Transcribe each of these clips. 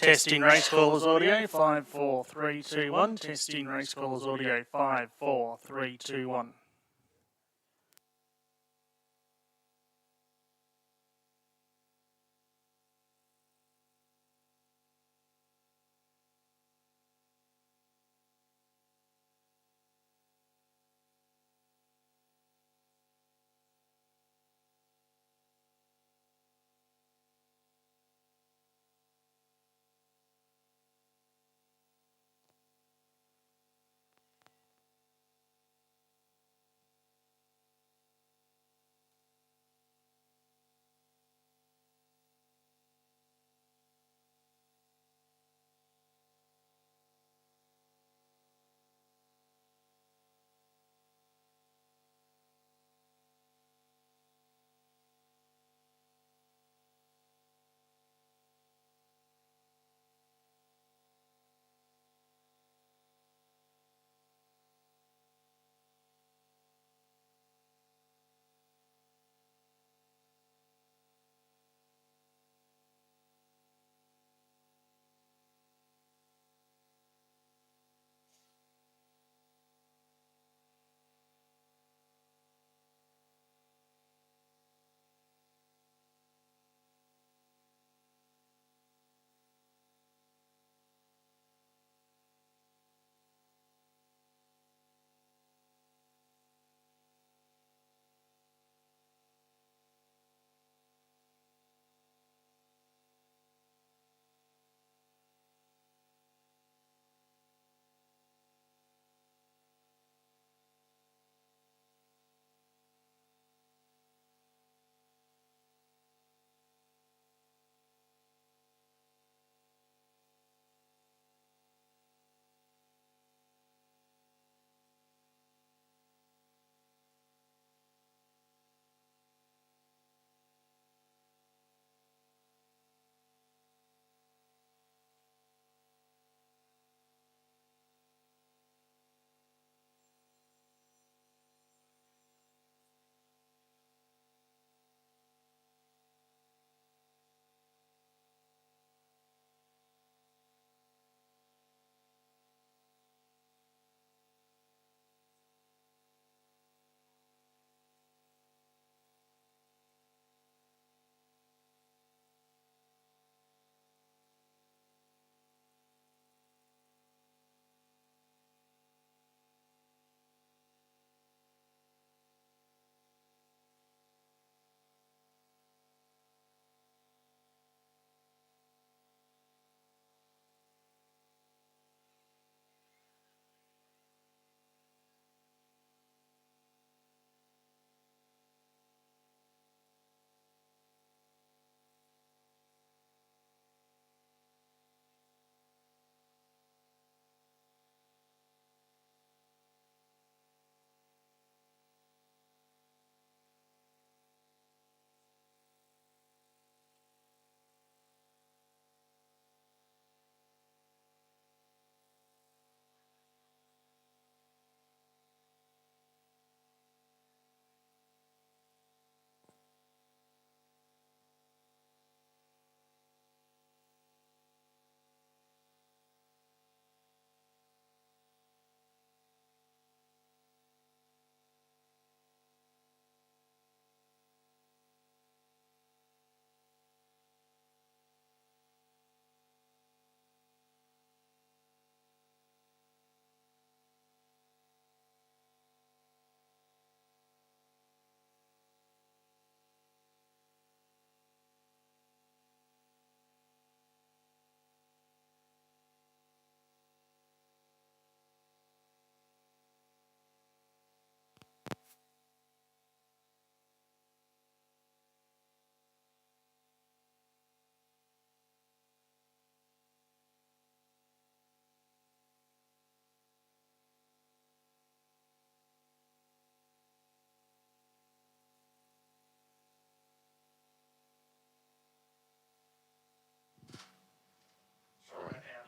Testing race callers audio 5 4 3 2 1. Testing race callers audio 5 4 3 2 1.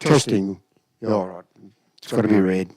Testing. Yeah, all right. It's got to be red.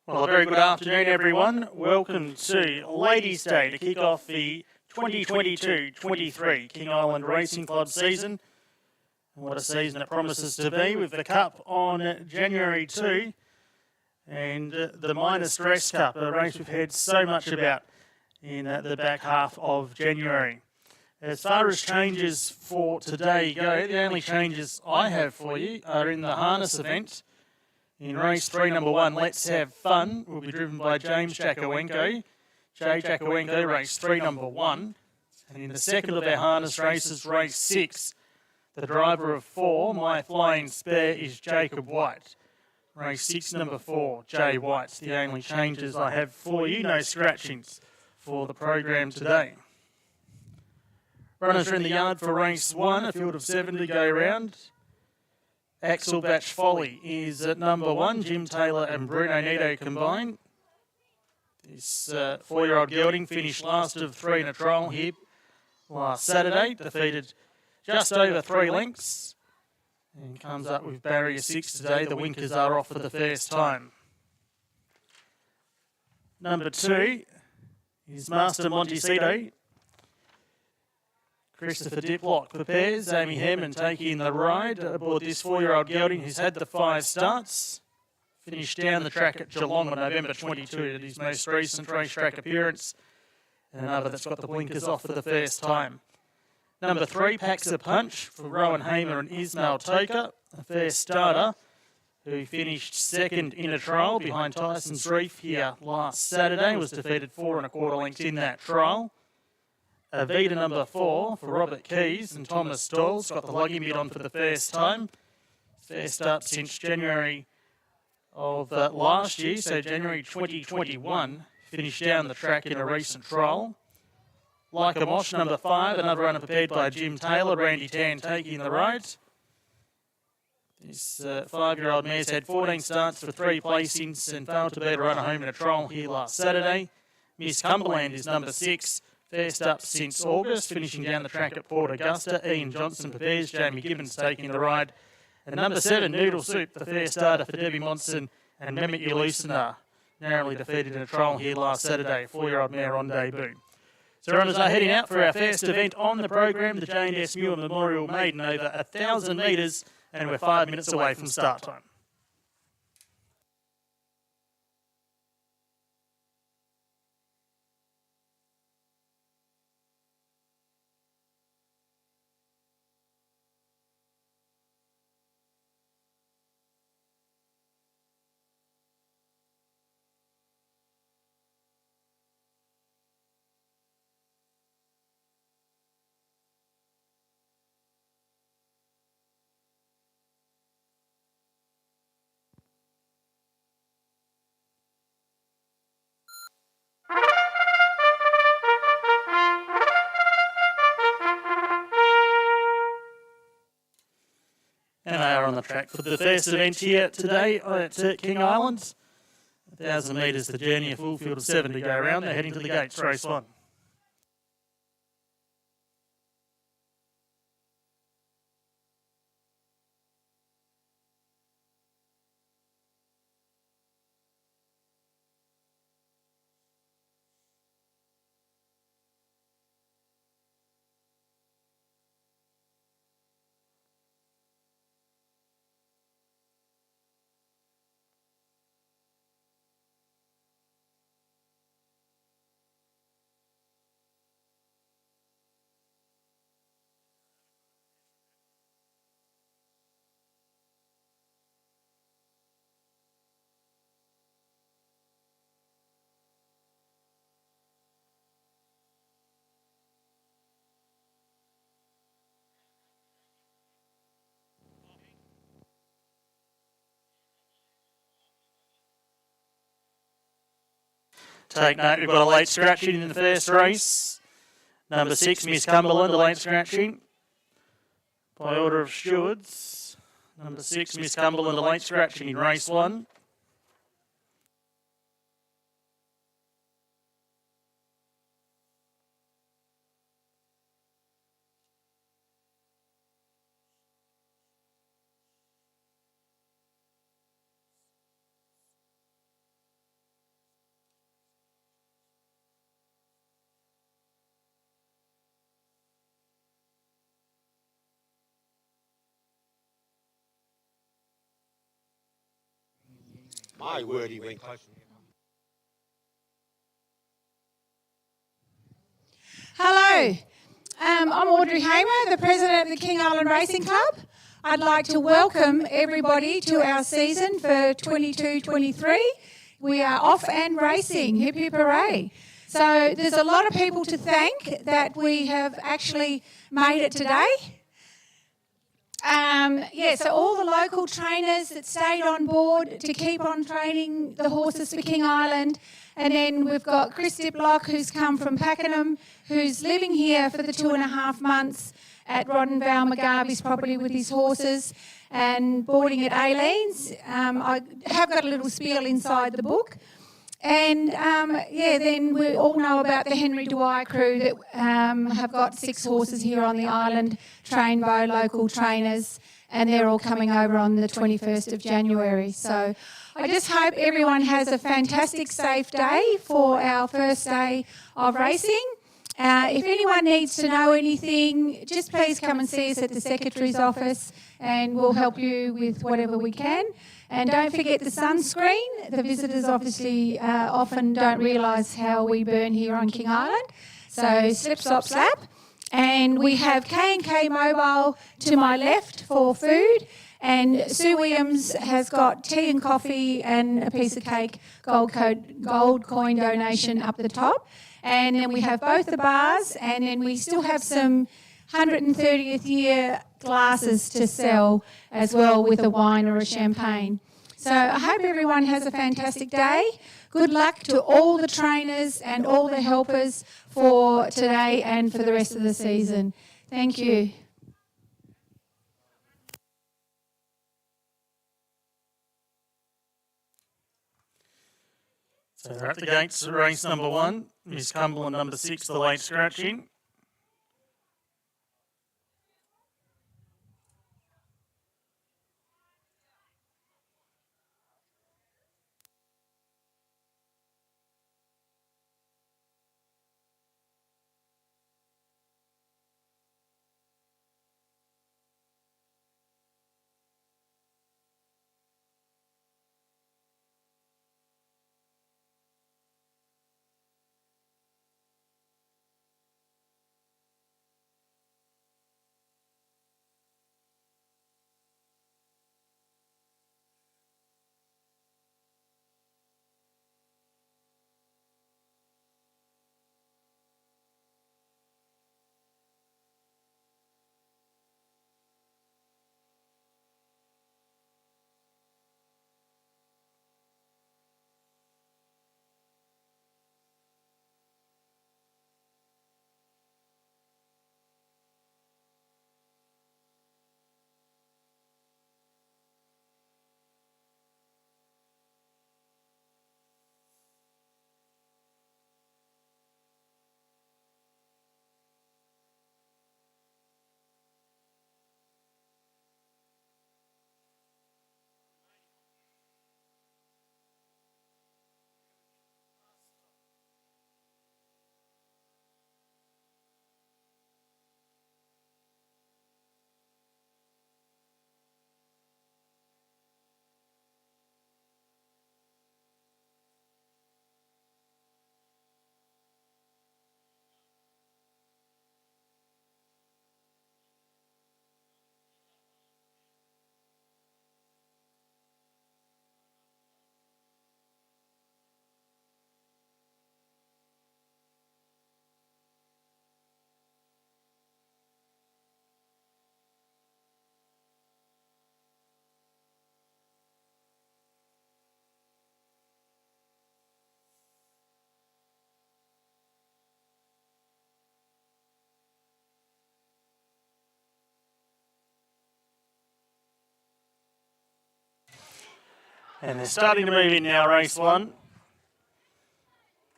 Well, a very good afternoon, everyone. Welcome to Ladies' Day to kick off the 2022-23 King Island Racing Club season. And what a season it promises to be, with the Cup on January 2 and the Minor Stress Cup, a race we've heard so much about in the back half of January. As far as changes for today go, the only changes I have for you are in the harness event. In race 3, number 1, Let's Have Fun, will be driven by James Jacowenko. Jay Jacowenko, race 3, number 1. And in the second of our harness races, race 6, the driver of 4, My Flying Spare, is Jacob White. Race 6, number 4, Jay White's the only changes I have for you. No scratchings for the program today. Runners are in the yard for race 1, a field of 7 to go round. Axel Batch Folly is at number 1, Jim Taylor and Bruno Nito combined. This 4-year-old gelding finished last of 3 in a trial here last Saturday, defeated just over 3 lengths, and comes up with barrier 6 today. The winkers are off for the first time. Number 2 is Master Montecito. Christopher Diplock prepares, Amy Herman taking the ride aboard this 4-year-old gelding who's had the 5 starts. Finished down the track at Geelong on November 22 at his most recent racetrack appearance. And another that's got the blinkers off for the first time. Number 3, Packs a Punch for Rowan Hamer and Ismail Toker, a first starter who finished second in a trial behind Tyson's Reef here last Saturday. Was defeated 4 1/4 lengths in that trial. Avita number 4 for Robert Keys and Thomas Doyle's got the lugging bit on for the first time. First up since January of last year, so January 2021, finished down the track in a recent trial. Like a Mosh number 5, another runner prepared by Jim Taylor, Randy Tan taking the ride. This 5-year-old mare's had 14 starts for 3 placings and failed to beat a runner home in a trial here last Saturday. Miss Cumberland is number 6. First up since August, finishing down the track at Port Augusta. Ian Johnson prepares, Jamie Gibbons taking the ride. And number 7, Noodle Soup, the first starter for Debbie Monson and Mehmet Ulusina, narrowly defeated in a trial here last Saturday, 4-year-old mare on debut. So runners are heading out for our first event on the program, the J&S Muir Memorial Maiden, over 1,000 metres, and we're 5 minutes away from start time. And they are on the track for the first event here today at King Island. 1,000 metres, the journey, a full field of 7 to go around. They're heading to the gates, race 1. Take note, we've got a late scratching in the first race. Number 6, Miss Cumberland, a late scratching by order of stewards. Number 6, Miss Cumberland, a late scratching in race 1. My word, he went close. Hello, I'm Audrey Hamer, the President of the King Island Racing Club. I'd like to welcome everybody to our season for 22-23. We are off and racing, hip hip hooray. So there's a lot of people to thank that we have actually made it today. So all the local trainers that stayed on board to keep on training the horses for King Island. And then we've got Chris Diplock, who's come from Pakenham, who's living here for the 2.5 months at Roddenvale McGarvey's property with his horses and boarding at Aileen's. I have got a little spiel inside the book. And then we all know about the Henry Dwyer crew that have got 6 horses here on the island, trained by local trainers, and they're all coming over on the 21st of January. So I just hope everyone has a fantastic, safe day for our first day of racing. If anyone needs to know anything, just please come and see us at the Secretary's office and we'll help you with whatever we can. And don't forget the sunscreen. The visitors obviously often don't realise how we burn here on King Island. So slip, slop, slap. And we have K&K Mobile to my left for food. And Sue Williams has got tea and coffee and a piece of cake, gold coin donation up the top. And then we have both the bars, and then we still have some 130th year glasses to sell as well with a wine or a champagne. So I hope everyone has a fantastic day. Good luck to all the trainers and all the helpers for today and for the rest of the season. Thank you. So they're at the gates, race number 1, Miss Cumberland number 6, the late scratching. And they're starting to move in now, race 1.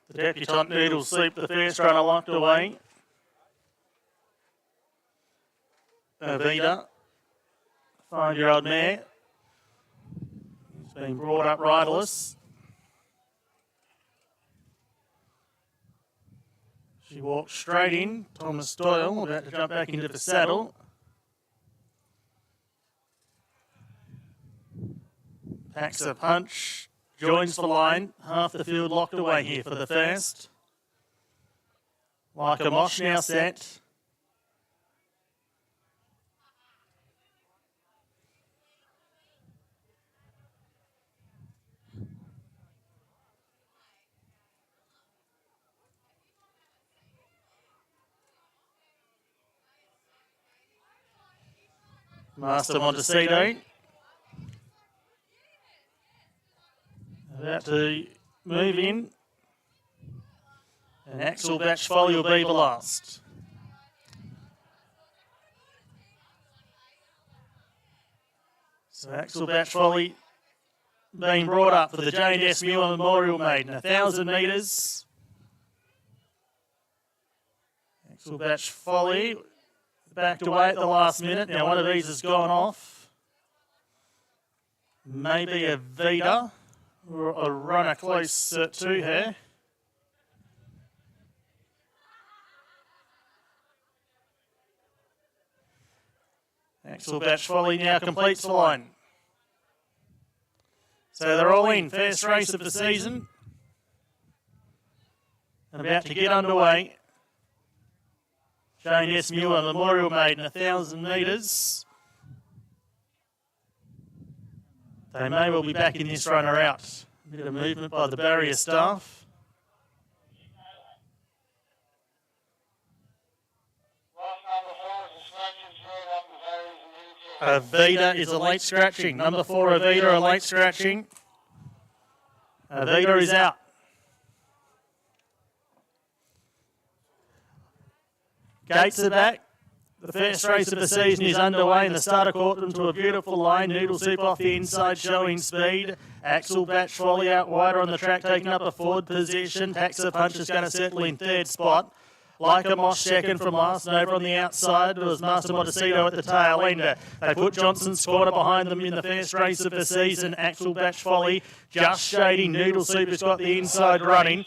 The debutante Needle Sleep, the first runner locked away. Avita, 5-year-old mare. He's been brought up riderless. She walked straight in. Thomas Doyle about to jump back into the saddle. Packs a punch. joins the line. Half the field locked away here for the first. Like a Mosh now set. Master Montecito. About to move in. And Axel Batch Folly will be the last. So Axel Batch Folly being brought up for the J&S Muir Memorial Maiden, 1,000 metres. Axel Batch Folly backed away at the last minute. Now one of these has gone off. Maybe a Vita or a runner close to her. Axel Batch Folly now completes the line. So they're all in. First race of the season. And about to get underway. J&S Muir Memorial Maiden, 1,000 metres. They may well be backing this runner out. A bit of movement by the barrier staff. Avita is a late scratching. Number 4, Avita, a late scratching. Avita is out. Gates are back. The first race of the season is underway and the starter caught them to a beautiful line. Noodle Soup off the inside showing speed. Axel Batch Folly out wider on the track taking up a forward position. Taxa Punch is going to settle in third spot. Like a Mosh second from last, and over on the outside was Master Montecito at the tail end. They put Johnson's Corner behind them in the first race of the season. Axel Batch Folly just shading. Noodle Soup has got the inside running.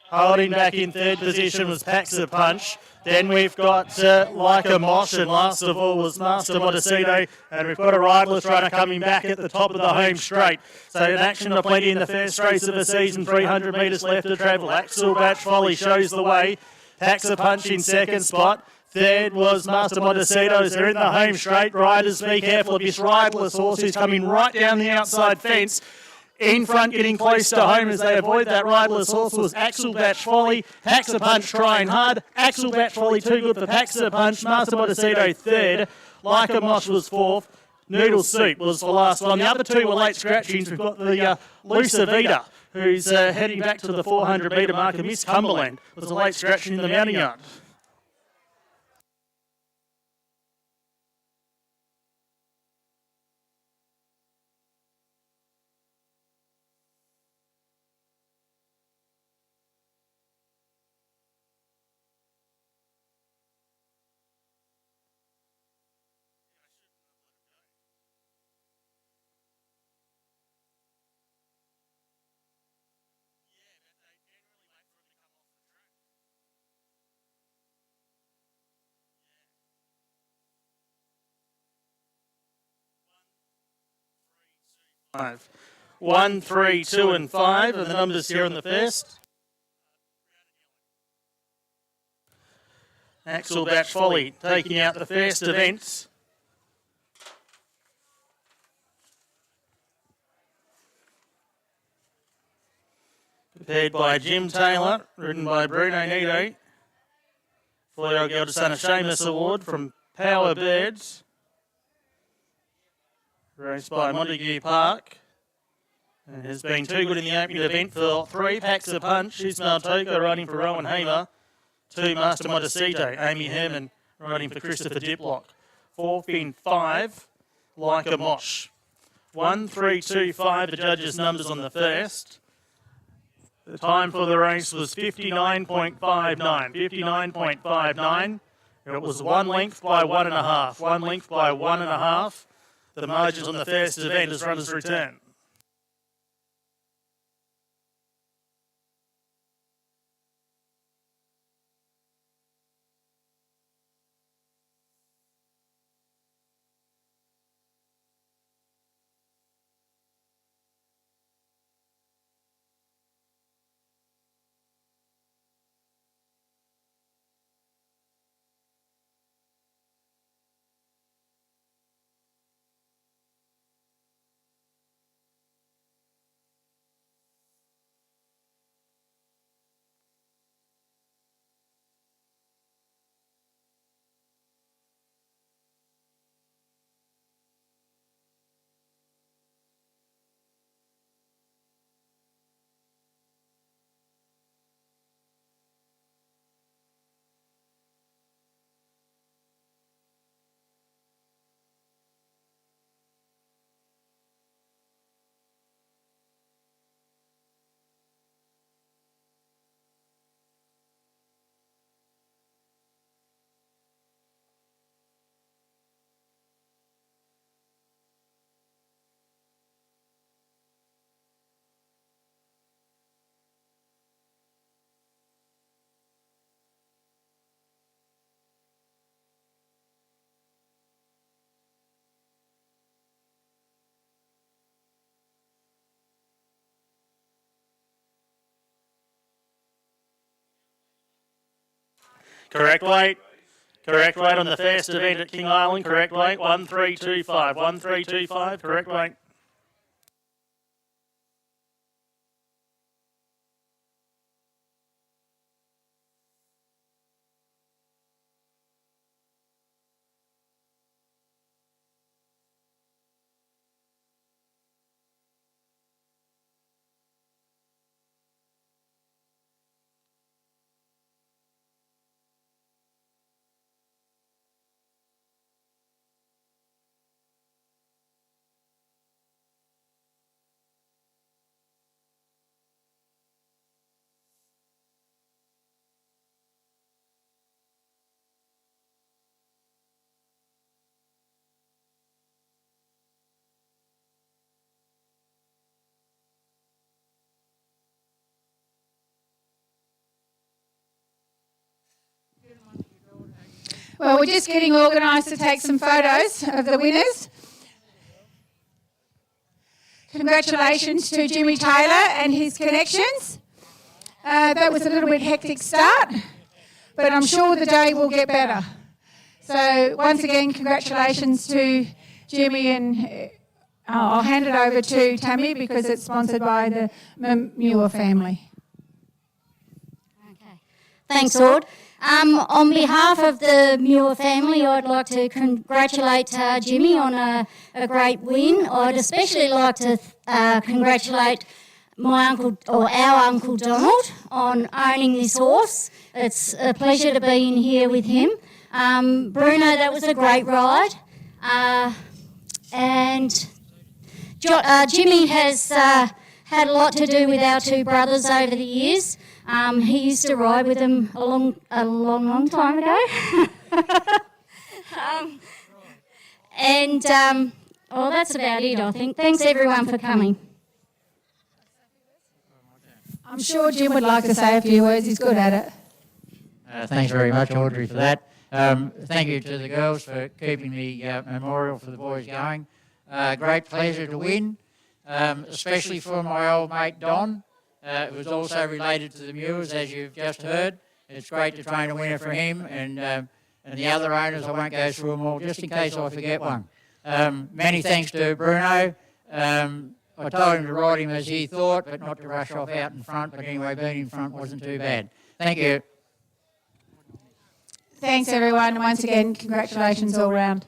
Holding back in third position was Taxa Punch. Then we've got Like a Mosh, and last of all was Master Montecito, and we've got a riderless runner coming back at the top of the home straight. So in action of plenty in the first race of the season, 300 metres left to travel. Axel Batch Folly shows the way. Taxa Punch in second spot. Third was Master Montecito. They're in the home straight. Riders, be careful of this riderless horse who's coming right down the outside fence. In front, getting close to home as they avoid that riderless horse was Axel Batch Folly. Taxa Punch trying hard. Axel Batch Folly too good for Taxa Punch. Master Montecito third. Like a Mosh was fourth. Noodle Soup was the last one. The other two were late scratchings. We've got the Lusa Vita, who's heading back to the 400 metre marker. Miss Cumberland was a late scratching in the mounting yard. Five. 1, 3, 2 and 5 are the numbers here on the first. Axel Batch Folly taking out the first event. Prepared by Jim Taylor, ridden by Bruno Nito. 4-year-old girl to son of Seamus Award from Power Birds. Raced by Montague Park. And has been too good in the opening event for 3. Taxa Punch, Ismail Toko riding for Rowan Hamer. 2, Master Montecito, Amy Herman riding for Christopher Diplock. 4th in 5, Like a Mosh. 1, 3, 2, 5, the judges' numbers on the first. The time for the race was 59.59. 59.59. It was 1 length by 1.5. 1 length by 1.5. The margins on the first event as runners return. Correct weight. Correct weight on the first event at King Island. Correct weight. 1325. 1325. Correct weight. Well, we're just getting organised to take some photos of the winners. Congratulations to Jimmy Taylor and his connections. That was a little bit hectic start, but I'm sure the day will get better. So once again, congratulations to Jimmy, and I'll hand it over to Tammy because it's sponsored by the Muir family. Okay. Thanks, Ord. On behalf of the Muir family, I'd like to congratulate Jimmy on a great win. I'd especially like to congratulate my uncle, or our Uncle Donald, on owning this horse. It's a pleasure to be in here with him. Bruno, that was a great ride. And Jimmy has had a lot to do with our two brothers over the years. He used to ride with them a long time ago. Well, that's about it, I think. Thanks, everyone, for coming. I'm sure Jim would like to say a few words. He's good at it. Thanks very much, Audrey, for that. Thank you to the girls for keeping the memorial for the boys going. Great pleasure to win, especially for my old mate Don. It was also related to the Muirs, as you've just heard. It's great to train a winner for him and the other owners. I won't go through them all, just in case I forget one. Many thanks to Bruno. I told him to ride him as he thought, but not to rush off out in front. But anyway, being in front wasn't too bad. Thank you. Thanks, everyone. And once again, congratulations all round.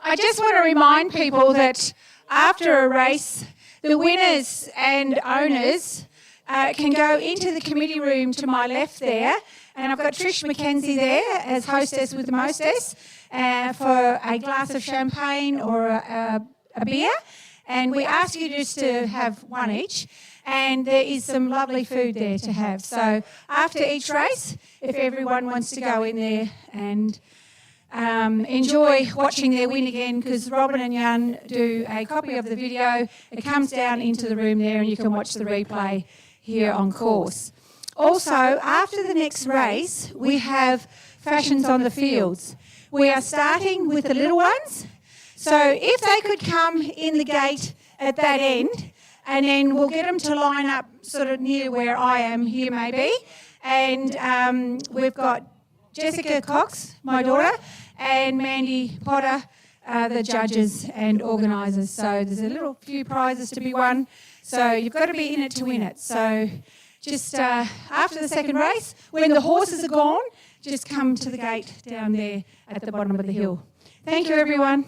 I just want to remind people that after a race, the winners and owners can go into the committee room to my left there, and I've got Trish McKenzie there as hostess with the mostess for a glass of champagne or a beer, and we ask you just to have one each, and there is some lovely food there to have. So after each race, if everyone wants to go in there and enjoy watching their win again, because Robin and Jan do a copy of the video. It comes down into the room there and you can watch the replay here on course. Also, after the next race, we have fashions on the fields. We are starting with the little ones. So if they could come in the gate at that end, and then we'll get them to line up sort of near where I am here maybe. And we've got Jessica Cox, my daughter, and Mandy Potter, the judges and organisers. So there's a little few prizes to be won. So you've got to be in it to win it. So just after the second race, when the horses are gone, just come to the gate down there at the bottom of the hill. Thank you, everyone.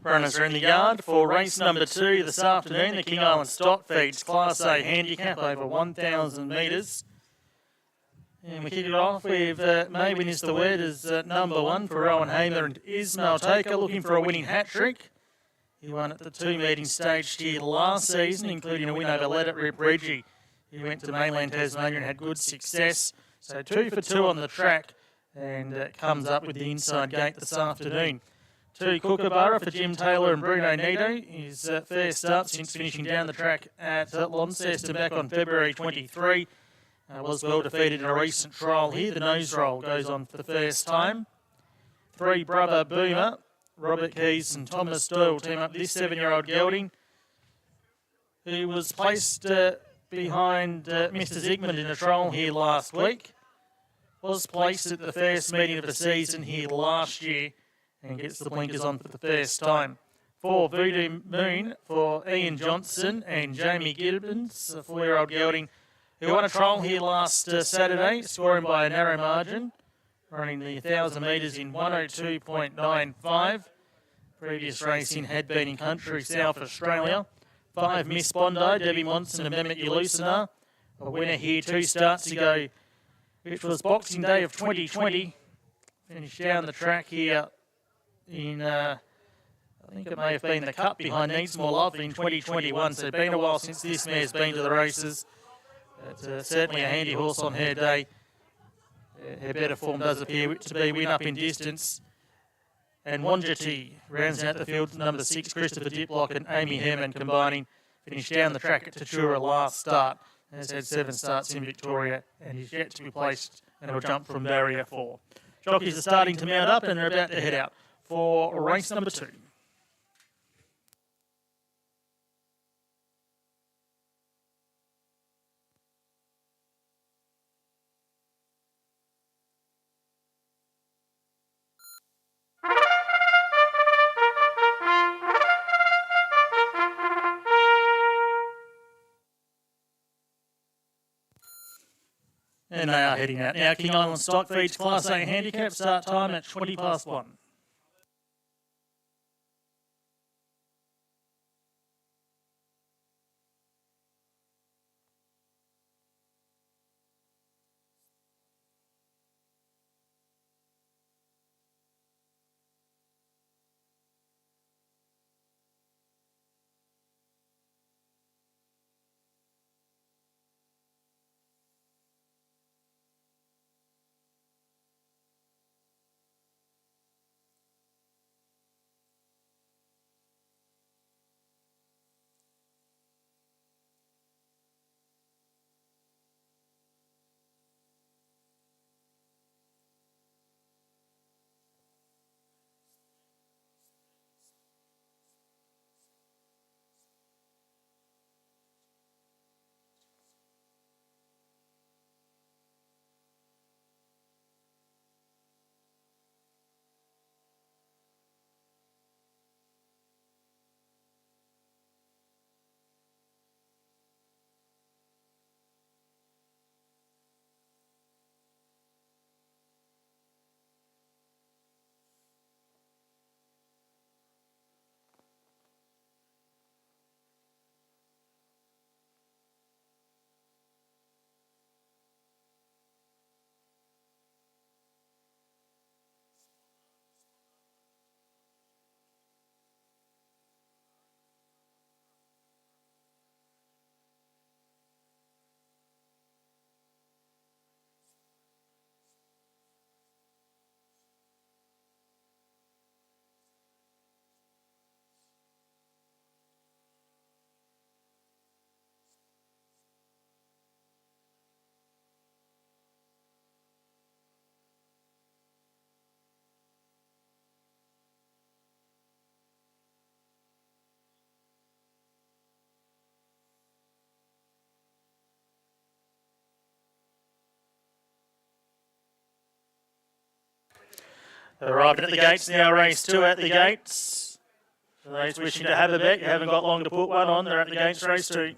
Runners are in the yard for race number 2 this afternoon, the King Island Stock Feeds Class A Handicap over 1,000 metres. And we kick it off with Maybin is the Word as number 1 for Rowan Hamer and Ismail Taker, looking for a winning hat-trick. He won at the 2-meeting stage here last season, including a win over Let It Rip Reggie. He went to mainland Tasmania and had good success. So 2 for 2 on the track and comes up with the inside gate this afternoon. 2 Kookaburra for Jim Taylor and Bruno Nito. His first start since finishing down the track at Launceston back on February 23. Was well defeated in a recent trial here. The nose roll goes on for the first time. 3 Brother Boomer, Robert Keys and Thomas Doyle team up this 7-year-old gelding, who was placed behind Mr. Zygmunt in a trial here last week. Was placed at the first meeting of the season here last year and gets the blinkers on for the first time. 4 Voodoo Moon for Ian Johnson and Jamie Gibbons, a 4-year-old gelding, who won a trial here last Saturday, scoring by a narrow margin, running the 1,000 metres in 102.95. Previous racing had been in country South Australia. 5 Miss Bondi, Debbie Monson and Mehmet Ulusina. A winner here 2 starts ago, which was Boxing Day of 2020. Finished down the track here in, I think it may have been the Cup behind Needs More Love in 2021. So it's been a while since this mare's been to the races. But certainly a handy horse on her day. Her better form does appear to be win up in distance. And Wanjati rounds out the field, number 6, Christopher Diplock and Amy Herman combining. Finished down the track at Tatura last start. Has had 7 starts in Victoria and is yet to be placed and will jump from barrier 4. Jockeys are starting to mount up and are about to head out for race number 2. And they are heading out now. King Island Stock Feeds Class A Handicap, start time at 20 past 1. Arriving at the gates now, race 2 at the gates. For those wishing to have a bet, you haven't got long to put one on. They're at the gates, race 2.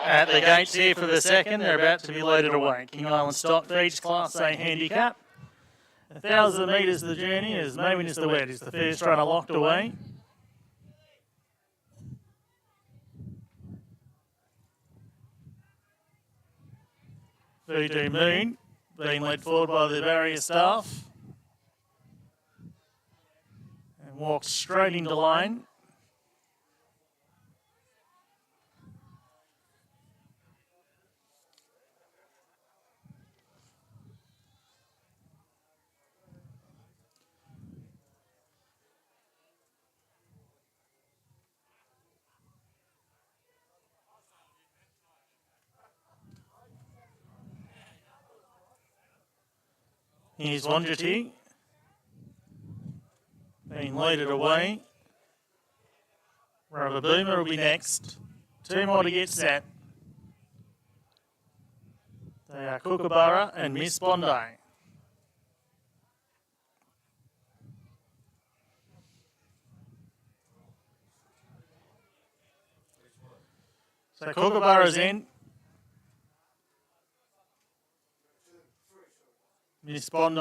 At the gates here for the second, they're about to be loaded away. King Island Stock Feeds Class A Handicap. 1,000 metres the journey as Maven is the wet is the first runner locked away. VD Moon being led forward by the barrier staff. And walks straight into line. Here's Wanjati being loaded away. Rubber Boomer will be next. Two more to get set. They are Kookaburra and Miss Bondi. So Kookaburra's in. Miss Bondi,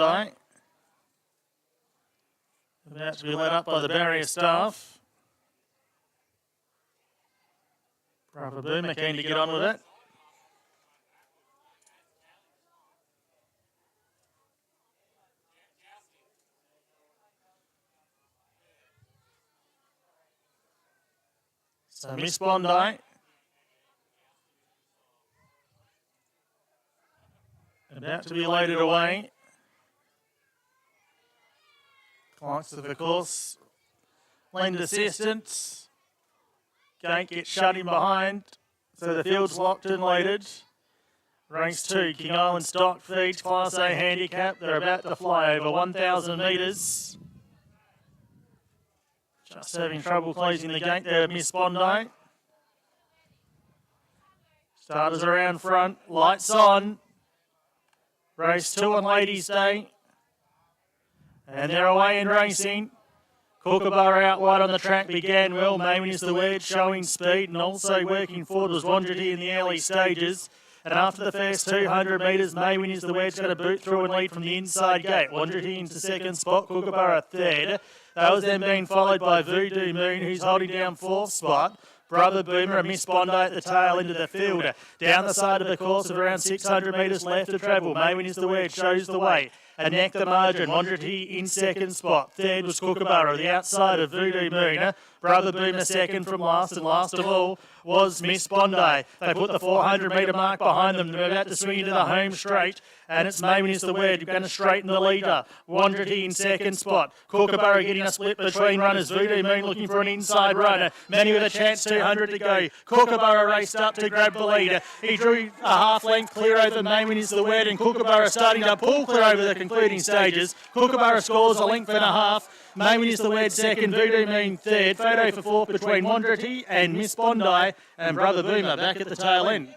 about to be led up by the barrier staff. Rubber Boomer keen to get on with it. So Miss Bondi. About to be loaded away. Clocks of the course. Lend assistance. Gate gets shut in behind. So the field's locked and loaded. Race 2, King Island Stock Feeds, Class A Handicap. They're about to fly over 1,000 metres. Just having trouble closing the gate there, Miss Bondi. Starters around front. Lights on. Race 2 on Ladies' Day. And they're away in racing. Kookaburra out wide on the track began well. Maven is the word, showing speed, and also working forward was Wanjati in the early stages. And after the first 200 metres, Maven is the word's going to boot through and lead from the inside gate. Wanjati into second spot, Kookaburra third. That was then being followed by Voodoo Moon, who's holding down fourth spot. Brother Boomer and Miss Bondi at the tail end of the field. Down the side of the course of around 600 metres left to travel. Maven is the word, shows the way. And neck the margin, Wanjati in second spot. Third was Kookaburra, the outside of Voodoo Moon. Brother Boomer second from last, and last of all was Miss Bondi. They put the 400 metre mark behind them. They're about to swing into the home straight. And it's Maven is the word, going to straighten the leader. Wanjati in second spot. Kookaburra getting a split between runners. Voodoo Moon looking for an inside runner. Many with a chance, 200 to go. Kookaburra raced up to grab the lead. He drew a half length clear over Maven is the word, and Kookaburra starting to pull clear over the concluding stages. Kookaburra scores a length and a half. Maven is the word second, Voodoo Moon third. Photo for fourth between Wanjati and Miss Bondi, and Brother Boomer back at the tail end.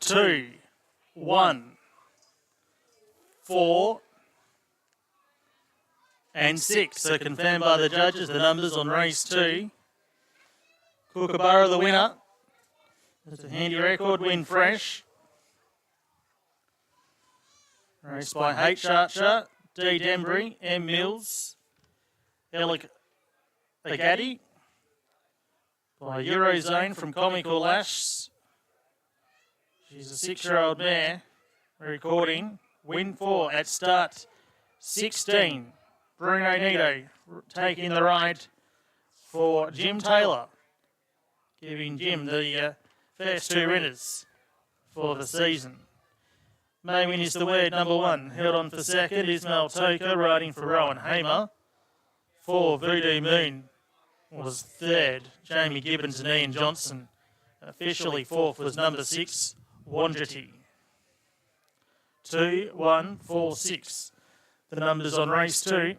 Two, 1, 4, and 6. So confirmed by the judges, the numbers on race 2. Kookaburra the winner. That's a handy record win fresh. Raced by H. Archer, D. Denbury, M. Mills, Alec Agati, by Eurozone from Comical Lash. She's a 6-year-old mare, recording win 4 at start 16. Bruno Nito taking the ride for Jim Taylor, giving Jim the first 2 winners for the season. May win is the word, number 1. Held on for second, Ismail Toker, riding for Rowan Hamer. 4, Voodoo Moon was third. Jamie Gibbons and Ian Johnson. Officially fourth was number 6, Wandrity. 2, 1, 4, 6. The numbers on race 2.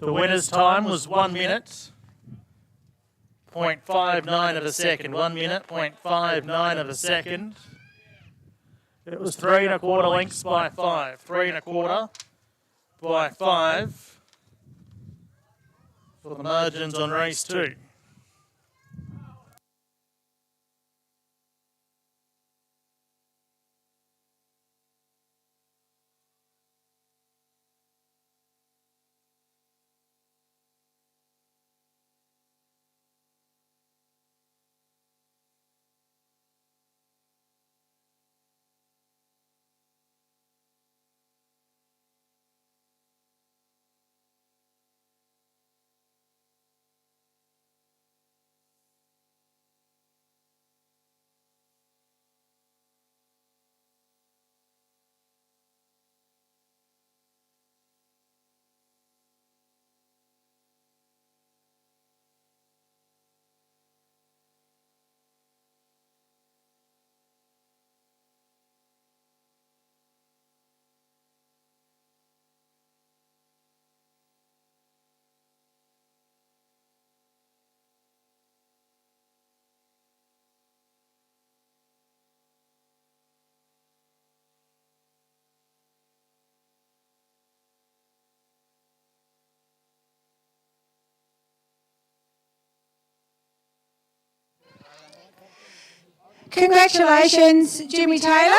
The winner's time was 1 minute, 0.59 of a second. 1 minute, 0.59 of a second. It was 3 1/4 lengths by 5. 3 1/4 by 5 for the margins on race 2. Congratulations, Jimmy Taylor.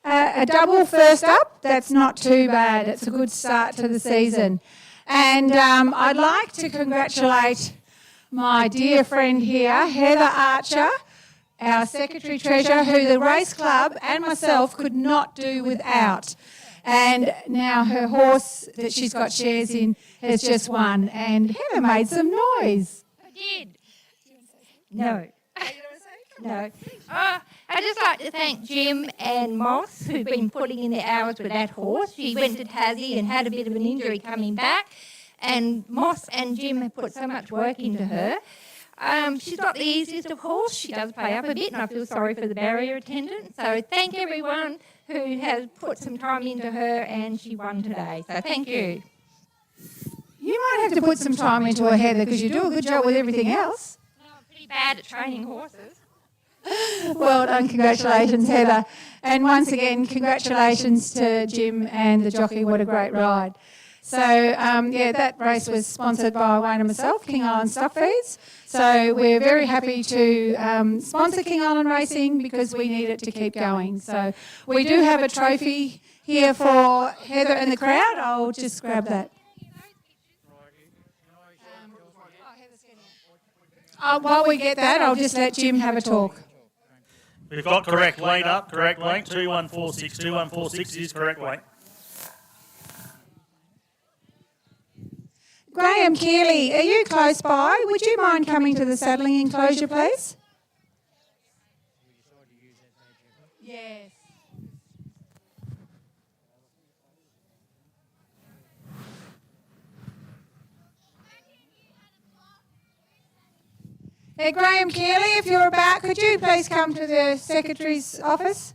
A double first up, that's not too bad. It's a good start to the season. And I'd like to congratulate my dear friend here, Heather Archer, our Secretary Treasurer, who the race club and myself could not do without. And now her horse that she's got shares in has just won. And Heather made some noise. I did. No. No. I'd just like to thank Jim and Moss, who've been putting in the hours with that horse. She went to Tassie and had a bit of an injury coming back, and Moss and Jim have put so much work into her. She's not the easiest of horse. She does pay up a bit, and I feel sorry for the barrier attendant. So thank everyone who has put some time into her, and she won today. So thank you. You might have to put some time into her, Heather, because you do a good job with everything else. No, I'm pretty bad at training horses. Well done, congratulations, Heather. And once again, congratulations to Jim and the jockey. What a great ride. So, that race was sponsored by Wayne and myself, King Island Stock Feeds. So we're very happy to sponsor King Island Racing because we need it to keep going. So we do have a trophy here for Heather and the crowd. I'll just grab that. While we get that, I'll just let Jim have a talk. We've got correct weight up, correct weight, 2146, 2146 is correct weight. Graham Keeley, are you close by? Would you mind coming to the saddling enclosure, please? Yes. Graham Keeley, if you're about, could you please come to the Secretary's office?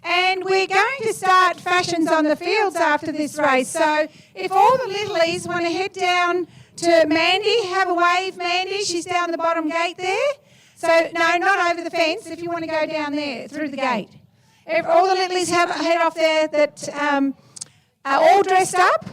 And we're going to start fashions on the fields after this race. So if all the littlies want to head down to Mandy, have a wave, Mandy. She's down the bottom gate there. So, no, not over the fence, if you want to go down there, through the gate. If all the littlies head off there that are all dressed up.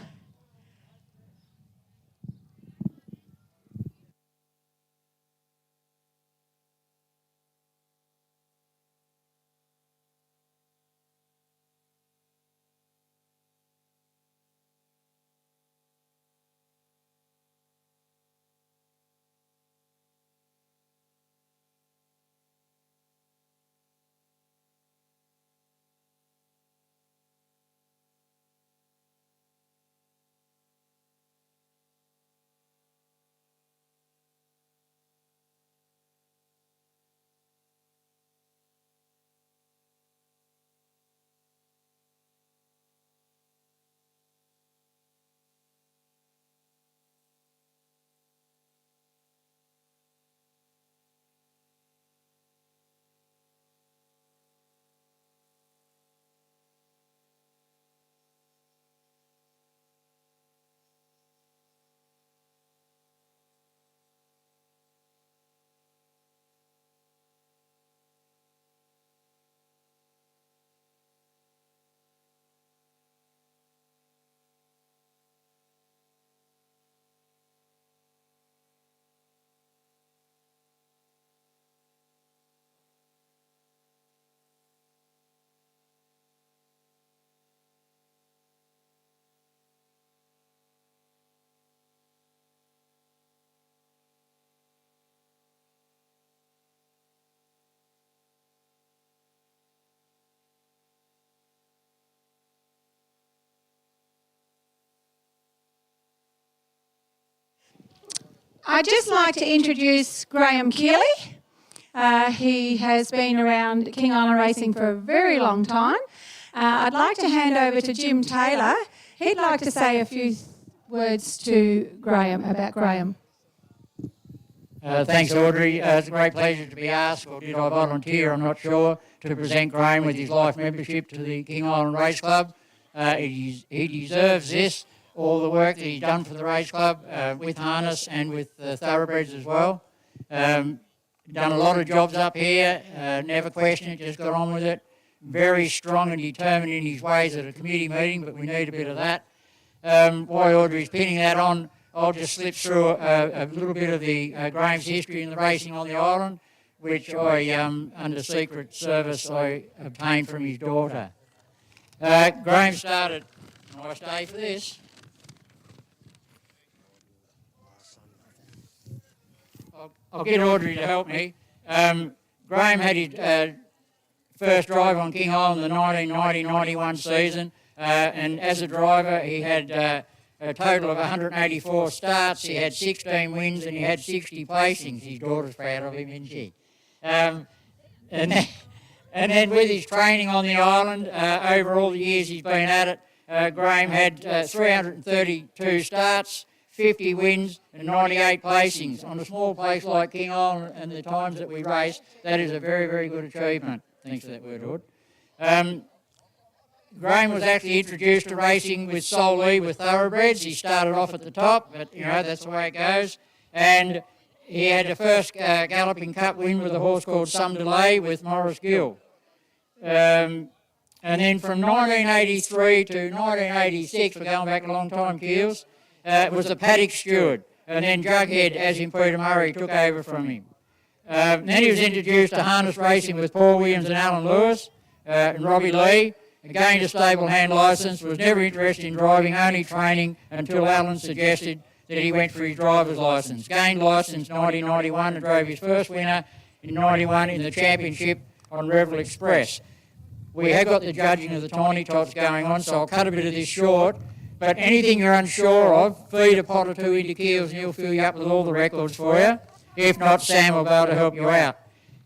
I'd just like to introduce Graham Keeley. He has been around King Island racing for a very long time. I'd like to hand over to Jim Taylor. He'd like to say a few words to Graham about Graham. Thanks, Audrey. It's a great pleasure to be asked, or did I volunteer, I'm not sure, to present Graham with his life membership to the King Island Race Club. He deserves this, all the work that he's done for the race club with harness and with thoroughbreds as well. Done a lot of jobs up here, never questioned it, just got on with it. Very strong and determined in his ways at a committee meeting, but we need a bit of that. While Audrey's pinning that on, I'll just slip through a little bit of the Graham's history in the racing on the island, which I, under Secret Service, I obtained from his daughter. Graham started, and I stay for this. I'll get Audrey to help me. Graham had his first drive on King Island in the 1990-91 season, and as a driver he had a total of 184 starts, he had 16 wins and he had 60 placings. His daughter's proud of him, isn't she? And then with his training on the island, over all the years he's been at it, Graham had 332 starts, 50 wins and 98 placings. On a small place like King Island and the times that we race, that is a very, very good achievement. Thanks for that word, Ord. Graham was actually introduced to racing with solely with thoroughbreds. He started off at the top, but you know, that's the way it goes. And he had the first Galloping Cup win with a horse called Some Delay with Morris Gill. And then from 1983 to 1986, we're going back a long time, Keels, was the paddock steward. And then Jughead, as in Peter Murray, took over from him. Then he was introduced to harness racing with Paul Williams and Alan Lewis and Robbie Lee. Gained a stable hand licence, was never interested in driving, only training until Alan suggested that he went for his driver's licence. Gained licence 1991 and drove his first winner in 91 in the championship on Revel Express. We have got the judging of the tiny tots going on, so I'll cut a bit of this short. But anything you're unsure of, feed a pot or two into Keels and he'll fill you up with all the records for you. If not, Sam will be able to help you out.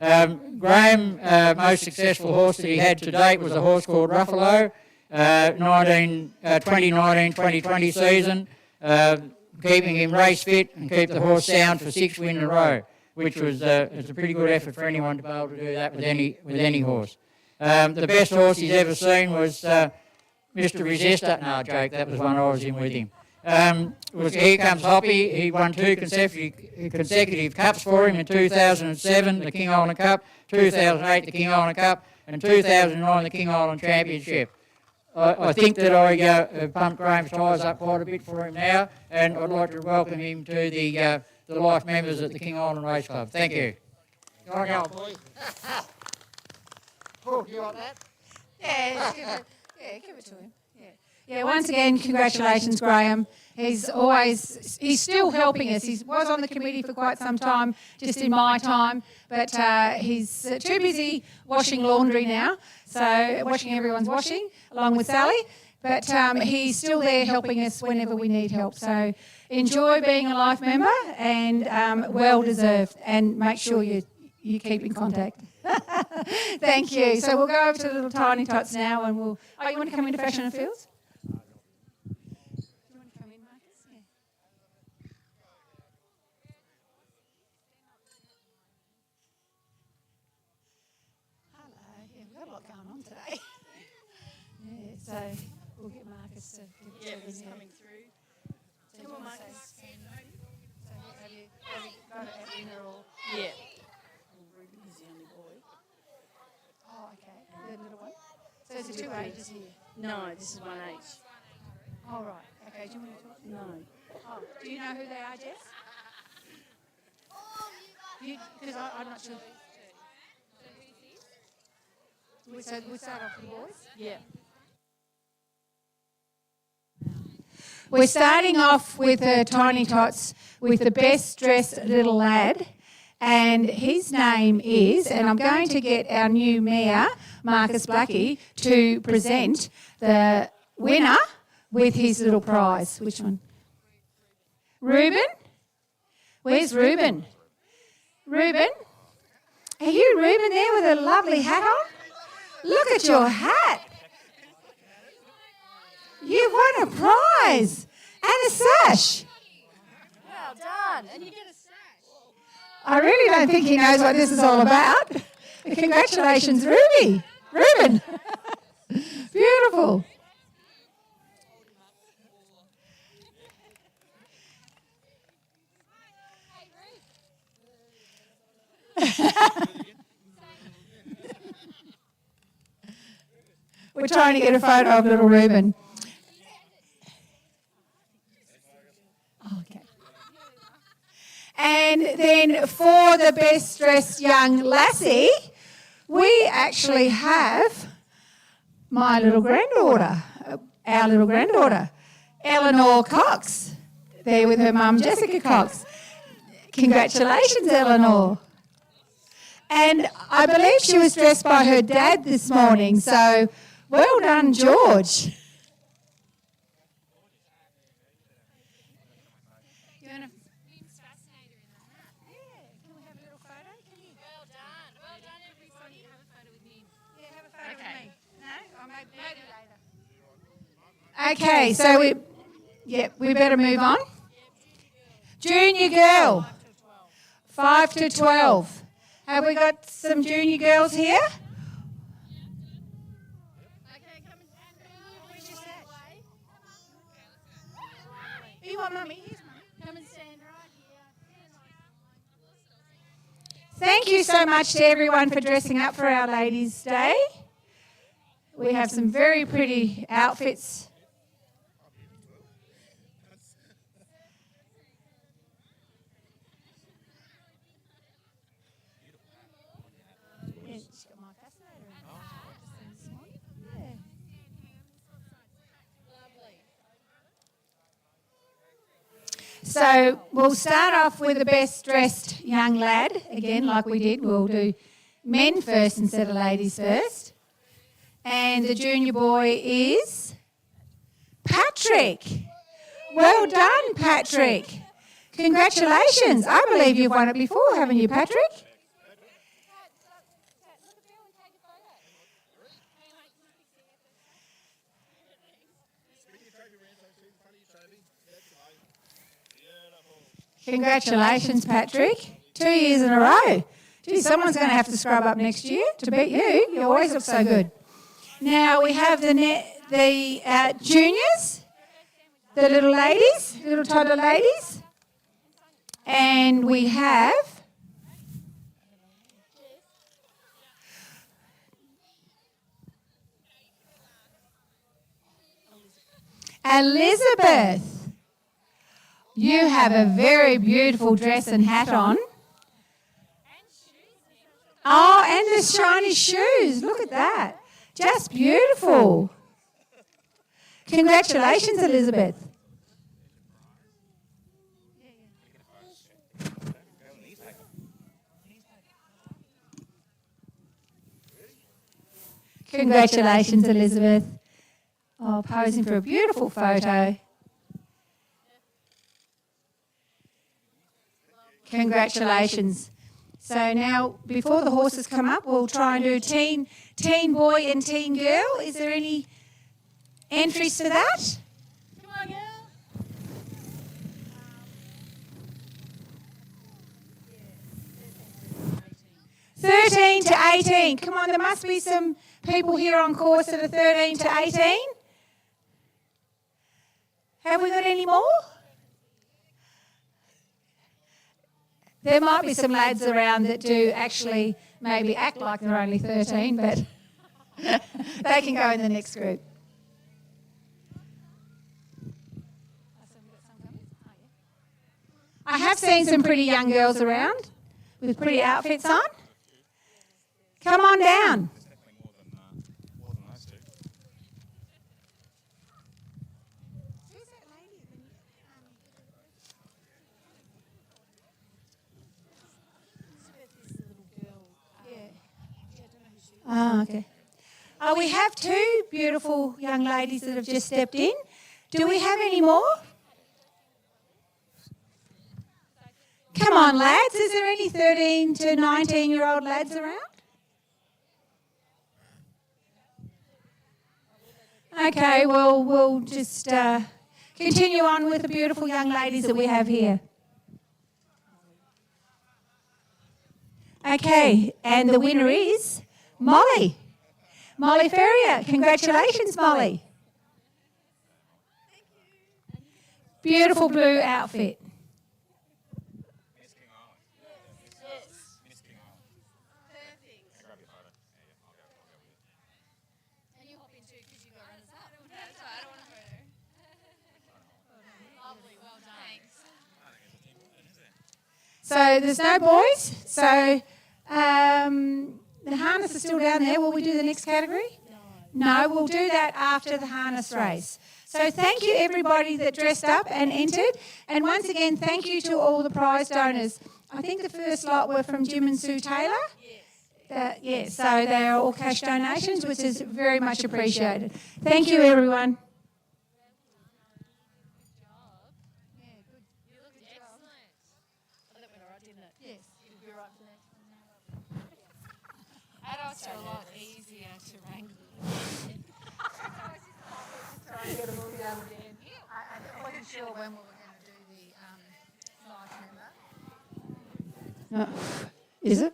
Graham, most successful horse that he had to date was a horse called Raffle, 2019-2020 season, keeping him race fit and keep the horse sound for 6 wins in a row, which was it's a pretty good effort for anyone to be able to do that with any horse. The best horse he's ever seen was Mr. Resistor. No, joke, that was one I was in with him. Was Here Comes Hoppy. He won 2 consecutive cups for him in 2007, the King Island Cup, 2008, the King Island Cup, and 2009, the King Island Championship. I think that I pumped Graham's tyres up quite a bit for him now, and I'd like to welcome him to the life members at the King Island Race Club. Thank you. Go on, go, boy. Oh, you want that? Yeah, give it to him. Yeah, once again, congratulations, Graham. He's still helping us. He was on the committee for quite some time, just in my time, but he's too busy washing laundry now, so washing everyone's washing, along with Sally. But he's still there helping us whenever we need help. So enjoy being a life member, and well deserved, and make sure you keep in contact. Thank you. So we'll go over to the little tiny tots now, and we'll... Oh, you want to come into Fashion and Fields? So we'll get Marcus to give it to us. Coming through. So come on, Marcus. So have you got it at dinner or? Yeah. Ruben is the only boy. Oh, okay. The little one. So is it 2 ages here? No, this is 1 age. Oh, right. Okay. Do you want to talk? No. Oh, do you know who they are, Jess? Because I'm not sure. So we'll start off with the boys. Yeah. We're starting off with the Tiny Tots with the best dressed little lad, and his name is, and I'm going to get our new mayor, Marcus Blackie, to present the winner with his little prize. Which one? Reuben? Where's Reuben? Reuben? Are you Reuben there with a lovely hat on? Look at your hat. You won a prize and a sash. Well done. And you get a sash. I really don't think he knows what this is all about. Congratulations, Ruby. Reuben. Beautiful. We're trying to get a photo of little Reuben. Okay. And then for the best dressed young lassie, we actually have my little granddaughter, our little granddaughter, Eleanor Cox, there with her mum, Jessica Cox. Congratulations, Eleanor. And I believe she was dressed by her dad this morning, so well done, George. Okay, so we better move on. Junior girl, 5 to 12. Have we got some junior girls here? Okay, come and stand. You want mummy? Here's mummy. Come and stand right here. Thank you so much to everyone for dressing up for our Ladies' Day. We have some very pretty outfits. So we'll start off with the best dressed young lad. Again, like we did, we'll do men first instead of ladies first. And the junior boy is Patrick. Well done, Patrick. Congratulations. I believe you've won it before, haven't you, Patrick? Congratulations, Patrick. 2 years in a row. Gee, someone's going to have to scrub up next year to beat you. You always look so good. Now we have the juniors, the little ladies, little toddler ladies. And we have Elizabeth. You have a very beautiful dress and hat on. Oh, and the shiny shoes. Look at that. Just beautiful. Congratulations, Elizabeth. Congratulations, Elizabeth. Oh, posing for a beautiful photo. Congratulations. So now, before the horses come up, we'll try and do teen boy and teen girl. Is there any entries to that? Come on, girl. 13 to 18. Come on, there must be some people here on course that are 13 to 18. Have we got any more? There might be some lads around that do actually maybe act like they're only 13, but they can go in the next group. I have seen some pretty young girls around with pretty outfits on. Come on down. More than those two. Oh, okay. Oh, we have two beautiful young ladies that have just stepped in. Do we have any more? Come on, lads. Is there any 13 to 19-year-old lads around? Okay, well, we'll just continue on with the beautiful young ladies that we have here. Okay, and the winner is Molly. Molly Ferrier. Congratulations, Molly. Beautiful blue outfit. Miss King Island. Yes. Miss King Island. Perfect. Yeah, grab your photo. Yeah, yeah, I'll go with you. And you hop in too because you got runners up. That's right, I don't want to photo. Lovely, well done. Thanks. So there's no boys. So the harness is still down there. Will we do the next category? No, we'll do that after the harness race. So thank you everybody that dressed up and entered. And once again, thank you to all the prize donors. I think the first lot were from Jim and Sue Taylor. Yes. So they are all cash donations, which is very much appreciated. Thank you, everyone. You look excellent. Oh, that went all right, didn't it? Yes. You're right for that. Adults are a lot easier to wrangle. I wasn't sure when we were going to do the live member. Is it?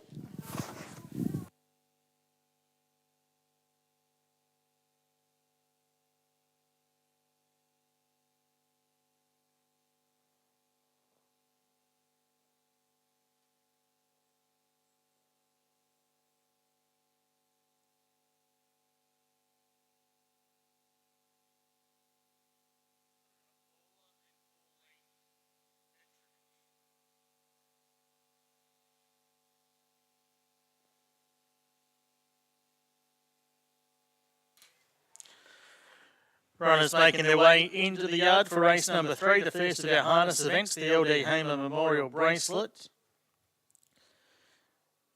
Runners making their way into the yard for race number 3, the first of our harness events, the LD Hamer Memorial Bracelet.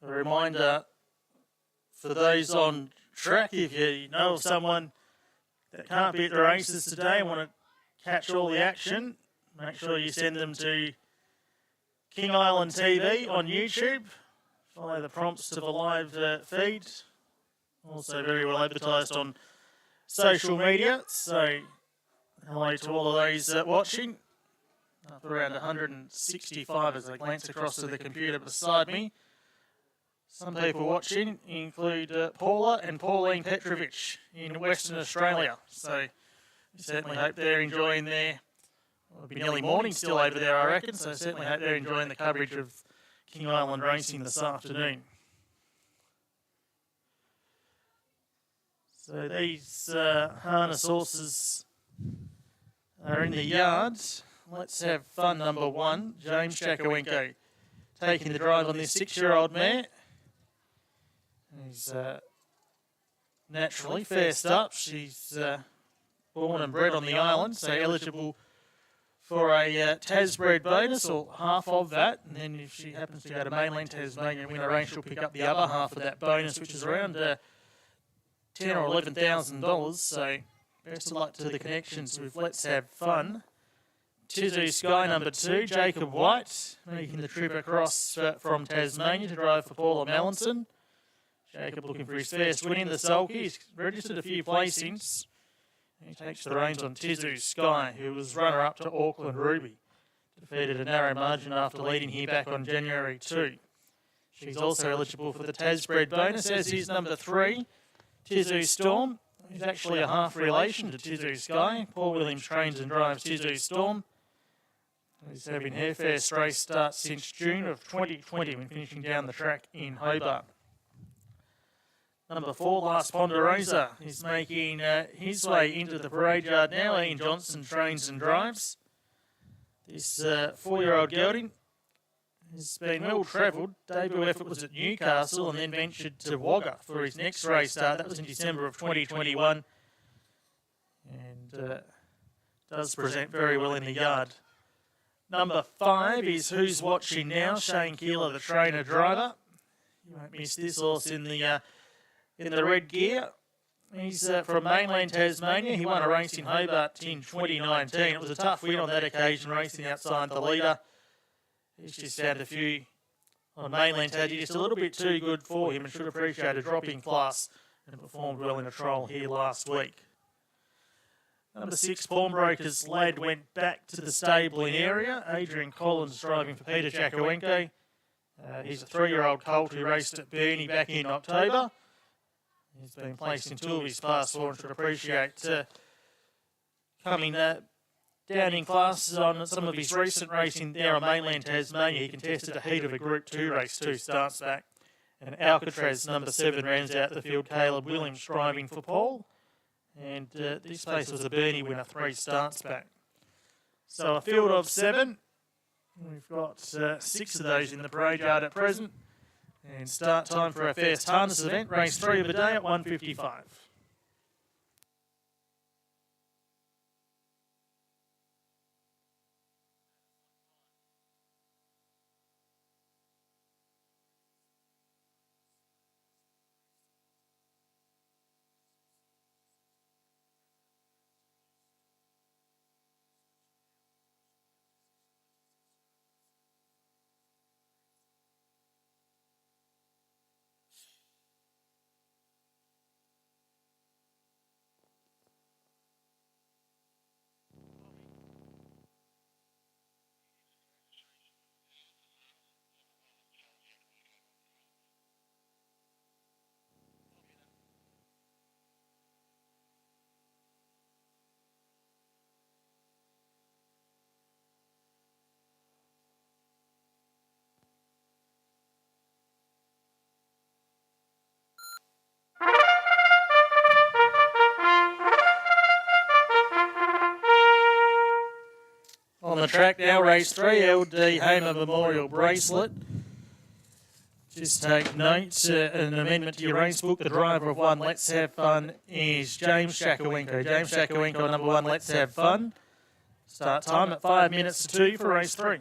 A reminder for those on track, if you know of someone that can't be at the races today and want to catch all the action, make sure you send them to King Island TV on YouTube. Follow the prompts to the live feed. Also very well advertised on social media, so hello to all of those watching. Up around 165 as I glance across to the computer beside me. Some people watching include Paula and Pauline Petrovich in Western Australia, so we certainly hope they're enjoying it'll be nearly morning still over there, I reckon, so certainly hope they're enjoying the coverage of King Island racing this afternoon. So these harness horses are in the yard. Let's have fun number 1, James Jakowenko, taking the drive on this 6-year-old mare. He's naturally first up. She's born and bred on the island, so eligible for a Tasbred bonus or half of that. And then if she happens to go to mainland Tasmania and win a race, she'll pick up the other half of that bonus, which is around $10,000 or $11,000, so best of luck to the connections with Let's Have Fun. Tizu Sky number 2, Jacob White, making the trip across from Tasmania to drive for Paula Mallinson. Jacob looking for his first win in the sulky. He's registered a few placings. He takes the reins on Tizu Sky, who was runner-up to Auckland Ruby. Defeated a narrow margin after leading here back on January 2. She's also eligible for the Tasbred bonus, as is number 3, Tizu Storm. He's actually a half relation to Tizu Sky. Paul Williams trains and drives Tizu Storm. He's having her first race start since June of 2020 when finishing down the track in Hobart. Number 4, Last Ponderosa, is making his way into the parade yard now. Ian Johnson trains and drives. This 4-year-old gelding has been well travelled. Debut effort was at Newcastle and then ventured to Wagga for his next race start. That was in December of 2021. And does present very well in the yard. Number 5 is Who's Watching Now, Shane Keeler, the trainer-driver. You won't miss this horse in the red gear. He's from mainland Tasmania. He won a race in Hobart in 2019. It was a tough win on that occasion, racing outside the leader. He's just had a few on mainland Tassie, just a little bit too good for him and should appreciate a drop in class and performed well in a trial here last week. Number 6, Pawnbroker's Lad went back to the stabling area. Adrian Collins driving for Peter Jakowenko. He's a 3-year-old colt who raced at Burnie back in October. He's been placed in 2 of his Class 4 and should appreciate coming down in classes on some of his recent racing there on mainland Tasmania. He contested a heat of a Group 2 race 2 starts back. And Alcatraz, number 7, rounds out the field. Caleb Williams driving for Paul. And this place was a Burnie winner 3 starts back. So a field of 7. We've got 6 of those in the parade yard at present. And start time for our first harness event, race 3 of the day at 1:55. On the track now, race 3, LD Hamer Memorial Bracelet. Just take note, an amendment to your race book. The driver of 1, Let's Have Fun, is James Jakowenko. James Jakowenko, number 1, Let's Have Fun. Start time at 5 minutes to 2 for race 3.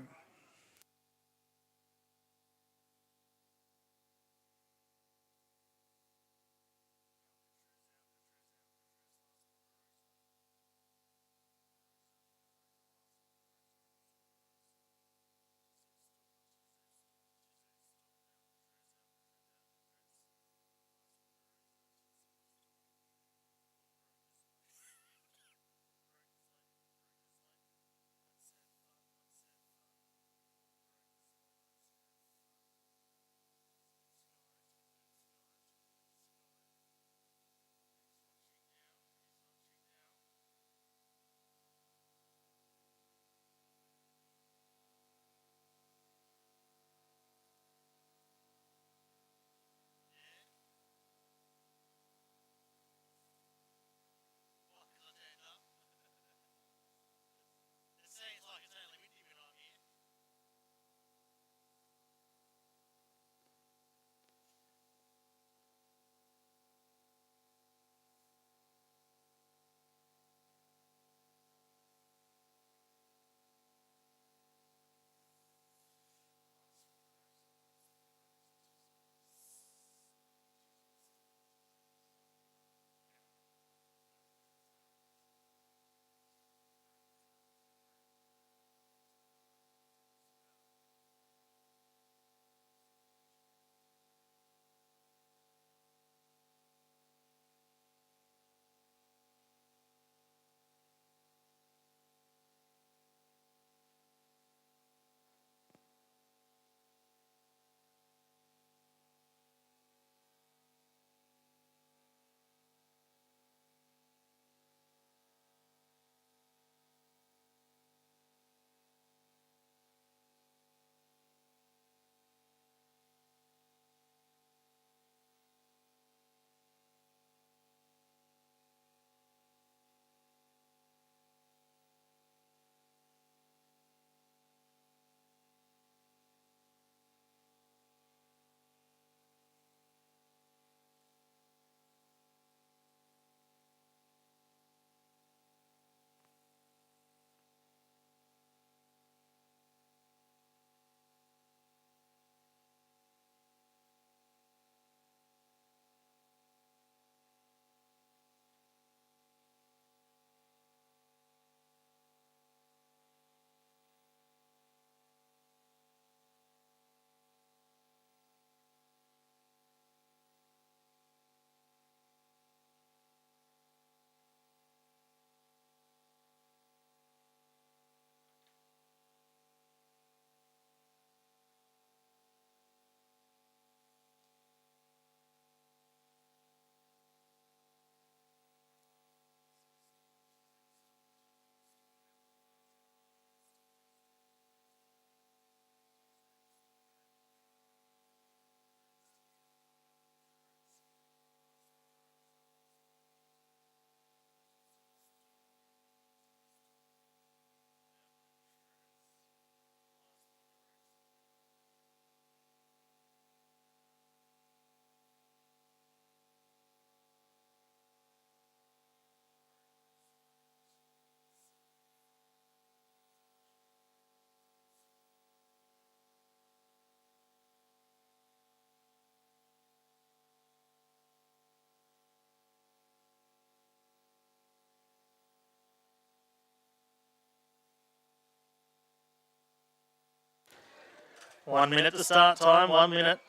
1 minute to start time, 1 minute.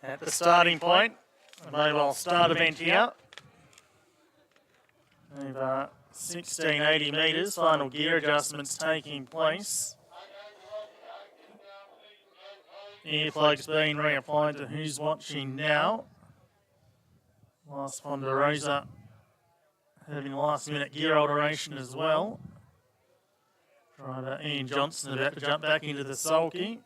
At the starting point, the mobile start event here. Over 1680 metres, final gear adjustments taking place. Earplugs being reapplied to Who's Watching Now. Last Ponderosa having last minute gear alteration as well. Driver Ian Johnson about to jump back into the sulky.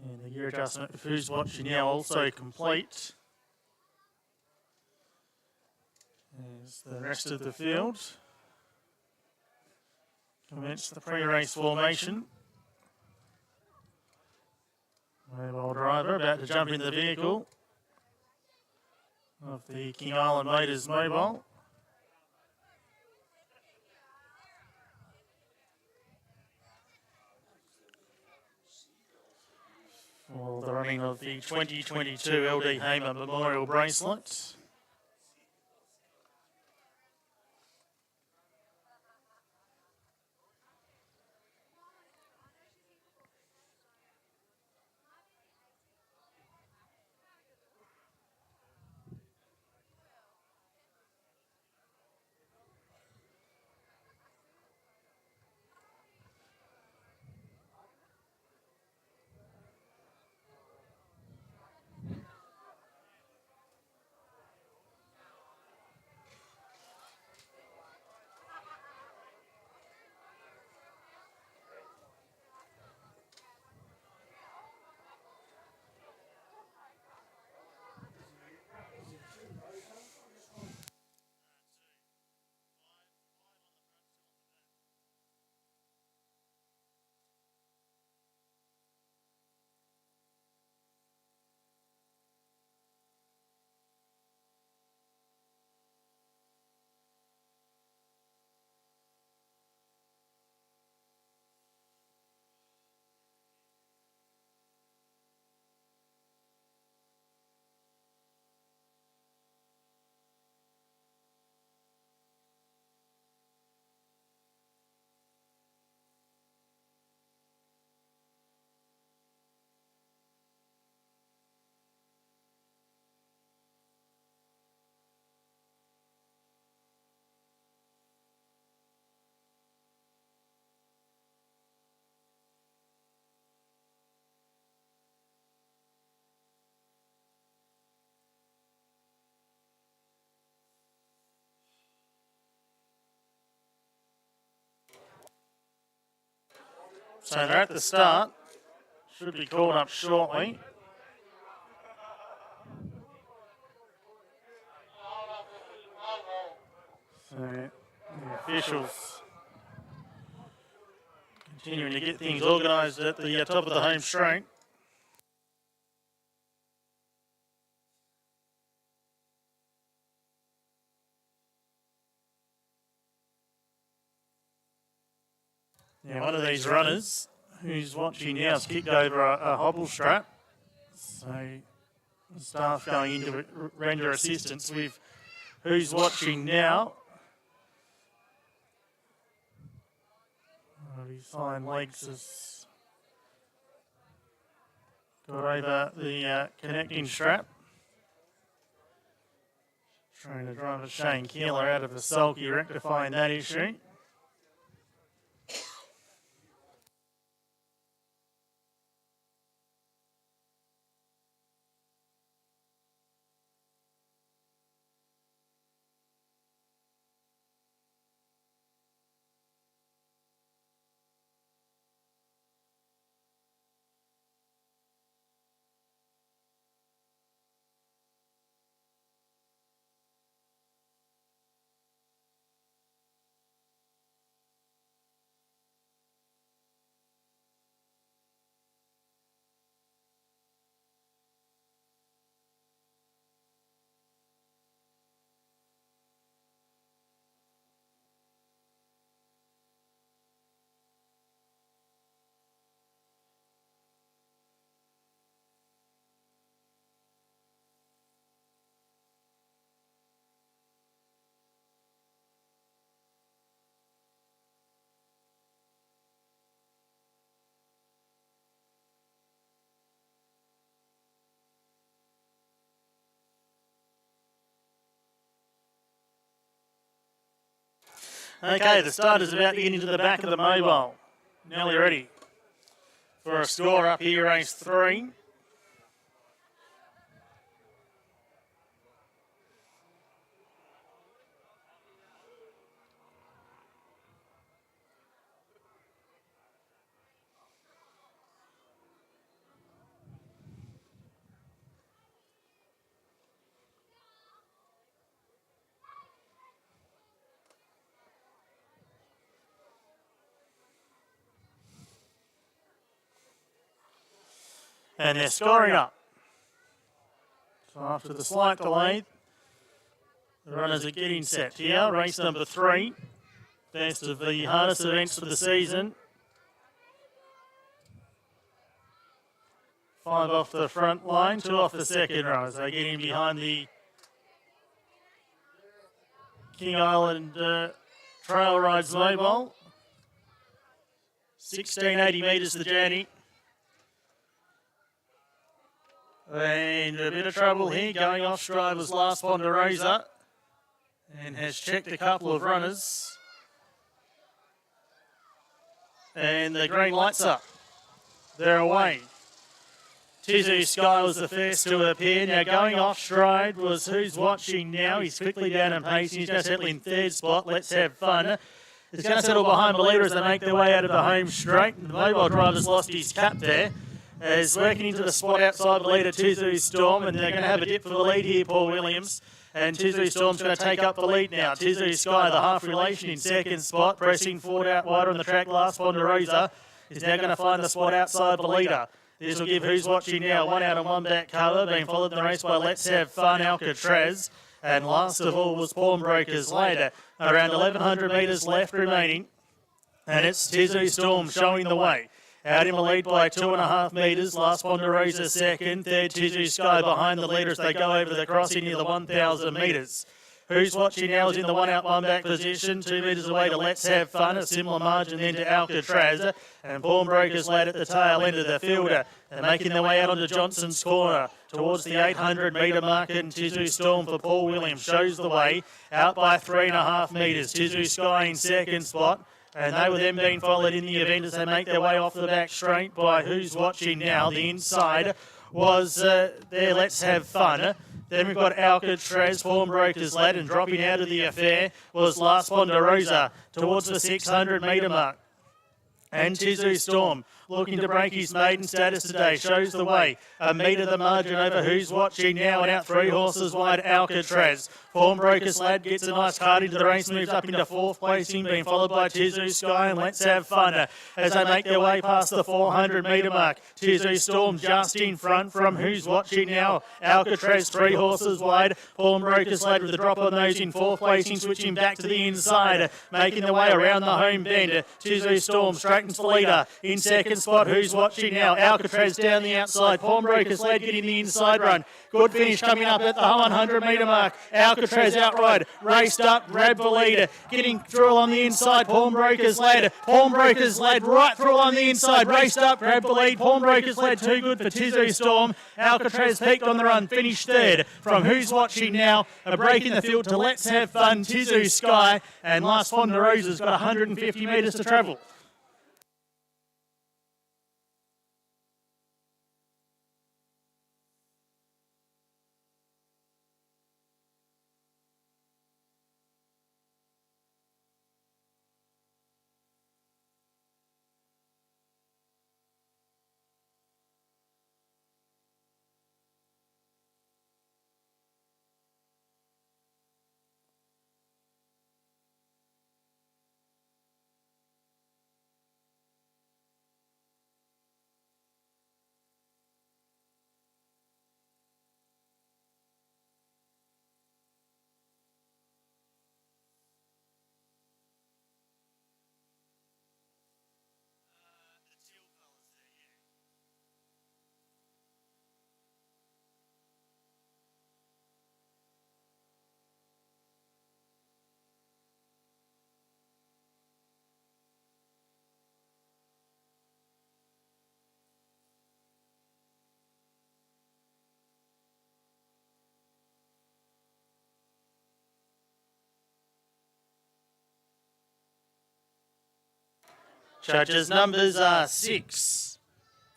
And the gear adjustment of Who's Watching Now also complete. There's the rest of the field. Commence the pre-race formation. Mobile driver about to jump in the vehicle of the King Island Motors mobile. For the running of the 2022 LD Hamer Memorial Bracelet. So they're at the start. Should be called up shortly. So the officials continuing to get things organised at the top of the home straight. Now, one of these runners who's watching now has kicked over a hobble strap. So the staff going in to render assistance with who's watching now. His hind legs has got over the connecting strap. Trying to drive a Shane Keeler out of a sulky, rectifying that issue. Okay, the starter's about to get into the back of the mobile. Nearly ready for a score up here, race 3. And they're scoring up. So after the slight delay, the runners are getting set here. Race number 3, best of the hardest events for the season. 5 off the front line, 2 off the second row as they get in behind the King Island Trail Rides Mobile. 1680 metres the journey. And a bit of trouble here, going off stride was Last Ponderosa and has checked a couple of runners. And the green light's up. They're away. Tizu Sky was the first to appear. Now going off stride was Who's Watching Now. He's quickly down and pacing. He's going to settle in third spot. Let's Have Fun. He's going to settle behind Believer as they make their way out of the home straight. The mobile driver's lost his cap there. Is working into the spot outside the leader, Tizu Storm, and they're going to have a dip for the lead here, Paul Williams. And Tizu Storm's going to take up the lead now. Tizu Sky, the half relation, in second spot, pressing forward out wider on the track. Last Ponderosa is now going to find the spot outside the leader. This will give Who's Watching Now 1 out and 1 back cover, being followed in the race by Let's Have Fun, Alcatraz. And last of all was Pawnbrokers later. Around 1,100 metres left remaining. And it's Tizu Storm showing the way. Out in the lead by 2.5 metres. Last Ponderosa second. Third, Tizu Sky behind the leader as they go over the crossing near the 1,000 metres. Who's Watching Now is in the 1 out, 1 back position. 2 metres away to Let's Have Fun. A similar margin then to Alcatraz. And Pawnbrokers led at the tail end of the fielder. They're making their way out onto Johnson's Corner towards the 800 metre mark. And Tizu Storm for Paul Williams shows the way. Out by 3.5 metres. Tizu Sky in second spot. And they were then being followed in the event as they make their way off the back straight by Who's Watching Now. The inside was there, Let's Have Fun. Then we've got Alcatraz, Pawnbrokers led, and dropping out of the affair was Last Ponderosa towards the 600 metre mark. And Tizu Storm, looking to break his maiden status today, shows the way. A metre the margin over Who's Watching Now, and out 3 horses wide, Alcatraz. Form Broker's Lad gets a nice card into the race, moves up into 4th placing, being followed by Tizu Sky, and Let's Have Fun as they make their way past the 400 metre mark. Tizu Storm just in front from Who's Watching Now. Alcatraz 3 horses wide. Form Broker's Lad with a drop on those in 4th placing, switching back to the inside, making their way around the home bend. Tizu Storm straightens the leader. In second spot, Who's Watching Now? Alcatraz down the outside. Pawnbroker's Lad getting the inside run. Good finish coming up at the 100 metre mark. Alcatraz outright, raced up, grabbed the lead. Getting through along the inside, Pawnbroker's Lad. Pawnbroker's Lad right through along the inside, raced up, grabbed the lead. Pawnbroker's Lad too good for Tizu Storm. Alcatraz peaked on the run, finished third from Who's Watching Now. A break in the field to Let's Have Fun, Tizu Sky. And Last Fonderosa's got 150 metres to travel. Judges' numbers are 6,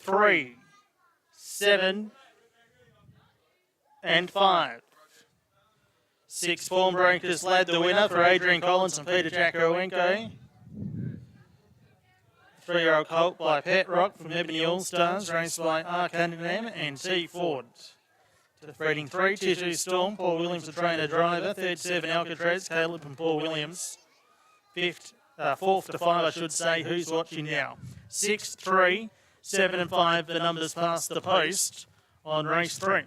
3, 7, and 5. 6 Pawnbroker's Lad, the winner for Adrian Collins and Peter Jacarowenko. 3-year-old colt by Pet Rock from Ebony All Stars, raced by Arcanum and T Ford. Defeating 3, Tizu Storm, Paul Williams, the trainer driver. 3rd, 7, Alcatraz, Caleb and Paul Williams. 4th to 5, I should say, Who's Watching Now. 6, 3, 7 and 5, the numbers past the post on race 3.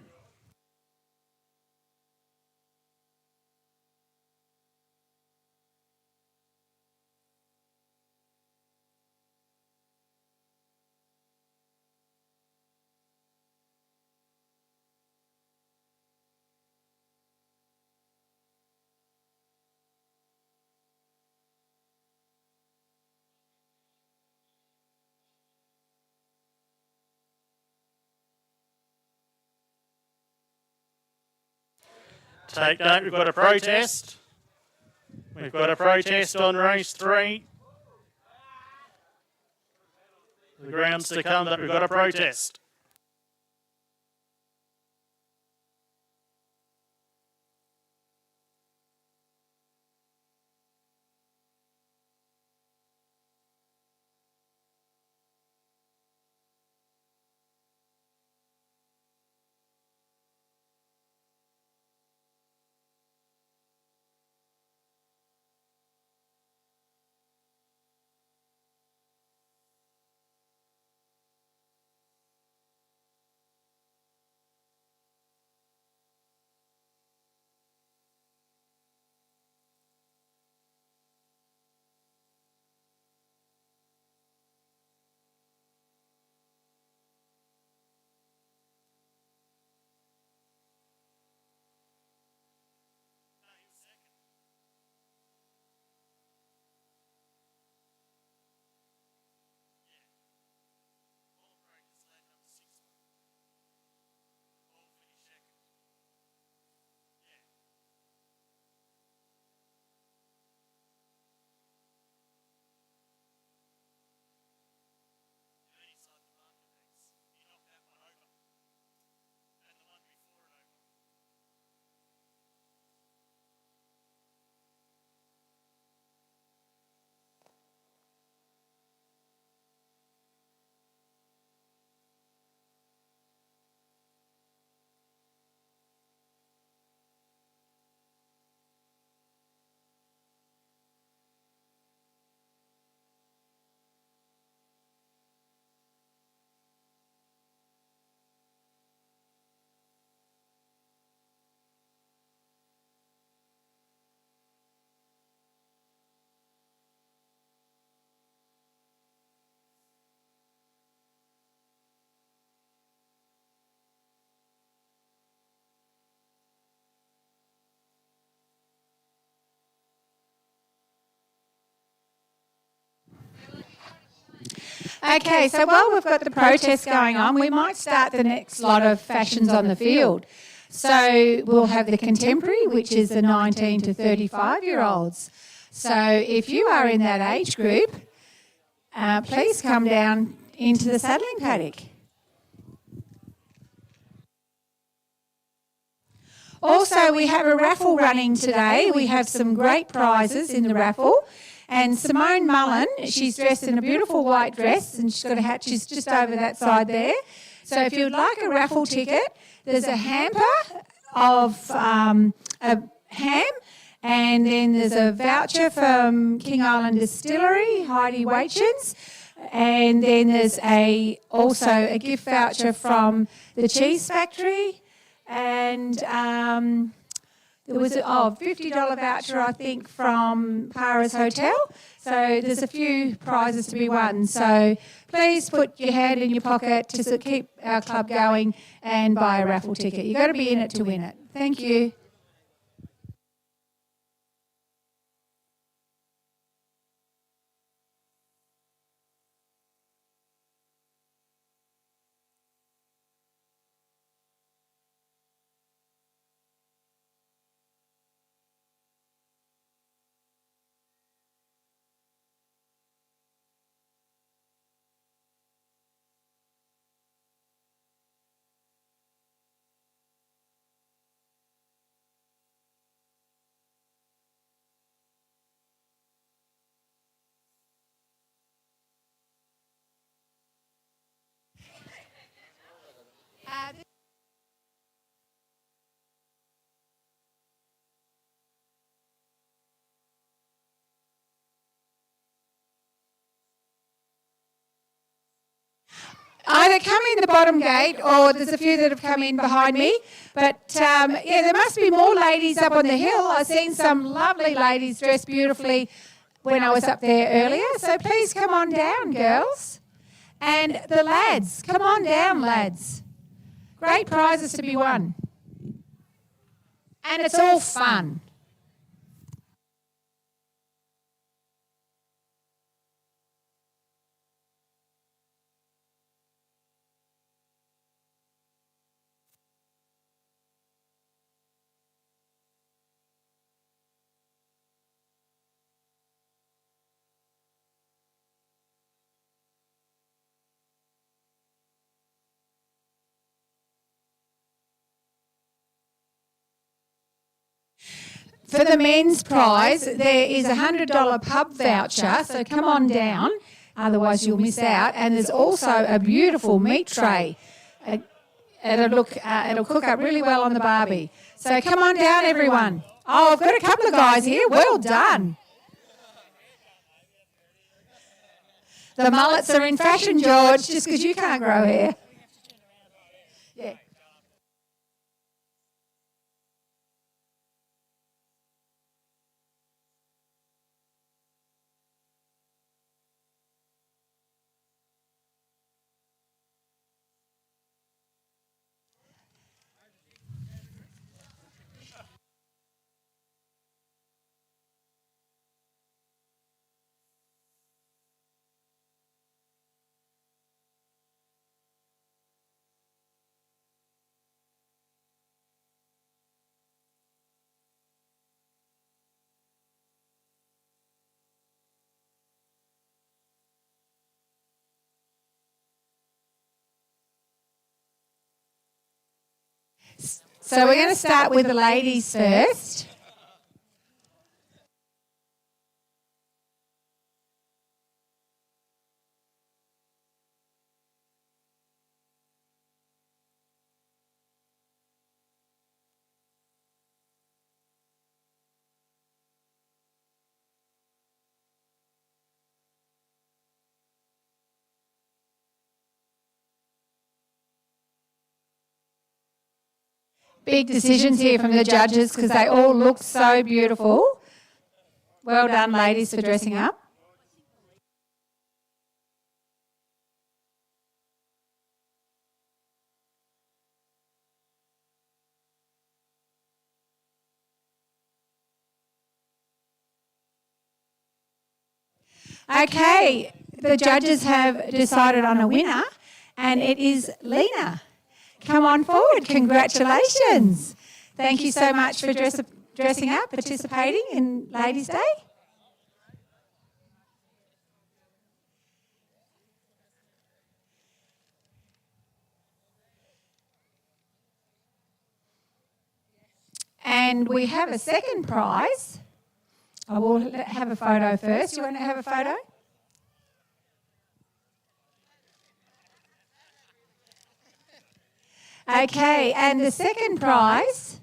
Take note, we've got a protest. We've got a protest on race 3. The grounds to come, but we've got a protest. Okay, so while we've got the protest going on, we might start the next lot of fashions on the field. So we'll have the contemporary, which is the 19 to 35-year-olds. So if you are in that age group, please come down into the saddling paddock. Also, we have a raffle running today. We have some great prizes in the raffle. And Simone Mullen, she's dressed in a beautiful white dress and she's got a hat, she's just over that side there. So if you'd like a raffle ticket, there's a hamper of a ham, and then there's a voucher from King Island Distillery, Heidi Waitchens, and then there's also a gift voucher from the Cheese Factory, and there was a $50 voucher, I think, from Para's Hotel. So there's a few prizes to be won. So please put your hand in your pocket to keep our club going and buy a raffle ticket. You've got to be in it to win it. Thank you. Either come in the bottom gate, or there's a few that have come in behind me. But there must be more ladies up on the hill. I've seen some lovely ladies dressed beautifully when I was up there earlier. So please come on down, girls. And the lads, come on down, lads. Great prizes to be won. And it's all fun. For the men's prize, there is a $100 pub voucher, so come on down, otherwise you'll miss out. And there's also a beautiful meat tray. It'll cook up really well on the barbie. So come on down, everyone. Oh, I've got a couple of guys here. Well done. The mullets are in fashion, George, just because you can't grow hair. Yeah. So we're going to start with the ladies first. Big decisions here from the judges because they all look so beautiful. Well done, ladies, for dressing up. Okay, the judges have decided on a winner, and it is Lena. Come on forward. Congratulations. Thank you so much for dressing up, participating in Ladies' Day. And we have a second prize. I will have a photo first. You want to have a photo? Okay, and the second prize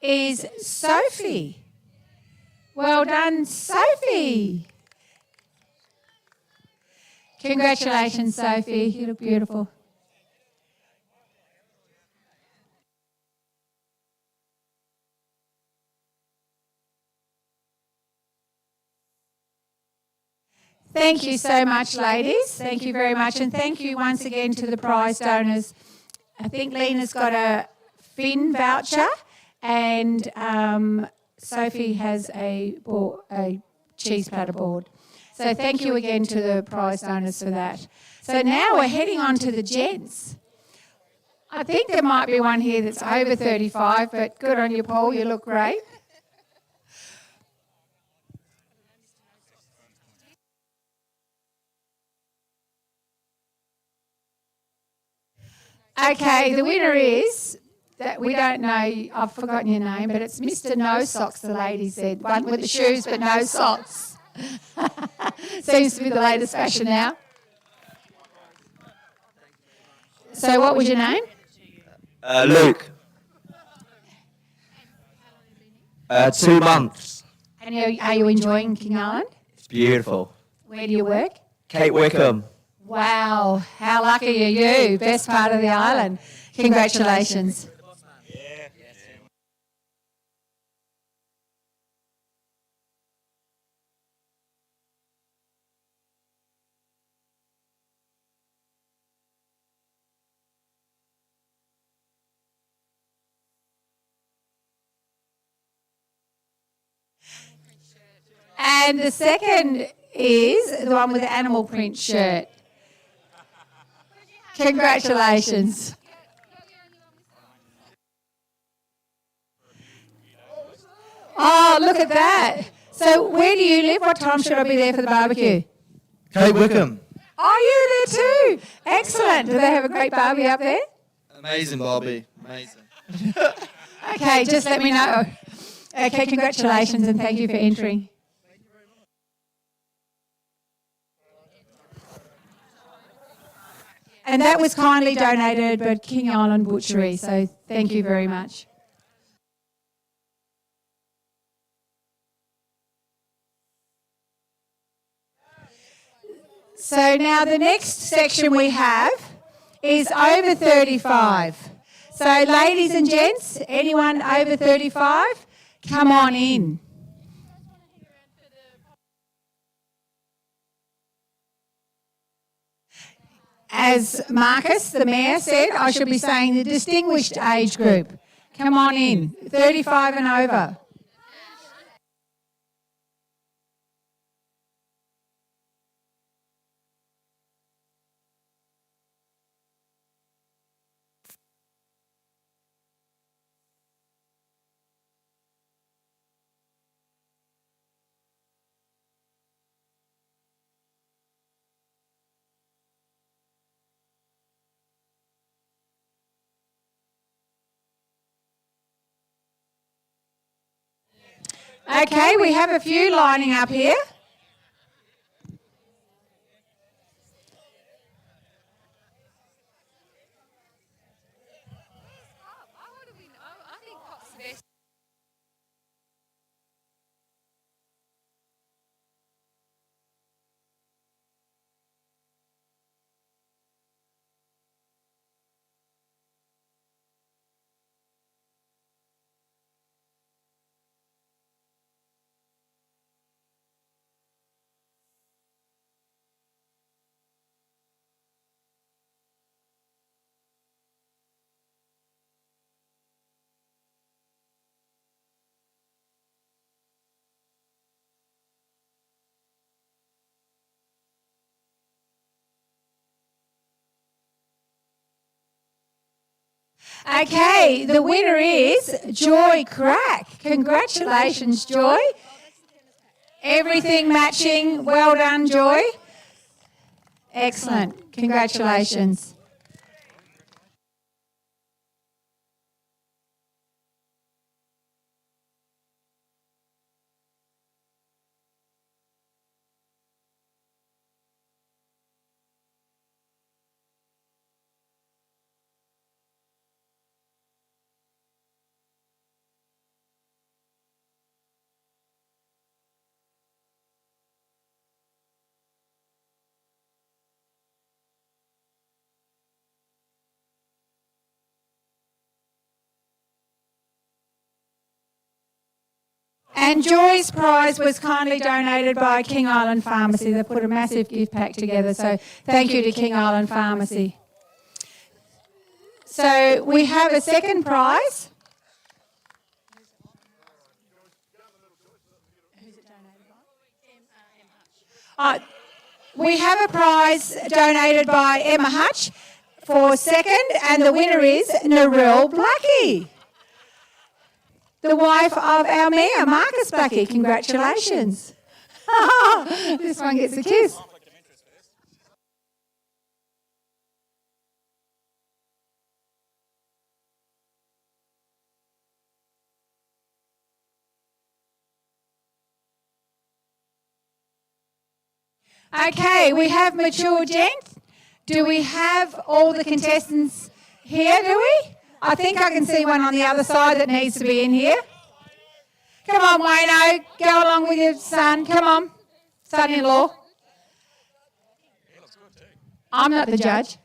is Sophie. Well done, Sophie. Congratulations, Sophie. You look beautiful. Thank you so much, ladies. Thank you very much. And thank you once again to the prize donors. I think Lena's got a Fin voucher and Sophie has a cheese platter board. So thank you again to the prize donors for that. So now we're heading on to the gents. I think there might be one here that's over 35, but good on you, Paul. You look great. Okay, the winner is, that we don't know, I've forgotten your name, but it's Mr. No Socks, the lady said. One with the shoes but no socks. Seems to be the latest fashion now. So what was your name? Luke. 2 months. And are you enjoying King Island? It's beautiful. Where do you work? Kate Wickham. Wow, how lucky are you? Best part of the island. Congratulations. And the second is the one with the animal print shirt. Congratulations. Oh, look at that. So where do you live? What time should I be there for the barbecue? Kate Wickham. Oh, you there too? Excellent. Do they have a great barbie up there? Amazing, Bobby. Amazing. Okay, just let me know. Okay, congratulations and thank you for entering. And that was kindly donated by King Island Butchery, so thank you very much. So now the next section we have is over 35. So ladies and gents, anyone over 35, come on in. As Marcus, the mayor, said, I should be saying the distinguished age group. Come on in, 35 and over. Okay, we have a few lining up here. Okay, the winner is Joy Crack. Congratulations, Joy. Everything matching. Well done, Joy. Excellent. Congratulations. And Joy's prize was kindly donated by King Island Pharmacy. They put a massive gift pack together, so thank you to King Island Pharmacy. So we have a second prize. We have a prize donated by Emma Hutch for second, and the winner is Narelle Blackie, the wife of our mayor, Marcus Blackie. Congratulations. This one gets a kiss. Okay, we have mature gent. Do we have all the contestants here, do we? I think I can see one on the other side that needs to be in here. Come on, Wayno, go along with your son. Come on, son-in-law. I'm not the judge.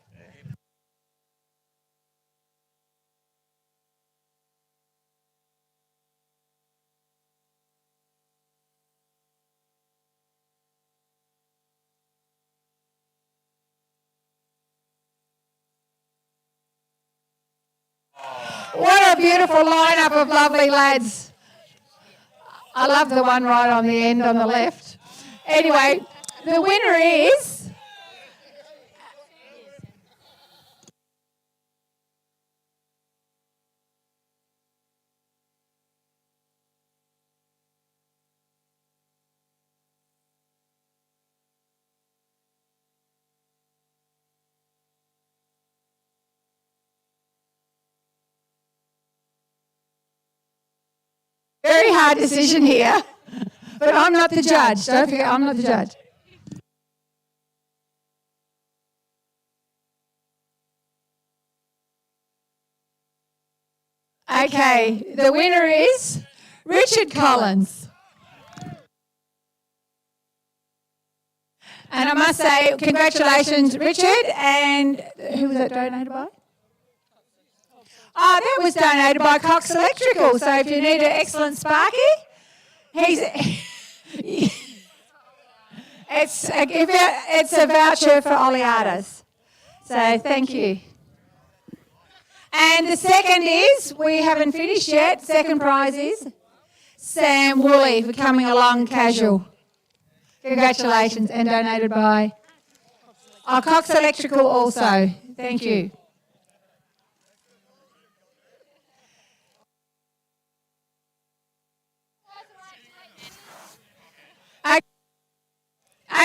What a beautiful lineup of lovely lads. I love the one right on the end on the left. Anyway, the winner is... Very hard decision here, but I'm not the judge. Don't forget, I'm not the judge. Okay, the winner is Richard Collins. And I must say, congratulations, Richard. And who was that donated by? Oh, that was donated by Cox Electrical. So if you need an excellent Sparky, it's a voucher for Oleadas. So thank you. And the second is, we haven't finished yet, second prize is Sam Woolley for coming along casual. Congratulations, and donated by Cox Electrical also. Thank you.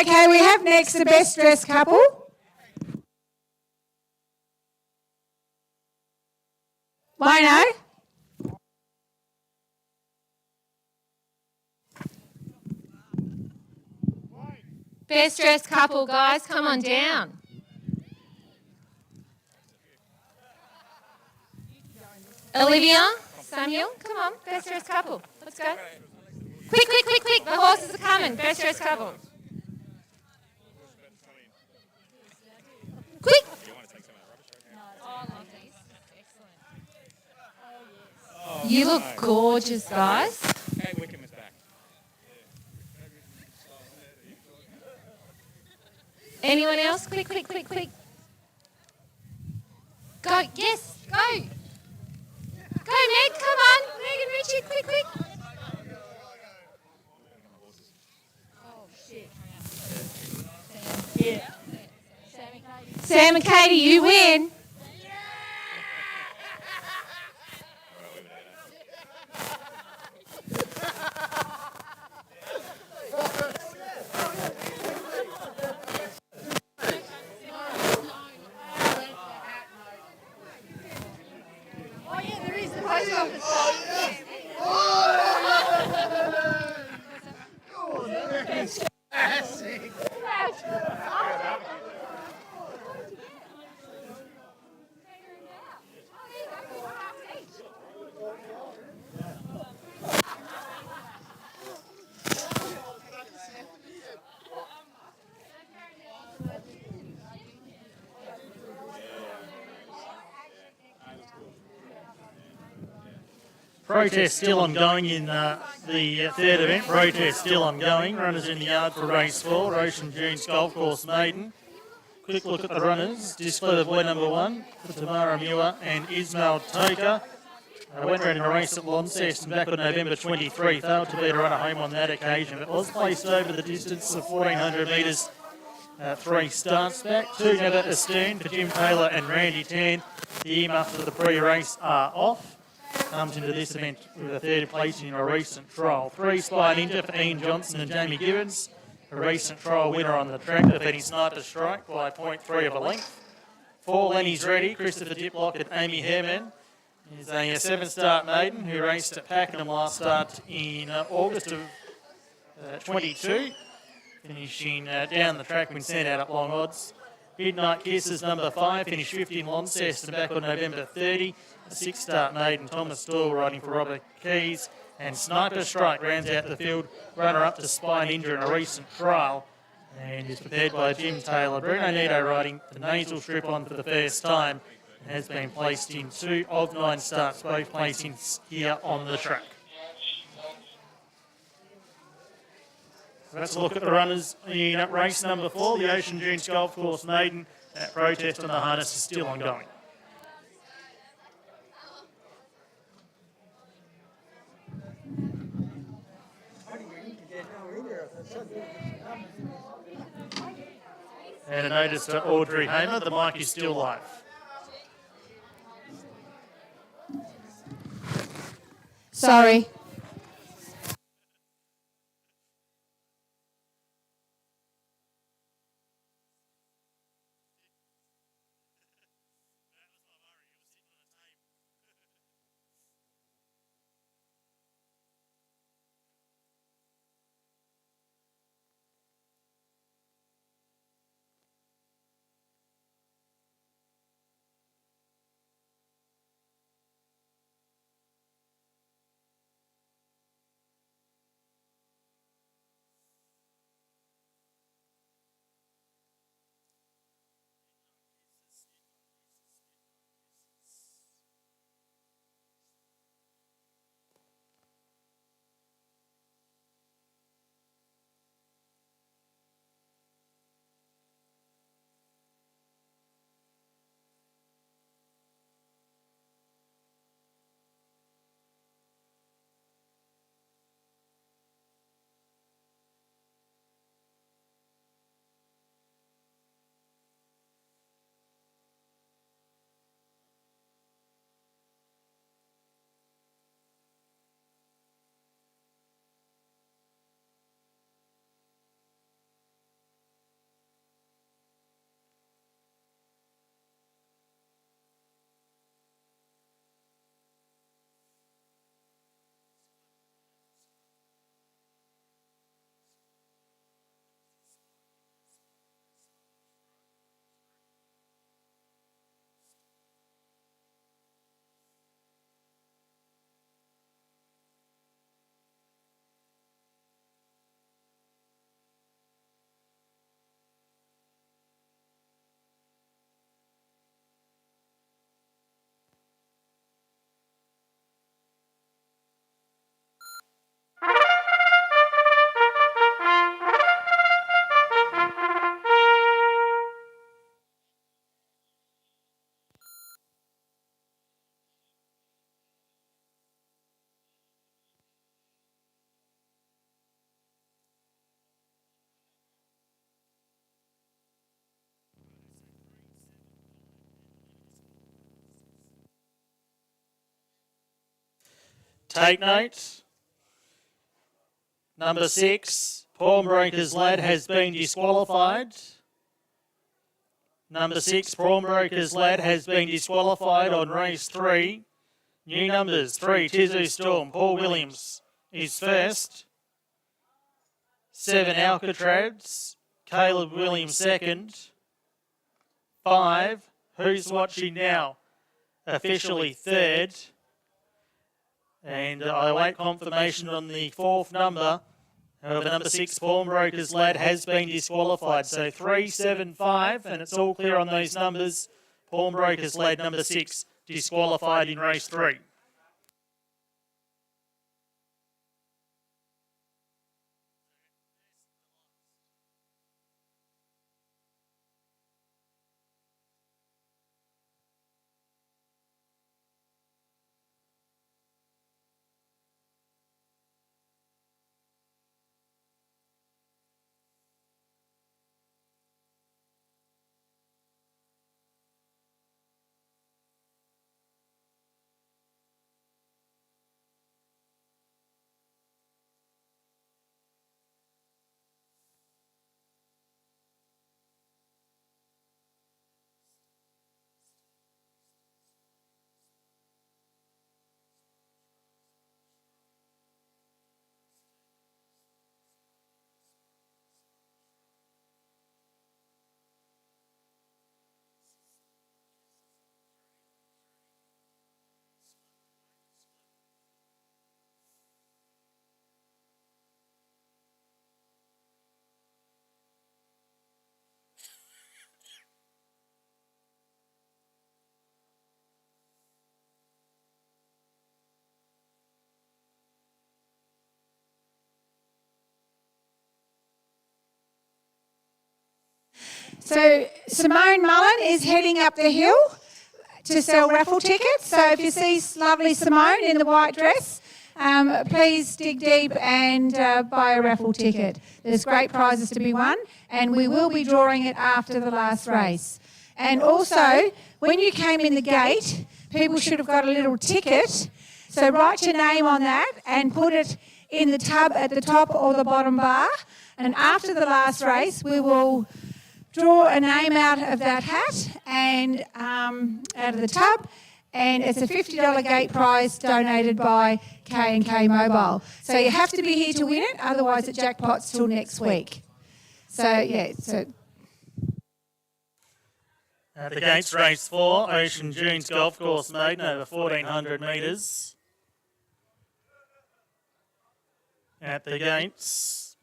Okay, we have next the best dressed couple. Wino. Best dressed couple, guys, come on down. Olivia, Samuel, come on, best dressed couple. Let's go. Quick, quick, quick, quick. The horses are coming. Best dressed couple. Quick. You look gorgeous, guys. Kate Wickham is back. Anyone else? Quick, quick, quick, quick. Go. Yes, go. Go, Meg. Come on. Meg and Richard, quick, quick. Yeah. Sam and Katie, you win. Protest still ongoing in the third event. Protest still ongoing. Runners in the yard for race 4, Ocean Dunes Golf Course Maiden. Quick look at the runners. Display of boy number 1 for Tamara Muir and Ismail Toker. Went round in a race at Launceston back on November 23. Failed to beat a runner home on that occasion, but was placed over the distance of 1,400 metres 3 starts back. 2 never astern for Jim Taylor and Randy Tan. The earmark for the pre-race are off. Comes into this event with a third place in a recent trial. 3 Spy Ninja for Ian Johnson and Jamie Gibbons. A recent trial winner on the track, defeating Sniper Strike by 0.3 of a length. 4 Lenny's Ready, Christopher Diplock and Amy Herman. Is a 7-start maiden who raced at Pakenham last start in August of 22. Finishing down the track when sent out at long odds. Midnight Kisses number 5 finished 5th in Launceston back on November 30. A 6-start maiden, Thomas Stoll riding for Robert Keys. And Sniper Strike rounds out the field, runner-up to Spy Ninja in a recent trial. And is prepared by Jim Taylor. Bruno Nito riding the nasal strip on for the first time. And has been placed in 2 of 9 starts, both placings here on the track. Let's look at the runners in race number 4, the Ocean Dunes Golf Course Maiden. That protest on the harness is still ongoing. And a notice to Audrey Hamer, the mic is still live. Sorry. Take note. Number 6, Pawnbroker's Lad has been disqualified. Number 6, Pawnbroker's Lad has been disqualified on race 3. New numbers, 3, Tizu Storm, Paul Williams is first. 7, Alcatraz, Caleb Williams second. 5, Who's Watching Now, officially third. And I await confirmation on the 4th number. However, number 6, Pawnbroker's Lad has been disqualified. So 3, 7, 5, and it's all clear on those numbers. Pawnbroker's Lad, number 6, disqualified in race 3. So Simone Mullen is heading up the hill to sell raffle tickets. So if you see lovely Simone in the white dress, please dig deep and buy a raffle ticket. There's great prizes to be won, and we will be drawing it after the last race. And also, when you came in the gate, people should have got a little ticket. So write your name on that and put it in the tub at the top or the bottom bar. And after the last race, we will draw a name out of that hat and out of the tub, and it's a $50 gate prize donated by K&K Mobile. So you have to be here to win it, otherwise it jackpots till next week. So yeah, At the gates, race 4, Ocean Dunes Golf Course maiden over 1,400 metres. At the gates,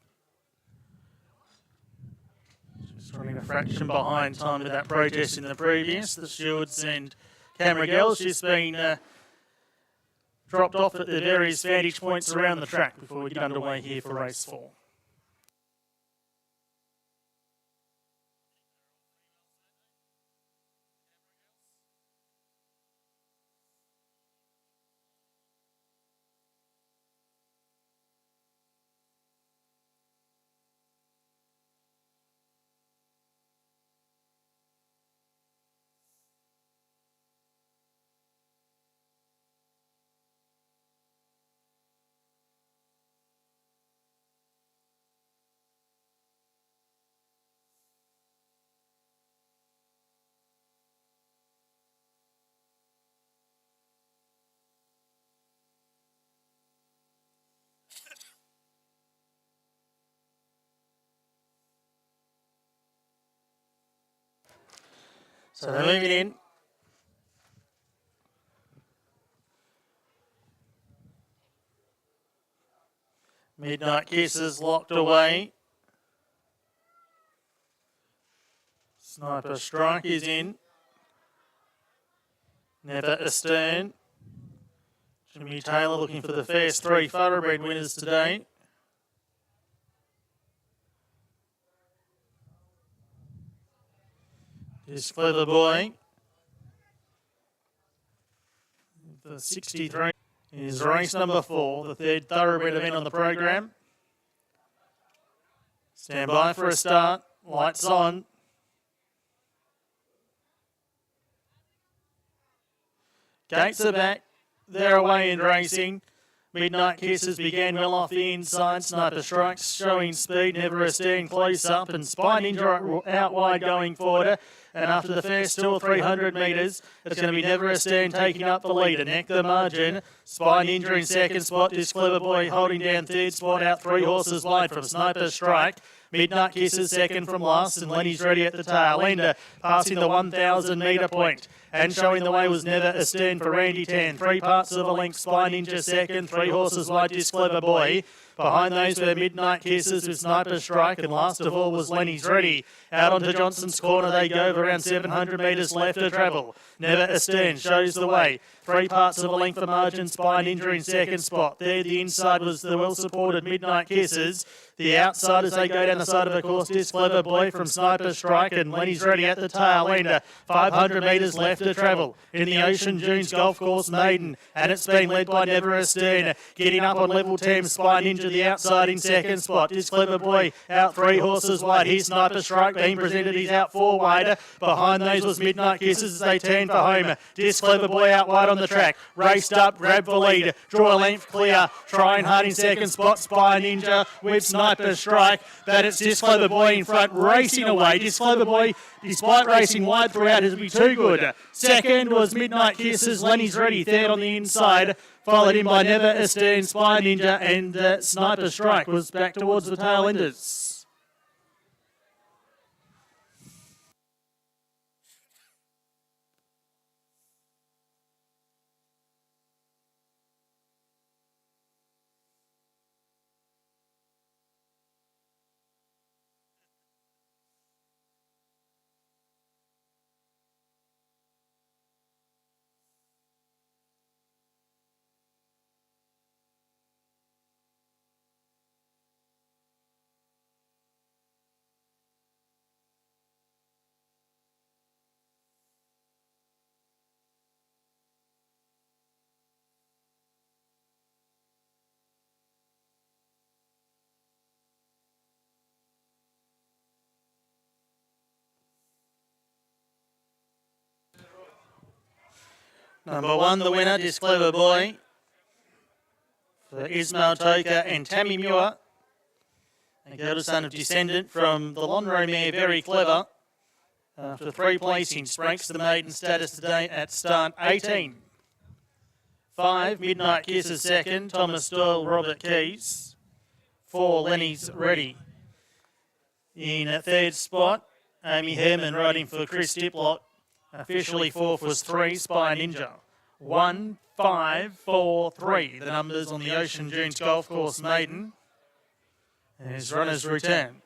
just running a fraction behind time with that protest in the previous. The stewards and camera girls just been dropped off at the various vantage points around the track before we get underway here for race 4. So they're moving in. Midnight Kisses locked away. Sniper Strike is in. Never astern. Jimmy Taylor looking for the first 3 thoroughbred winners today. This Clever Boy. The 63 is race number 4, the 3rd thoroughbred event on the program. Stand by for a start. Lights on. Gates are back. They're away in racing. Midnight Kisses began well off the inside. Sniper Strikes showing speed, never a stand close up, and Spy Ninja out wide going forward. And after the first 200 or 300 metres, it's going to be Never a Stand taking up the lead. Neck the margin. Spy Ninja in second spot. This Clever Boy holding down third spot, out 3 horses wide from Sniper Strike. Midnight Kisses second from last, and Lenny's ready at the tail end, passing the 1,000 metre point. And showing the way was Never a Stand for Randy Tan. 3 parts of a length, Spy Ninja second, 3 horses wide, this Clever Boy. Behind those were Midnight Kisses with Sniper Strike, and last of all was Lenny's Ready. Out onto Johnson's Corner they go, around 700 metres left to travel. Never a Stand shows the way. 3 parts of a length for margin, Spy Ninja in second spot. There the inside was the well-supported Midnight Kisses. The outside as they go down the side of the course, this Clever Boy from Sniper Strike, and Lenny's Ready at the tail end. 500 metres left to travel in the Ocean Dunes Golf Course maiden, and it's being led by Never a Stand. Getting up on level 10, Spy Ninja the outside in second spot. This Clever Boy out 3 horses wide. Here's Sniper Strike being presented. He's out 4 wide. Behind those was Midnight Kisses as they turn for home. This Clever Boy out wide on the track. Raced up, grab for lead. Draw a length clear. Trying hard in second spot. Spy Ninja with Sniper Strike. But it's this Clever Boy in front racing away. This Clever Boy, despite racing wide throughout, has been too good. Second was Midnight Kisses. Lenny's Ready. Third on the inside. Followed in by Never a Stand, Spy Ninja, and Sniper Strike was back towards the tail enders. Number 1, the winner, This Clever Boy, for Ismail Toker and Tammy Muir. A girl son of descendant from the Lonro mare, Very Clever. After 3 placings, breaks the maiden status today at start 18. 5, Midnight Kisses second, Thomas Doyle, Robert Keys. 4, Lenny's Ready. In a third spot, Amy Herman riding for Chris Diplock. Officially 4th was 3, Spy Ninja. 1, 5, 4, 3. The numbers on the Ocean Dunes Golf Course maiden. As runners return.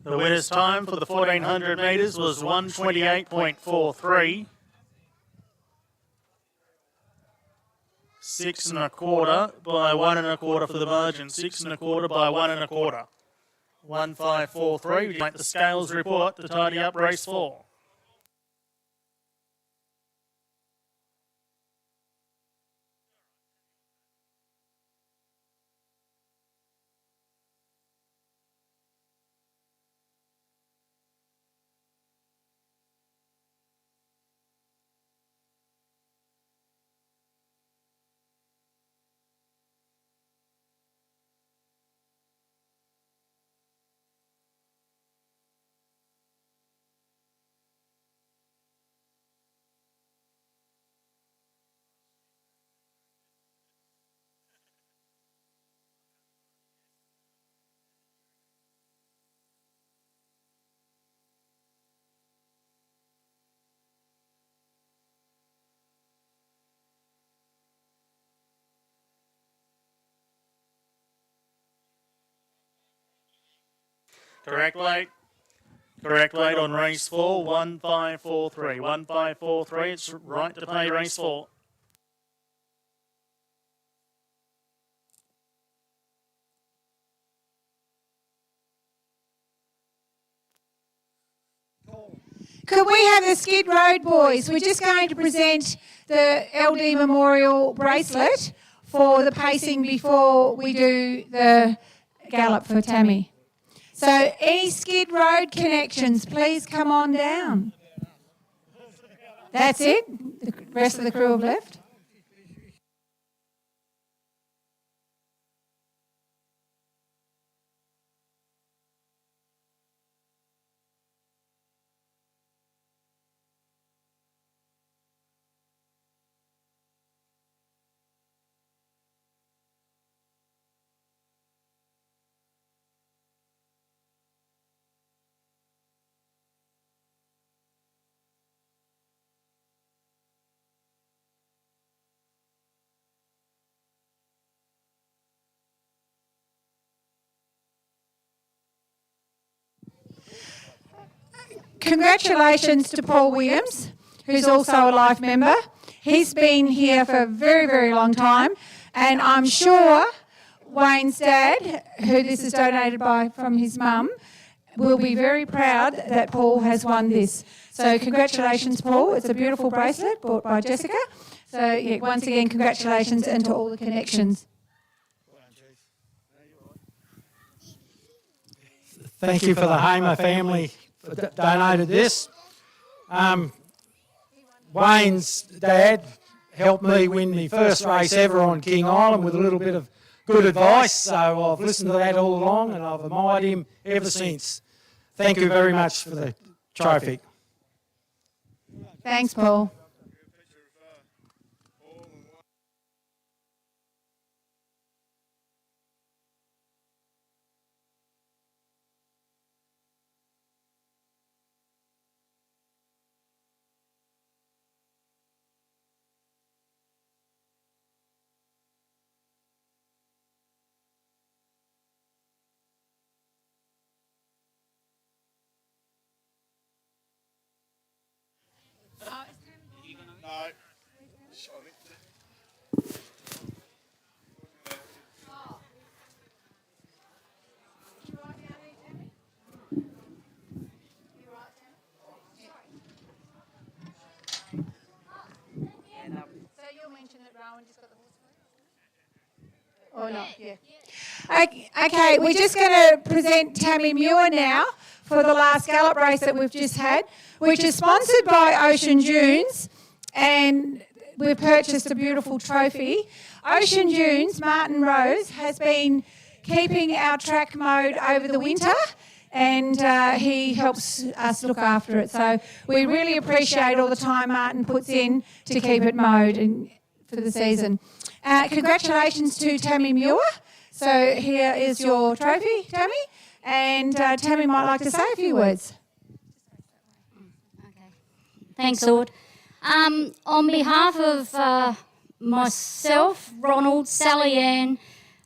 The winner's time for the 1400 metres was 1:28.43. 6 1/4 by 1 1/4 for the margin. 6 1/4 by 1 1/4. 1:5.43. We make the scales report to tidy up race 4. Correct weight. Correct weight on race 4, 1:5.43. 1:5.43. It's right to pay race 4. Could we have the Skid Road boys? We're just going to present the LD Memorial bracelet for the pacing before we do the gallop for Tammy. So any Skid Road connections, please come on down. That's it. The rest of the crew have left. Congratulations to Paul Williams, who's also a life member. He's been here for a very, very long time, and I'm sure Wayne's dad, who this is donated by from his mum, will be very proud that Paul has won this. So congratulations, Paul. It's a beautiful bracelet bought by Jessica. So yeah, once again, congratulations and to all the connections. Thank you for the Hamer family for donated this. Wayne's dad helped me win my first race ever on King Island with a little bit of good advice, so I've listened to that all along and I've admired him ever since. Thank you very much for the trophy. Thanks, Paul. not? Yeah. Okay, we're just going to present Tammy Muir now for the last gallop race that we've just had, which is sponsored by Ocean Dunes, and we've purchased a beautiful trophy. Ocean Dunes, Martin Rose, has been keeping our track mode over the winter, and he helps us look after it. So we really appreciate all the time Martin puts in to keep it mowed for the season. Congratulations to Tammy Muir. So here is your trophy, Tammy, and Tammy might like to say a few words. Okay. Thanks, Ord. On behalf of myself, Ronald, Sally Ann,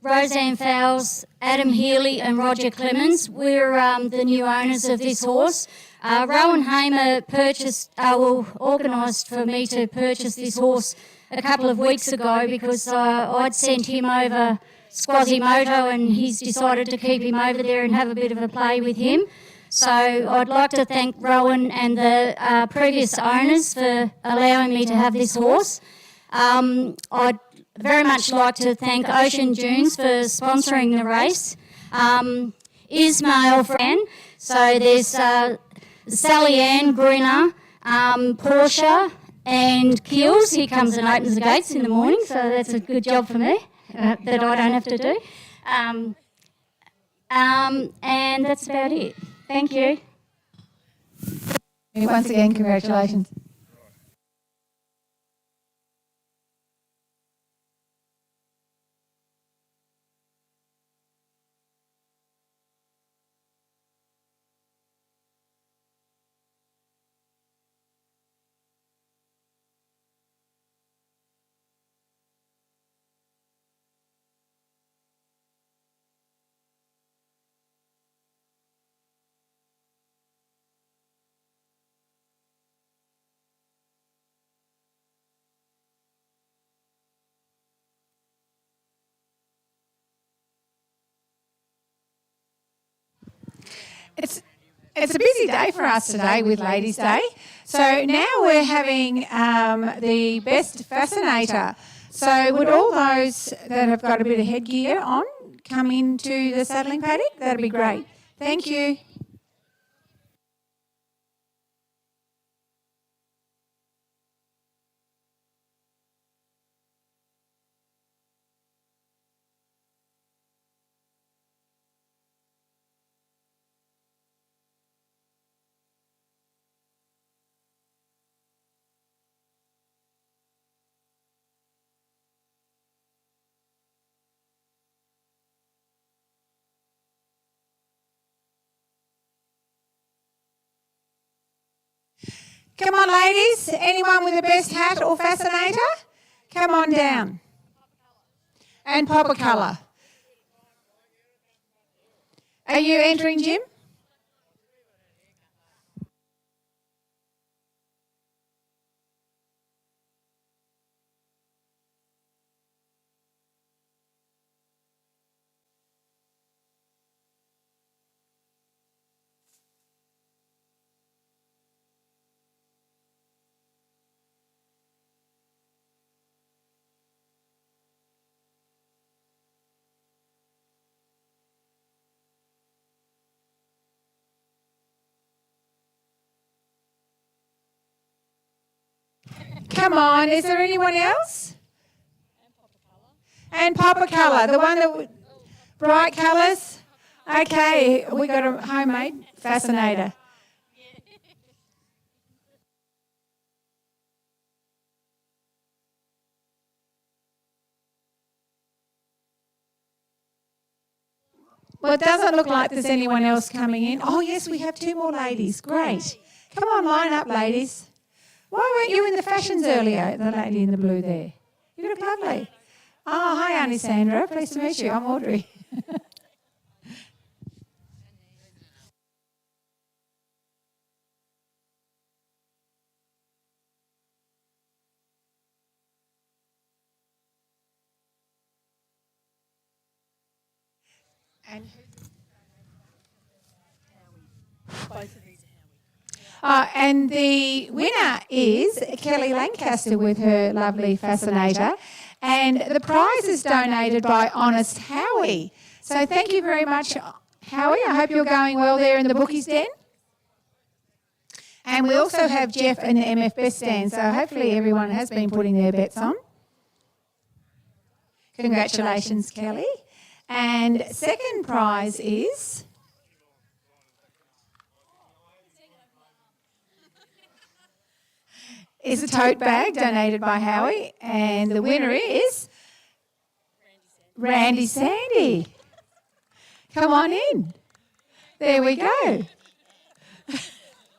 Roseanne Fowles, Adam Healy and Roger Clemens, we're the new owners of this horse. Rowan Hamer organised for me to purchase this horse a couple of weeks ago because I'd sent him over Squasimoto and he's decided to keep him over there and have a bit of a play with him. So I'd like to thank Rowan and the previous owners for allowing me to have this horse. I'd very much like to thank Ocean Dunes for sponsoring the race. Ismail Fran, so there's Sally Ann Grinner, Portia and Keels. He comes and opens the gates in the morning, so that's a good job for me that I don't have to do. And that's about it. Thank you. Once again, congratulations. It's a busy day for us today with Ladies' Day. So now we're having the best fascinator. So would all those that have got a bit of headgear on come into the saddling paddock? That'd be great. Thank you. Come on, ladies. Anyone with the best hat or fascinator? Come on down. And pop a colour. Are you entering, Jim? Come on, is there anyone else? And pop a colour. The one that bright colours. Okay, we got a homemade fascinator. Well, it doesn't look like there's anyone else coming in. Oh, yes, we have two more ladies. Great. Come on, line up, ladies. Why weren't you in the fashions earlier, the lady in the blue there? You look lovely. Oh, hi, Auntie Sandra. Pleased to meet you. I'm Audrey. And and the winner is Kelly Lancaster with her lovely fascinator. And the prize is donated by Honest Howie. So thank you very much, Howie. I hope you're going well there in the bookies den. And we also have Jeff and the MF Best stand, so hopefully everyone has been putting their bets on. Congratulations, Kelly. And second prize is a tote bag donated by Howie, and the winner is Randy Sandy. Come on in. There we go.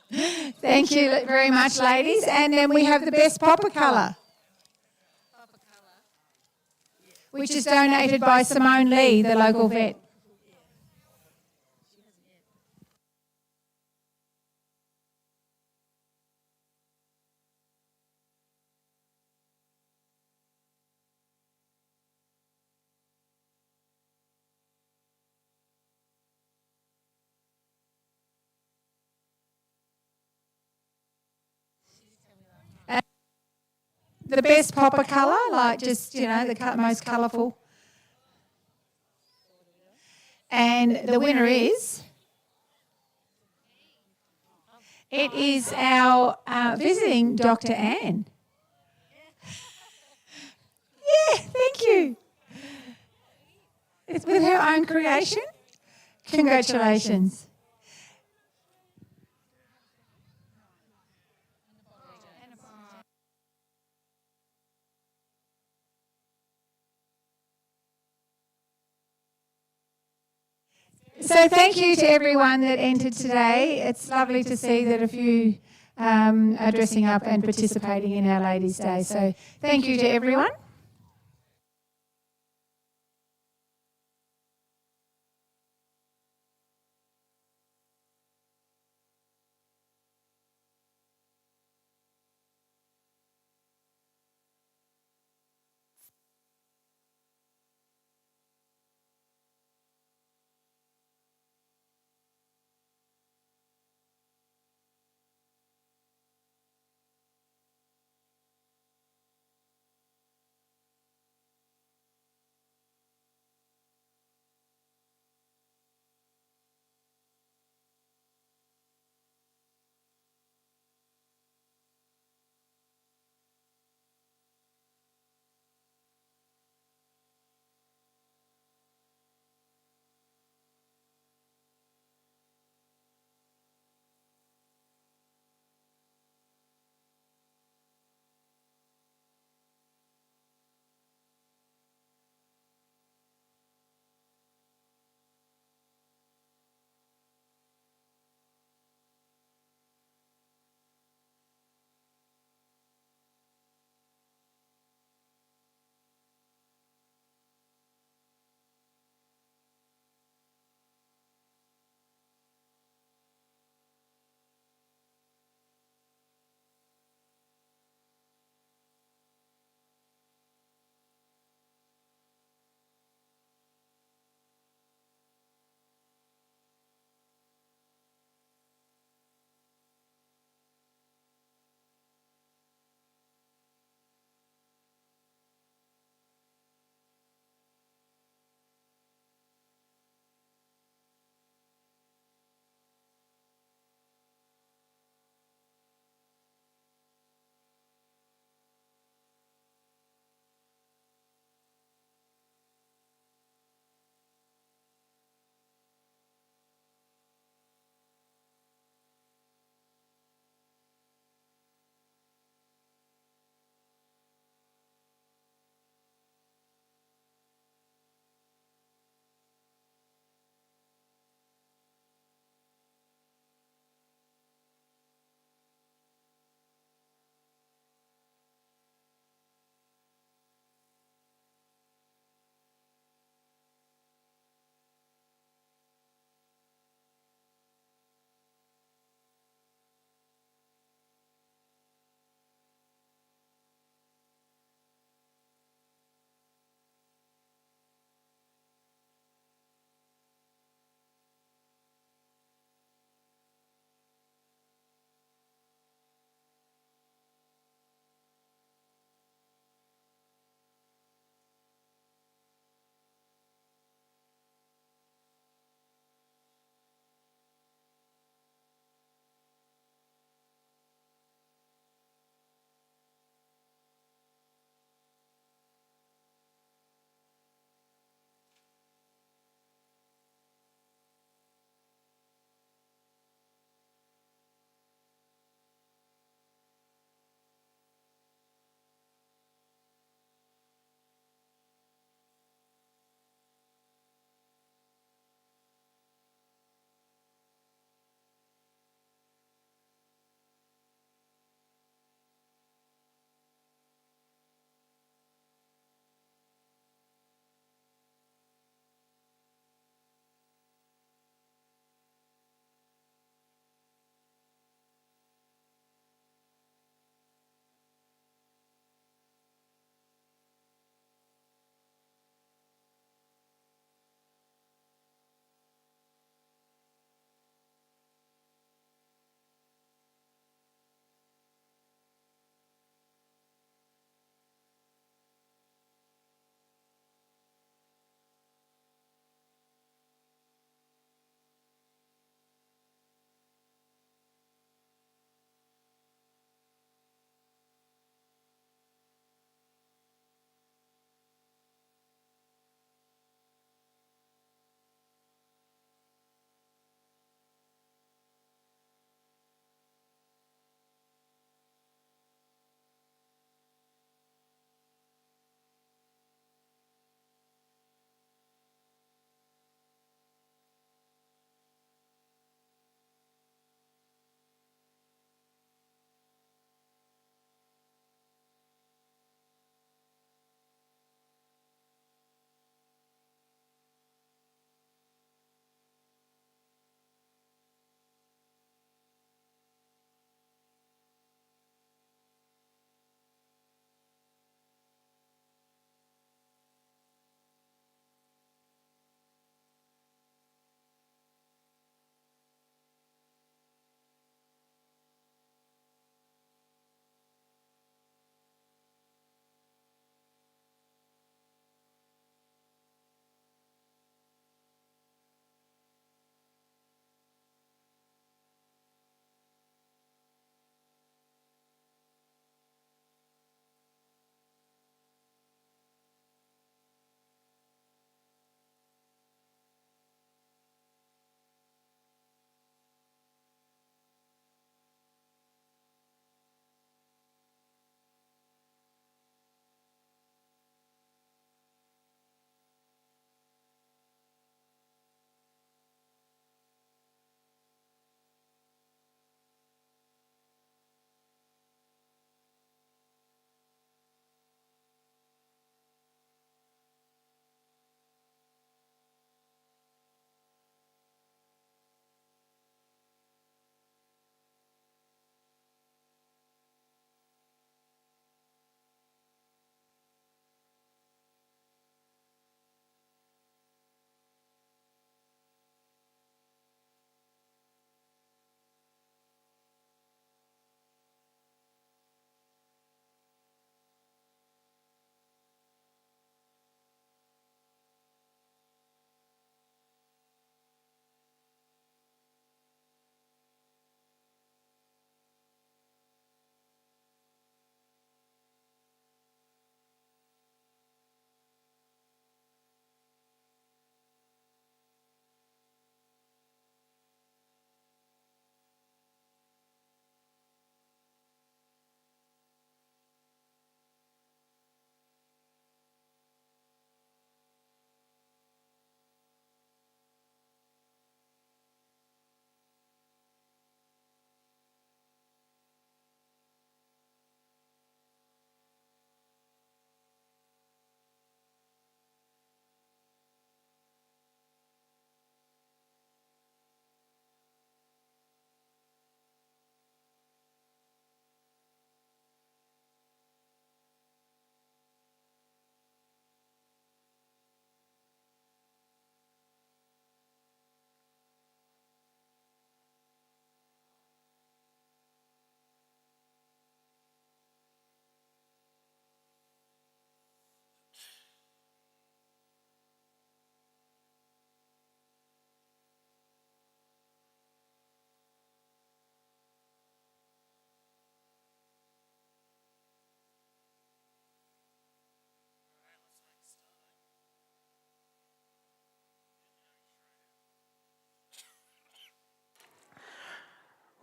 Thank you very much, ladies. And then we have the best popper colour, which is donated by Simone Lee, the local vet. The best popper colour, like just, you know, the most colourful. And the winner is... It is our visiting Dr. Anne. Yeah, thank you. It's with her own creation. Congratulations. So thank you to everyone that entered today. It's lovely to see that a few are dressing up and participating in our Ladies' Day. So thank you to everyone.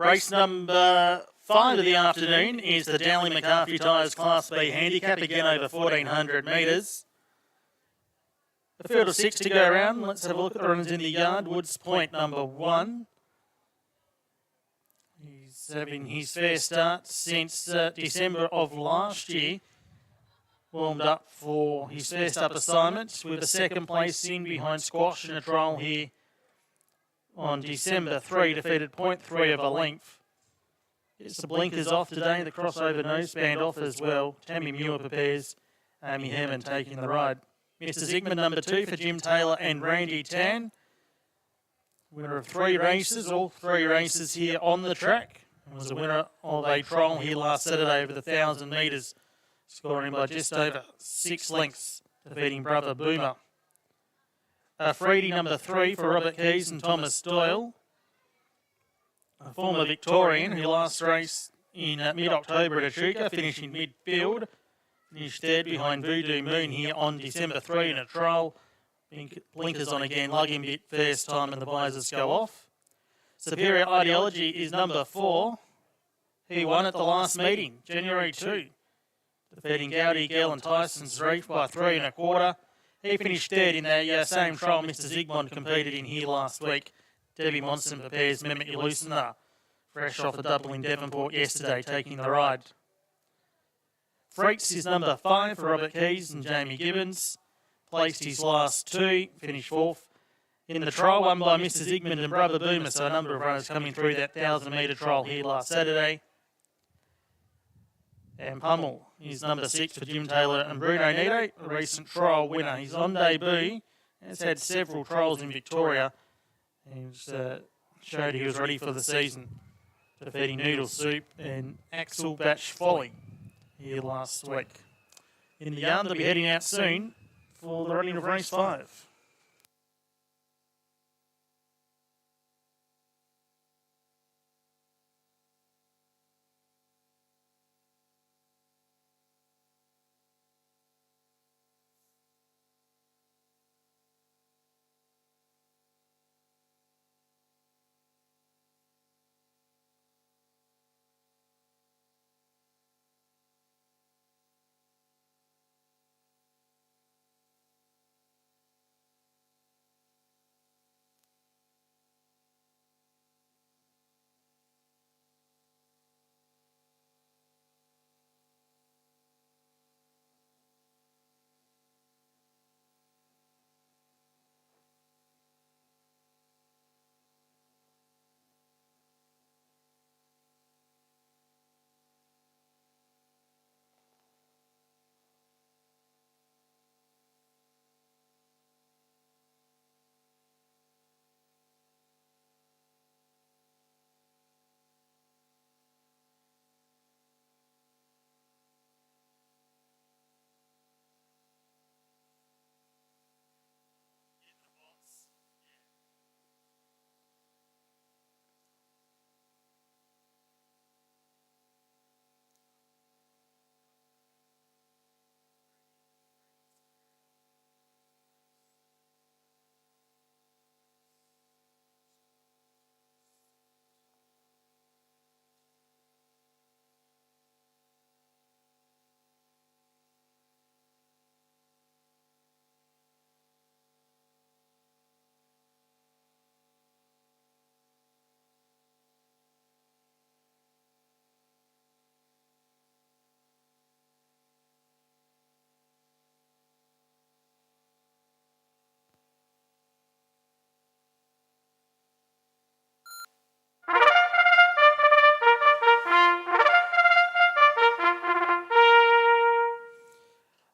Race number 5 of the afternoon is the Dowling McCarthy Tyres Class B Handicap, again over 1,400 metres. A field of 6 to go around. Let's have a look at the runners in the yard. Woods Point number 1. He's having his fair start since December of last year. Warmed up for his first up assignment with a second place in behind Squash in a trial here on December 3, defeated 0.3 of a length. Gets the blinkers off today, the crossover noseband off as well. Tammy Muir prepares, Amy Herman taking the ride. Mr. Zigman number 2 for Jim Taylor and Randy Tan. Winner of 3 races, all 3 races here on the track. Was a winner of a trial here last Saturday over the 1,000 metres, scoring by just over 6 lengths, defeating Brother Boomer. Freedy number 3 for Robert Keys and Thomas Doyle. A former Victorian who last raced in mid-October at Echuca, finishing midfield. Finished third behind Voodoo Moon here on December 3 in a trial. Blinkers on again, lugging bit first time and the visors go off. Superior Ideology is number 4. He won at the last meeting, January 2. Defeating Gowdy, Gill and Tyson's Reef by 3 1/4. He finished third in the same trial Mr. Zigmond competed in here last week. Debbie Monson prepares Mehmet Yalusina, fresh off a double in Devonport yesterday, taking the ride. Freaks is number 5 for Robert Keys and Jamie Gibbons. Placed his last 2, finished 4th. In the trial won by Mr. Zigmund and Brother Boomer, so a number of runners coming through that 1,000-metre trial here last Saturday. And Pummel is number 6 for Jim Taylor and Bruno Nito, a recent trial winner. He's on debut, has had several trials in Victoria, and showed he was ready for the season, defeating Noodle Soup and Axel Batch Folly here last week. In the yard, they'll be heading out soon for the running of race 5.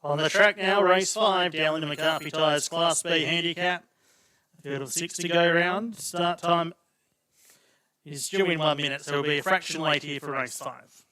On the track now, race 5, Dowling and McCarthy Tyres Class B Handicap. A field of 6 to go round. Start time is due in 1 minute, so it'll be a fraction late here for race 5.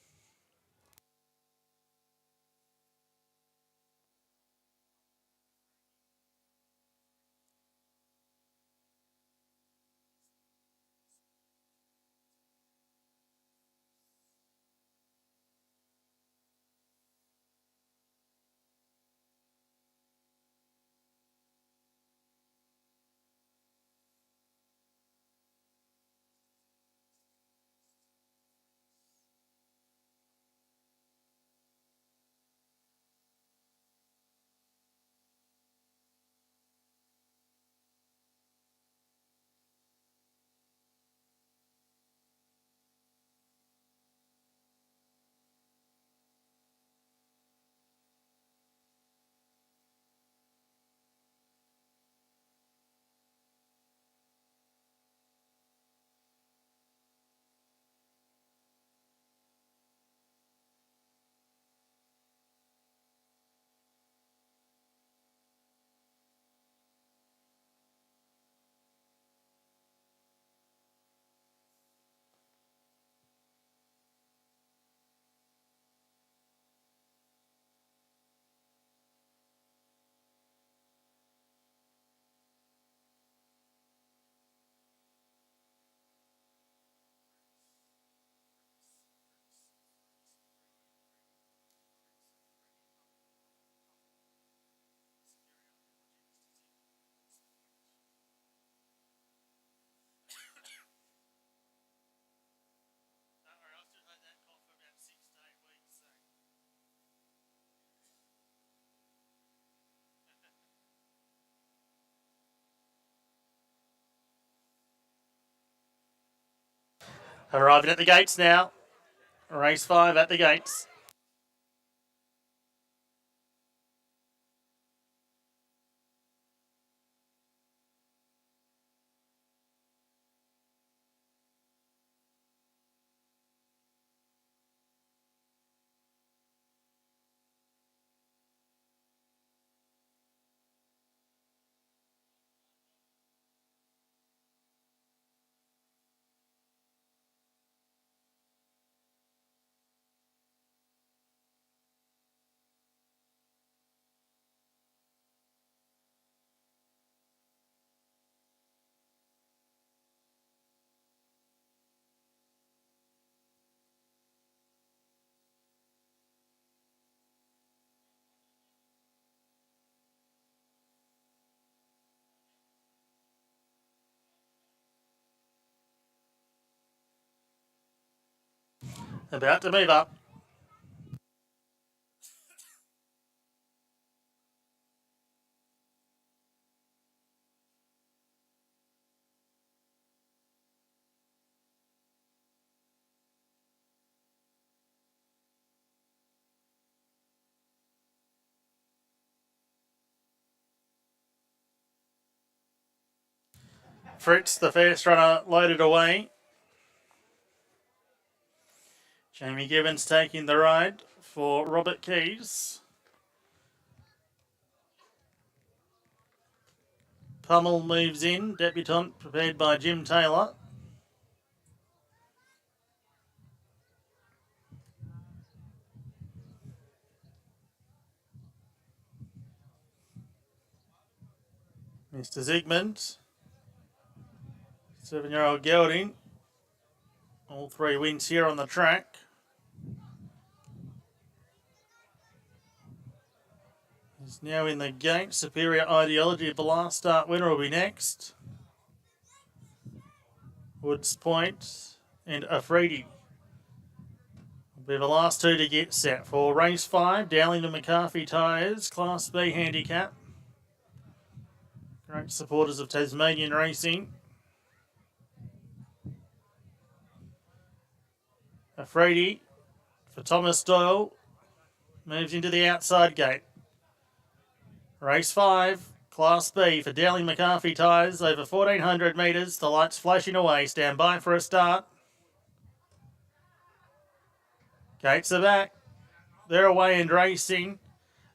Arriving at the gates now. Race 5 at the gates. About to move up. Fritz, the first runner, loaded away. Jamie Gibbons taking the ride for Robert Keys. Pummel moves in. Debutant prepared by Jim Taylor. Mr. Zygmunt. 7-year-old gelding. All 3 wins here on the track. He's now in the gate. Superior Ideology, the last start winner, will be next. Woods Point and Afridi will be the last 2 to get set for race 5. Dowling and McCarthy tyres, Class B handicap. Great supporters of Tasmanian racing. Afridi for Thomas Doyle moves into the outside gate. Race 5, Class B for Dowling McCarthy tyres, over 1,400 metres. The lights flashing away. Stand by for a start. Gates are back. They're away and racing.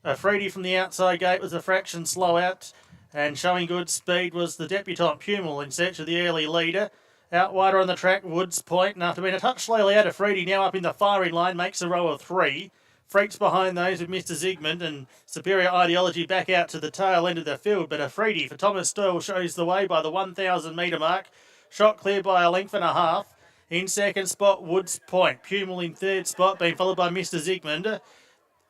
Afridi from the outside gate was a fraction slow out, and showing good speed was the debutant Pumel in search of the early leader. Out wider on the track, Woods Point, and after being a touch slowly out, Afridi now up in the firing line, makes a row of 3. Freaks behind those with Mr. Zygmunt, and Superior Ideology back out to the tail end of the field. But Afridi for Thomas Doyle shows the way by the 1,000 metre mark. Shot clear by a length and a half. In second spot, Woods Point. Pumel in third spot, being followed by Mr. Zygmunt.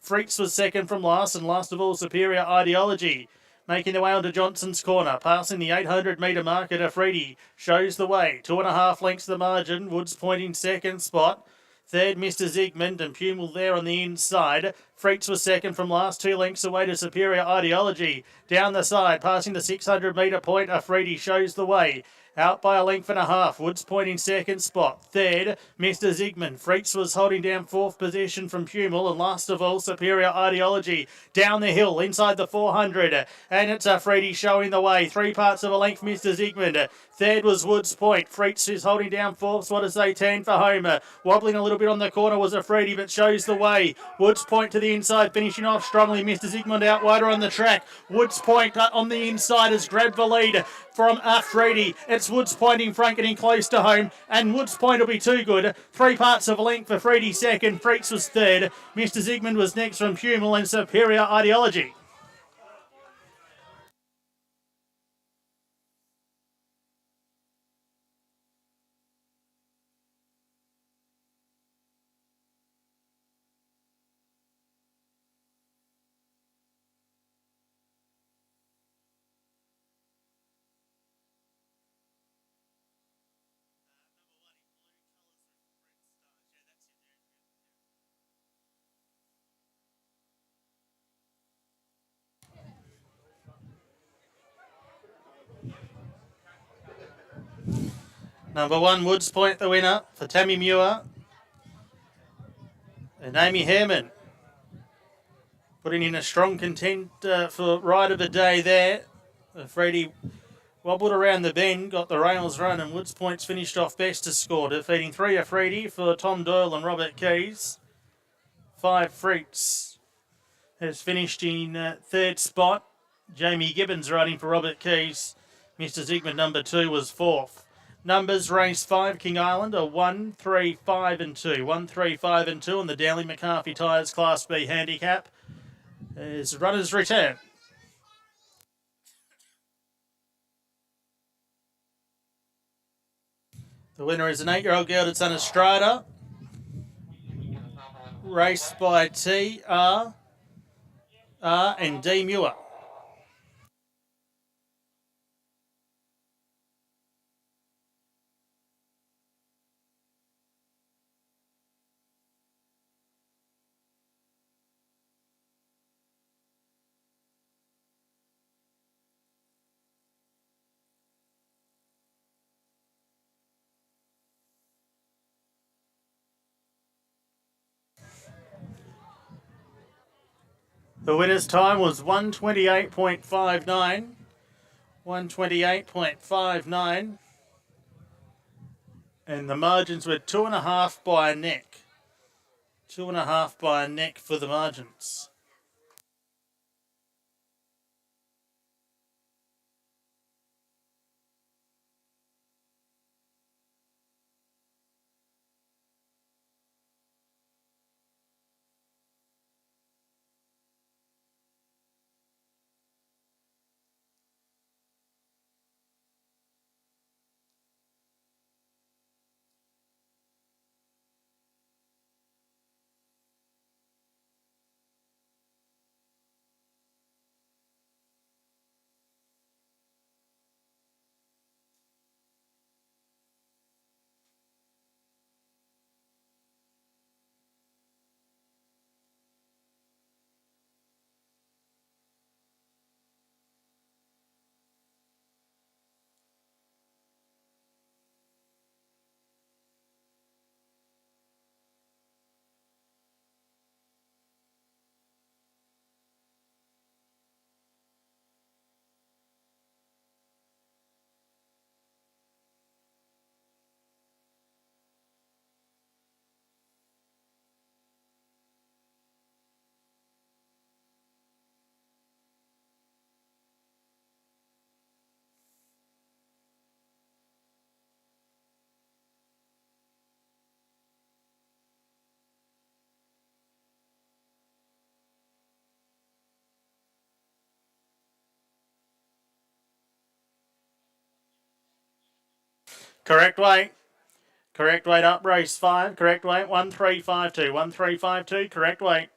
Freaks was second from last, and last of all, Superior Ideology. Making their way onto Johnson's corner, passing the 800 metre mark at Afridi. Shows the way. 2.5 lengths the margin. Woods Point in second spot. Third, Mr. Zygmunt, and Pumel there on the inside. Freaks was second from last, 2 lengths away to Superior Ideology. Down the side, passing the 600 metre point, Afridi shows the way. Out by a length and a half. Woods Point in second spot. Third, Mr. Zygmunt. Freaks was holding down 4th position from Pumel. And last of all, Superior Ideology. Down the hill, inside the 400. And it's Afridi showing the way. 3 parts of a length, Mr. Zygmunt. Third was Woods Point. Freaks is holding down 4th. What as they turn for home. Wobbling a little bit on the corner was Afridi, but shows the way. Woods Point to the inside, finishing off strongly. Mr. Zygmunt out wider on the track. Woods Point on the inside has grabbed the lead from Afridi. It's Woods Point in front, getting close to home, and Woods Point will be too good. 3 parts of a length for Afridi second. Freaks was third. Mr. Zygmunt was next from Pumel and Superior Ideology. Number 1, Woods Point, the winner for Tammy Muir. And Amy Hareman putting in a strong content for ride of the day there. Freddie wobbled around the bend, got the rails run, and Woods Point's finished off best to score, defeating 3 Freddie for Tom Doyle and Robert Keys. 5 Freaks has finished in third spot. Jamie Gibbons riding for Robert Keys. Mr. Zygmunt number 2 was 4th. Numbers race 5, King Island are 1, 3, 5 and 2. 1, 3, 5 and 2 on the Dowling McCarthy Tyres Class B handicap as runners return. The winner is an 8-year-old gelded son of Strata. Raced by T, R and D Muir. The winner's time was 1:28.59. 1:28.59. And the margins were 2.5 by a neck. 2.5 by a neck for the margins. Correct weight. Correct weight up, race 5. Correct weight 1352. 1352. Correct weight.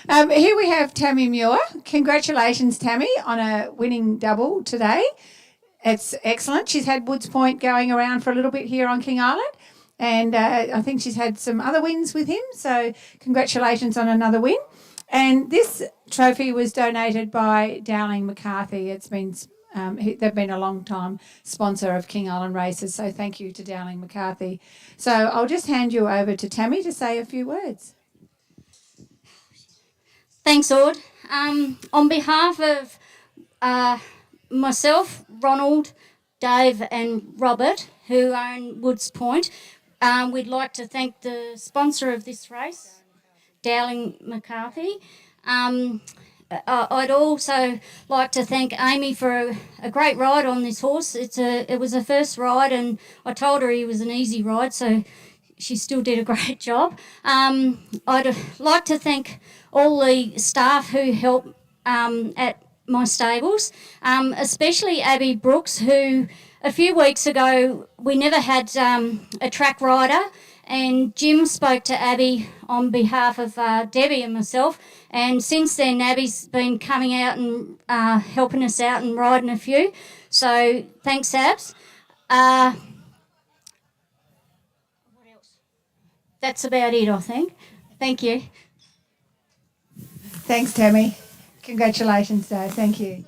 Here we have Tammy Muir. Congratulations, Tammy, on a winning double today. It's excellent. She's had Woods Point going around for a little bit here on King Island, and I think she's had some other wins with him, so congratulations on another win. And this trophy was donated by Dowling McCarthy. It's been they've been a long time sponsor of King Island races, so thank you to Dowling McCarthy. So I'll just hand you over to Tammy to say a few words. Thanks, Ord. On behalf of myself, Ronald, Dave and Robert, who own Woods Point, we'd like to thank the sponsor of this race, Dowling McCarthy. I'd also like to thank Amy for a great ride on this horse. It was a first ride, and I told her he was an easy ride, so she still did a great job. I'd like to thank all the staff who helped at my stables, especially Abby Brooks, who a few weeks ago we never had a track rider, and Jim spoke to Abby on behalf of Debbie and myself, and since then Abby's been coming out and helping us out and riding a few. So thanks, Abs. What else? That's about it, I think. Thank you. Thanks, Tammy. Congratulations, Dave. Thank you.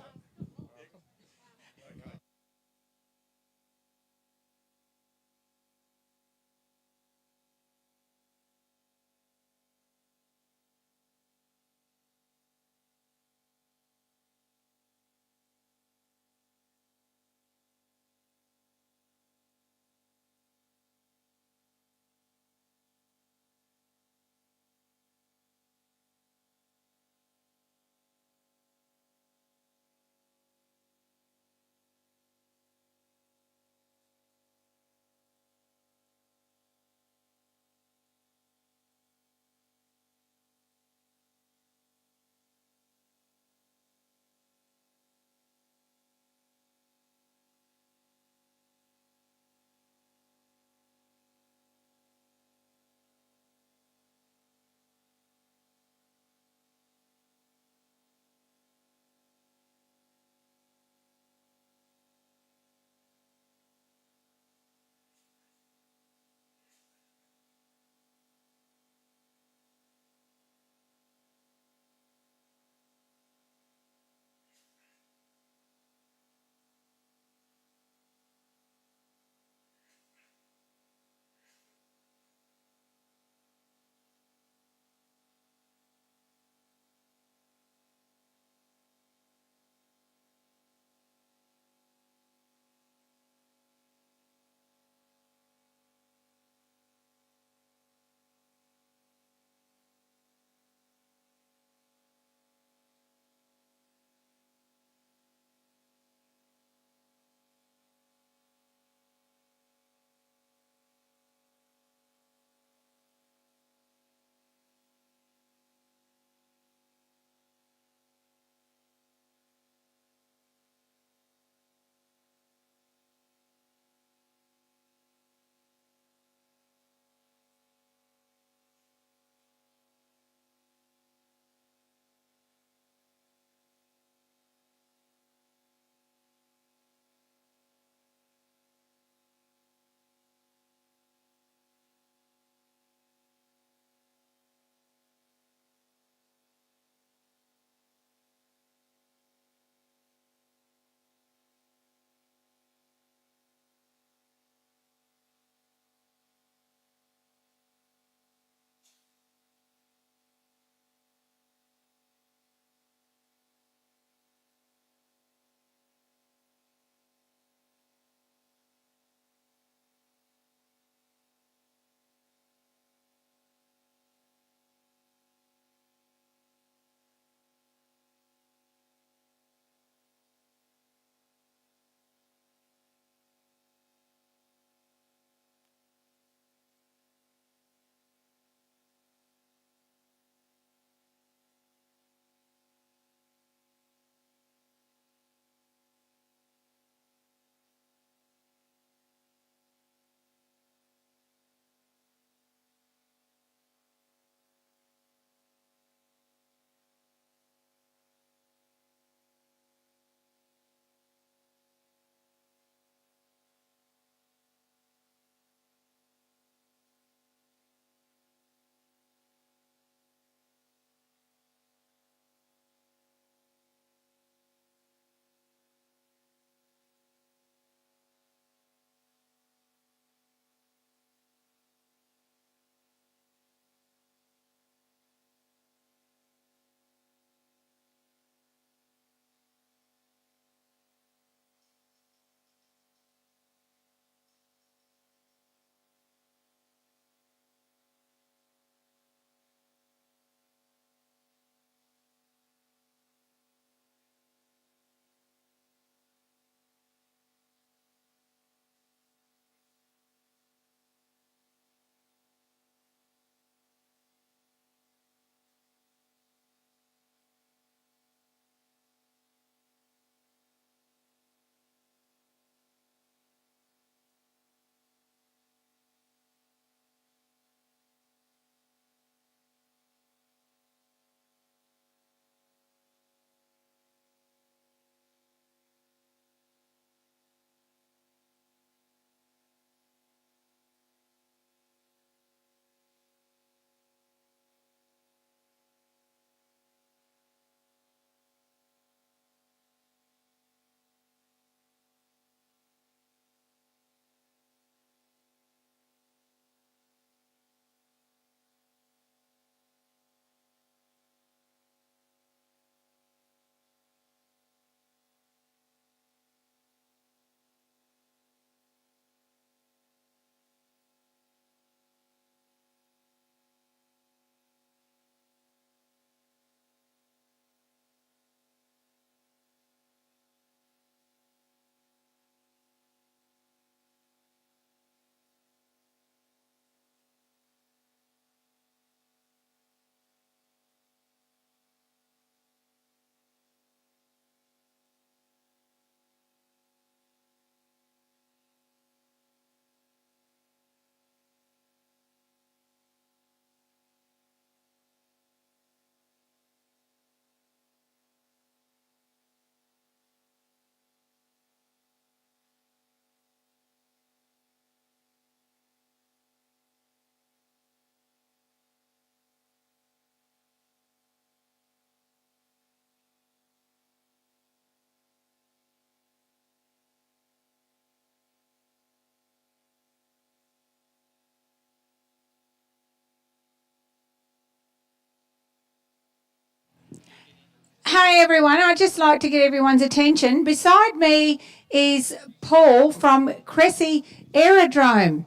Hi everyone, I'd just like to get everyone's attention. Beside me is Paul from Cressy Aerodrome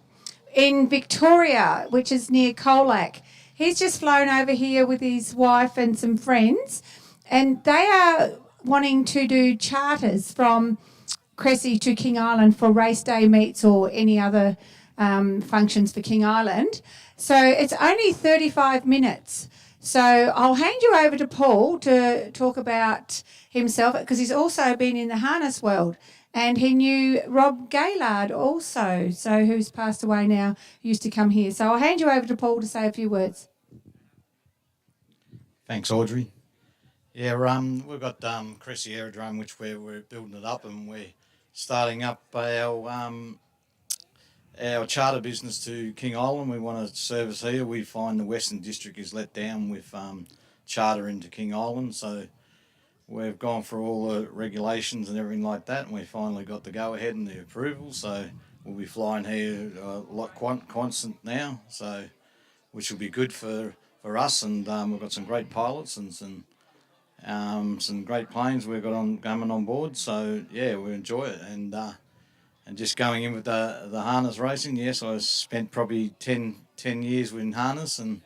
in Victoria, which is near Colac. He's just flown over here with his wife and some friends, and they are wanting to do charters from Cressy to King Island for race day meets or any other functions for King Island. So it's only 35 minutes. So I'll hand you over to Paul to talk about himself, because he's also been in the harness world, and he knew Rob Gaylard also, so who's passed away now, used to come here. So I'll hand you over to Paul to say a few words. Thanks, Audrey. Yeah, we've got Cressy Aerodrome, which we're building it up, and we're starting up our charter business to King Island. We want to service here. We find the Western District is let down with charter into King Island, so we've gone through all the regulations and everything like that, and we finally got the go-ahead and the approval, so we'll be flying here a lot constant now, so which will be good for us, and we've got some great pilots and some great planes we've got coming on board, so yeah, we enjoy it, and just going in with the harness racing, yes, I spent probably 10 years with harness, and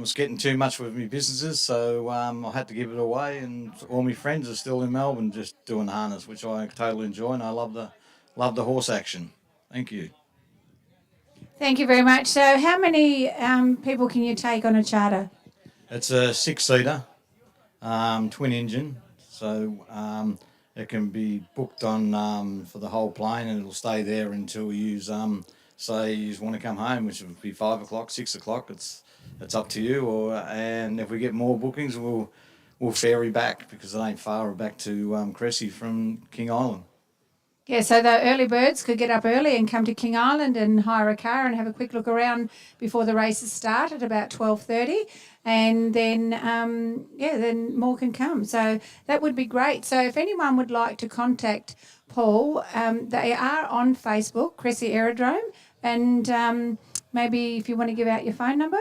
was getting too much with my businesses, so I had to give it away, and all my friends are still in Melbourne just doing harness, which I totally enjoy, and I love the horse action. Thank you. Thank you very much. So how many people can you take on a charter? It's a 6-seater, twin engine, so it can be booked on for the whole plane, and it'll stay there until you say you want to come home, which would be 5 o'clock, 6 o'clock. It's up to you. And if we get more bookings, we'll ferry back, because it ain't far back to Cressy from King Island. Yeah, so the early birds could get up early and come to King Island and hire a car and have a quick look around before the races start at about 12:30, and then then more can come. So that would be great. So if anyone would like to contact Paul, they are on Facebook, Cressy Aerodrome, and maybe if you want to give out your phone number.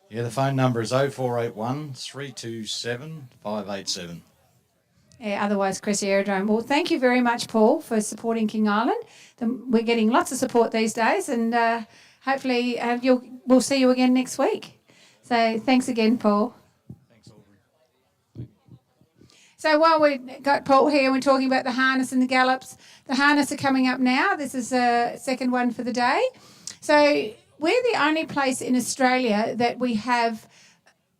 Yeah, the phone number is 0481 327 587. Yeah, otherwise Cressy Aerodrome. Well, thank you very much, Paul, for supporting King Island. We're getting lots of support these days, and hopefully we'll see you again next week. So thanks again, Paul. Thanks, Audrey. So while we've got Paul here, we're talking about the harness and the gallops. The harness are coming up now. This is the second one for the day. So we're the only place in Australia that we have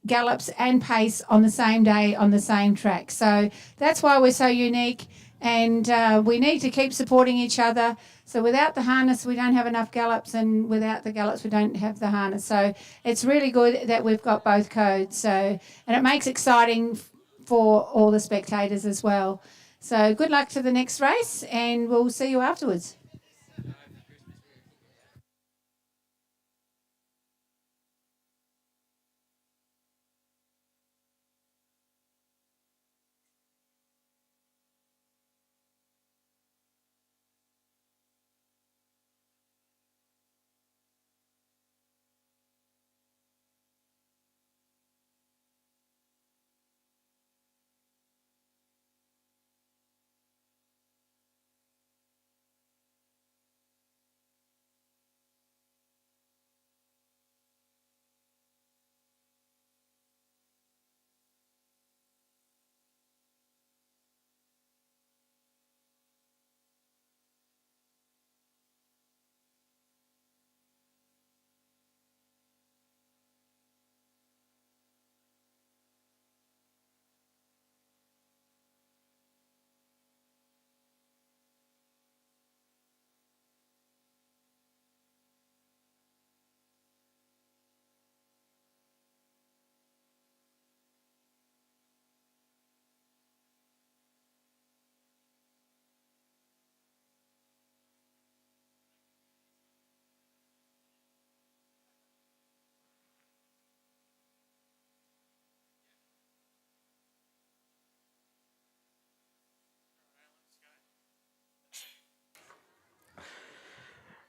gallops and pace on the same day on the same track. So that's why we're so unique, and we need to keep supporting each other. So without the harness, we don't have enough gallops, and without the gallops, we don't have the harness. So it's really good that we've got both codes. So, and it makes exciting for all the spectators as well. So good luck to the next race, and we'll see you afterwards.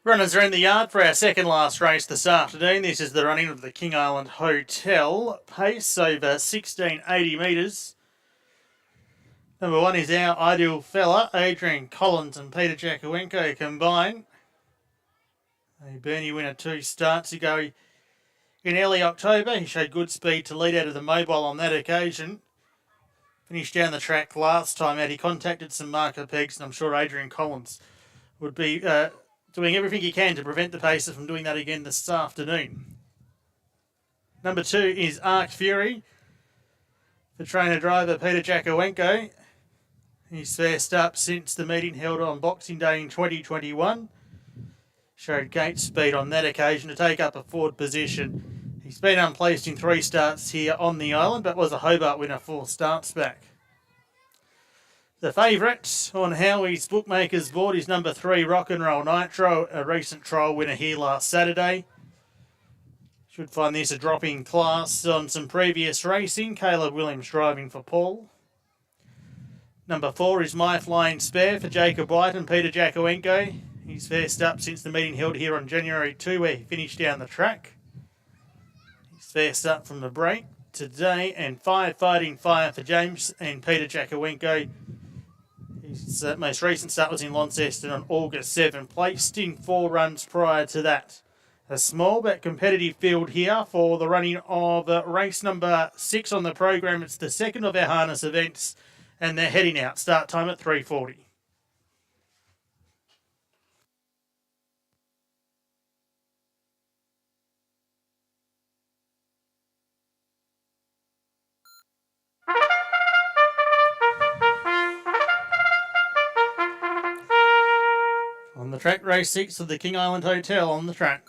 Runners are in the yard for our second last race this afternoon. This is the running of the King Island Hotel. Pace over 1680 metres. Number 1 is Our Ideal Fella. Adrian Collins and Peter Jakowenko combine. A Bernie winner 2 starts ago in early October. He showed good speed to lead out of the mobile on that occasion. Finished down the track last time out. He contacted some marker pegs, and I'm sure Adrian Collins would be doing everything he can to prevent the pacer from doing that again this afternoon. Number 2 is Arc Fury. The trainer-driver Peter Jakowenko. He's first up since the meeting held on Boxing Day in 2021. Showed gate speed on that occasion to take up a forward position. He's been unplaced in 3 starts here on the island, but was a Hobart winner 4 starts back. The favourite on Howie's bookmakers board is number 3, Rock and Roll Nitro, a recent trial winner here last Saturday. Should find this a dropping class on some previous racing. Caleb Williams driving for Paul. Number 4 is My Flying Spare for Jacob White and Peter Jakowenko. He's first up since the meeting held here on January 2, where he finished down the track. He's first up from the break today, and 5 Fighting Fire for James and Peter Jakowenko. His most recent start was in Launceston on August 7, placed in 4 runs prior to that. A small but competitive field here for the running of race number 6 on the program. It's the second of our harness events, and they're heading out. Start time at 3:40. On the track, race 6 of the King Island Hotel on the track.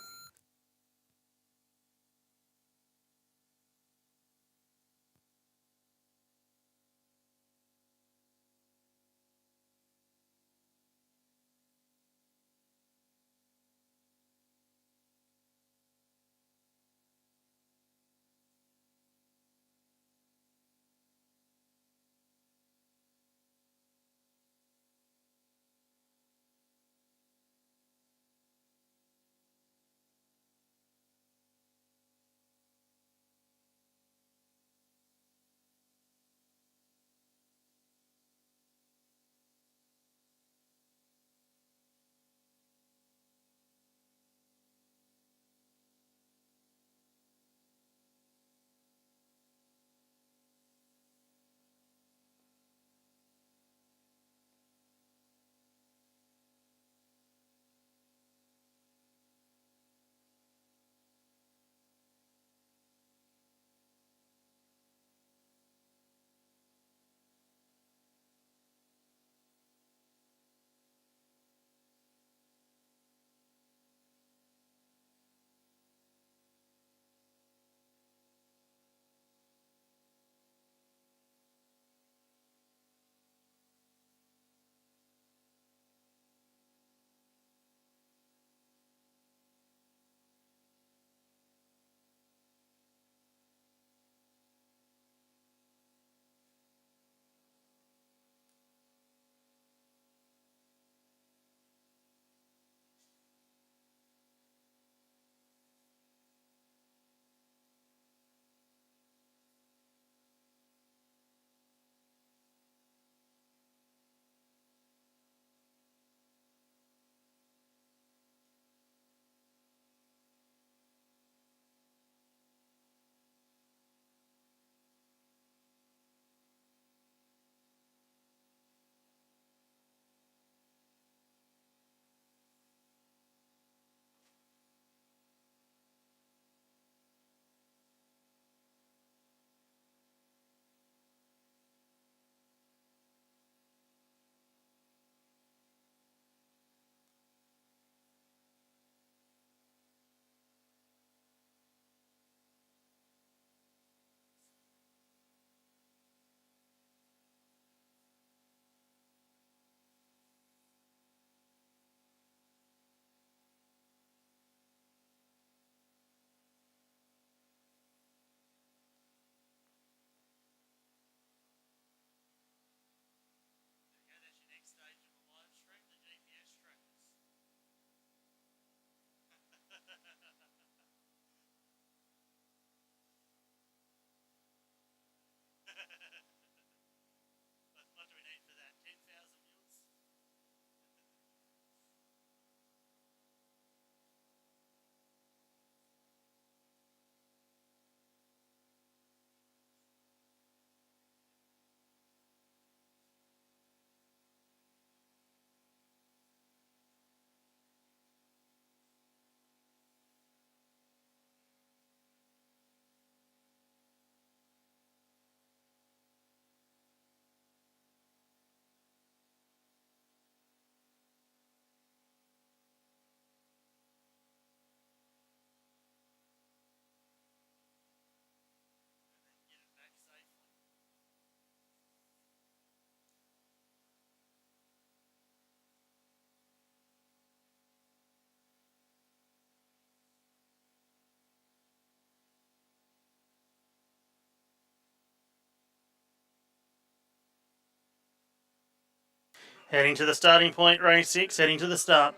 Heading to the starting point, race 6, heading to the start.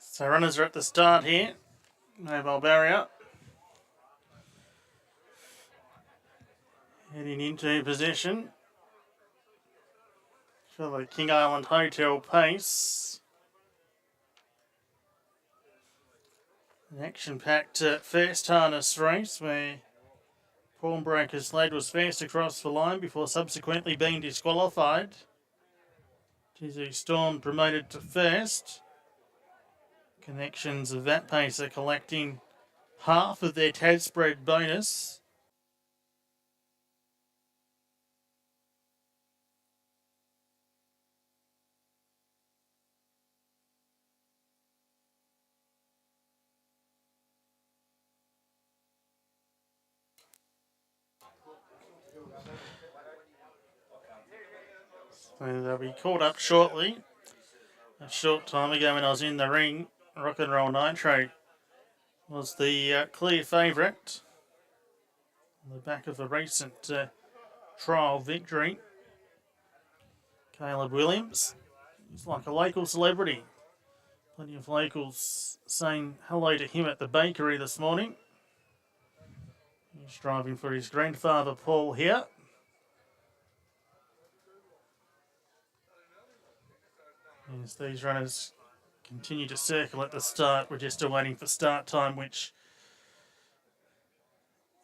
So runners are at the start here. Mobile barrier. Heading into position for the King Island Hotel pace. An action-packed first harness race where Pawnbroker's Sled was first across the line before subsequently being disqualified. Tizu Storm promoted to first. Connections of that pace are collecting half of their TAS spread bonus. So they'll be called up shortly. A short time ago when I was in the ring, Rock and Roll Nitro was the clear favourite on the back of a recent trial victory. Caleb Williams, he's like a local celebrity. Plenty of locals saying hello to him at the bakery this morning. He's driving for his grandfather Paul here. As these runners continue to circle at the start, we're just awaiting for start time, which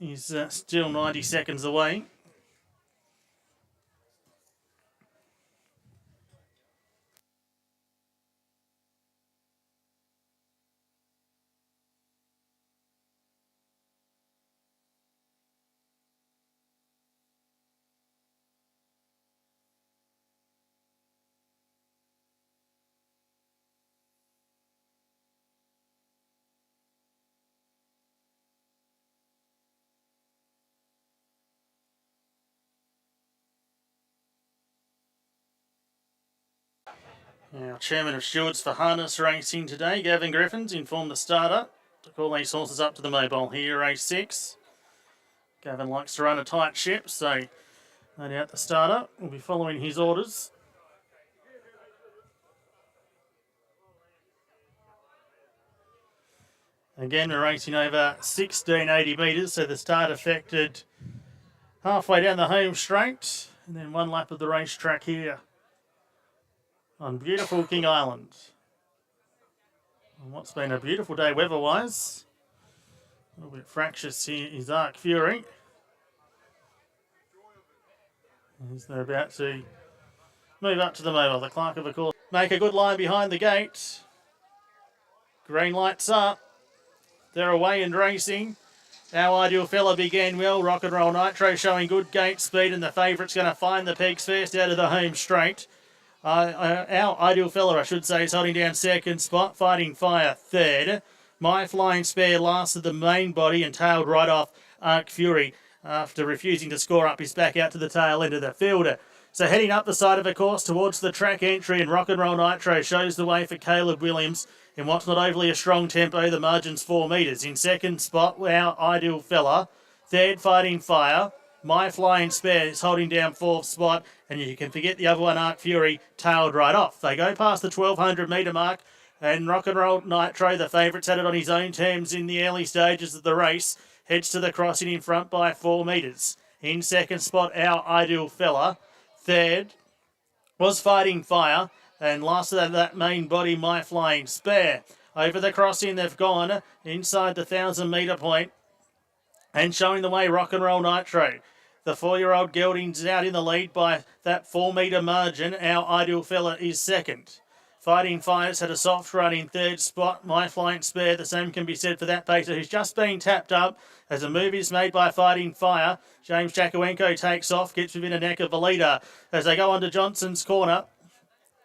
is still 90 seconds away. Our Chairman of Stewards for Harness Racing today, Gavin Griffins, informed the starter to call these horses up to the mobile here, race 6. Gavin likes to run a tight ship, so no doubt the starter will be following his orders. Again, we're racing over 1680 metres, so the start affected halfway down the home straight, and then one lap of the racetrack here on beautiful King Island. On what's been a beautiful day weather-wise. A little bit fractious here is Arc Fury. As they're about to move up to the mobile. The clerk of the course make a good line behind the gate. Green lights up. They're away and racing. Our Ideal Fella began well. Rock and Roll Nitro showing good gate speed, and the favourite's going to find the peaks first out of the home straight. Our Ideal Fella, I should say, is holding down second spot. Fighting Fire third. My Flying Spare last of the main body and tailed right off Arc Fury after refusing to score up his back out to the tail end of the field. So heading up the side of the course towards the track entry, and Rock and Roll Nitro shows the way for Caleb Williams in what's not overly a strong tempo. The margin's 4 metres. In second spot, our Ideal Fella. Third, Fighting Fire. My Flying Spare is holding down fourth spot, and you can forget the other one, Arc Fury, tailed right off. They go past the 1,200 metre mark, and Rock and Roll Nitro, the favourite's had it on his own terms in the early stages of the race, heads to the crossing in front by 4 metres. In second spot, our Ideal Fella. Third was Fighting Fire, and last of that main body, My Flying Spare. Over the crossing, they've gone inside the 1,000 metre point, and showing the way, Rock and Roll Nitro. The 4-year-old gelding's out in the lead by that 4 metre margin. Our Ideal Fella is second. Fighting Fire's had a soft run in third spot. My Flying Spare, the same can be said for that pacer who's just been tapped up as a move is made by Fighting Fire. James Jakowenko takes off, gets within a neck of the leader as they go on to Johnson's corner.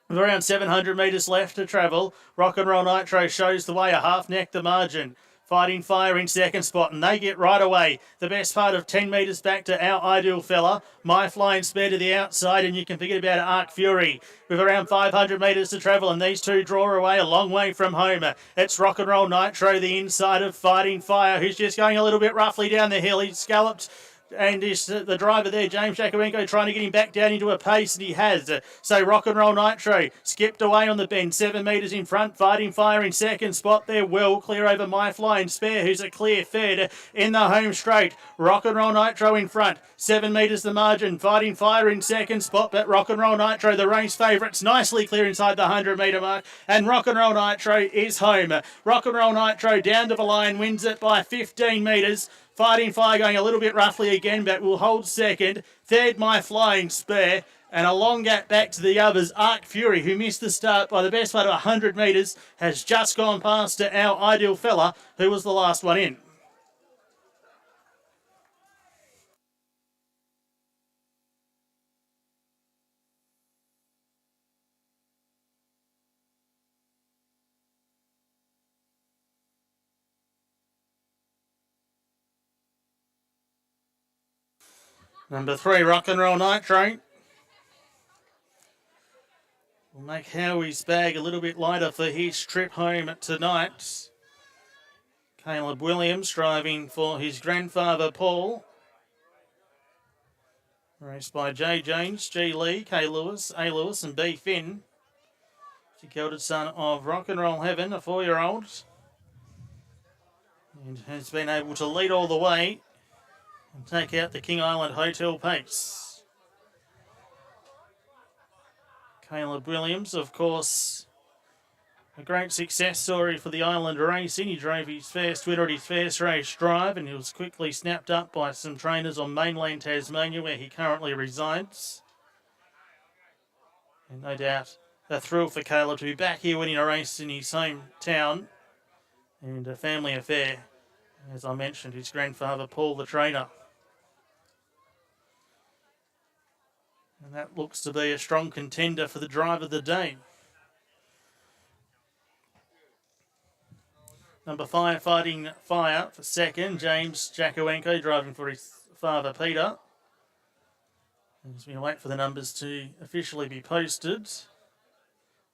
With around 700 metres left to travel, Rock and Roll Nitro shows the way, a half neck the margin. Fighting Fire in second spot, and they get right away. The best part of 10 metres back to our Ideal Fella. My Flying Spare to the outside, and you can forget about Arc Fury. With around 500 metres to travel, and these two draw away a long way from home. It's Rock and Roll Nitro, the inside of Fighting Fire, who's just going a little bit roughly down the hill. He's scalloped. And is the driver there, James Jakowenko, trying to get him back down into a pace, and he has. So Rock and Roll Nitro skipped away on the bend, 7 metres in front. Fighting Fire in second spot there, well clear over My Flying Spare, who's a clear third in the home straight. Rock and Roll Nitro in front, 7 metres the margin. Fighting Fire in second spot, but Rock and Roll Nitro, the race favourites, nicely clear inside the 100 metre mark, and Rock and Roll Nitro is home. Rock and Roll Nitro down to the line, wins it by 15 metres. Fighting Fire going a little bit roughly again, but will hold second. Third, My Flying Spare. And a long gap back to the others. Arc Fury, who missed the start by the best part of 100 metres, has just gone past to our Ideal Fella, who was the last one in. Number 3, Rock and Roll Nitro. Will make Howie's bag a little bit lighter for his trip home tonight. Caleb Williams driving for his grandfather Paul. Raced by J. Jones, G. Lee, K. Lewis, A. Lewis and B. Finn. The gelded son of Rock and Roll Heaven, a 4-year-old. And has been able to lead all the way and take out the King Island Hotel pace. Caleb Williams, of course, a great success story for the Island Racing. He drove his first winner at his first race drive, and he was quickly snapped up by some trainers on mainland Tasmania, where he currently resides. And no doubt a thrill for Caleb to be back here winning a race in his hometown, and a family affair. As I mentioned, his grandfather Paul, the trainer. And that looks to be a strong contender for the drive of the day. Number 5, Fighting Fire for second. James Jakowenko driving for his father Peter. As we wait for the numbers to officially be posted.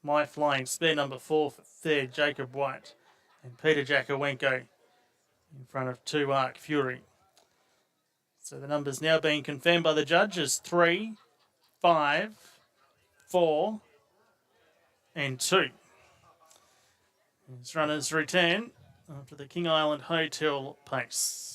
My Flying Spare, number 4 for third, Jacob White. And Peter Jakowenko in front of 2, Arc Fury. So the numbers now being confirmed by the judges: 3, 5, 4, and 2. As runners return after the King Island Hotel pace.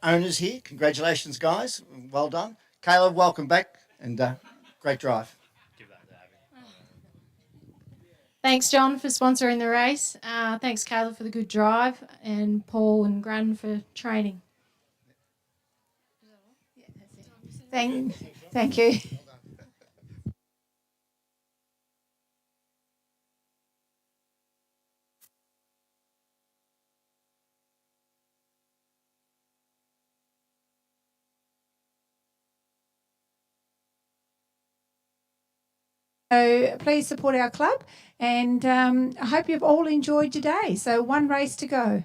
Owners here, congratulations, guys. Well done. Caleb, welcome back and great drive. Thanks, John, for sponsoring the race. Thanks, Caleb, for the good drive, and Paul and Grun for training. Thank you. So please support our club, and I hope you've all enjoyed your day. So one race to go.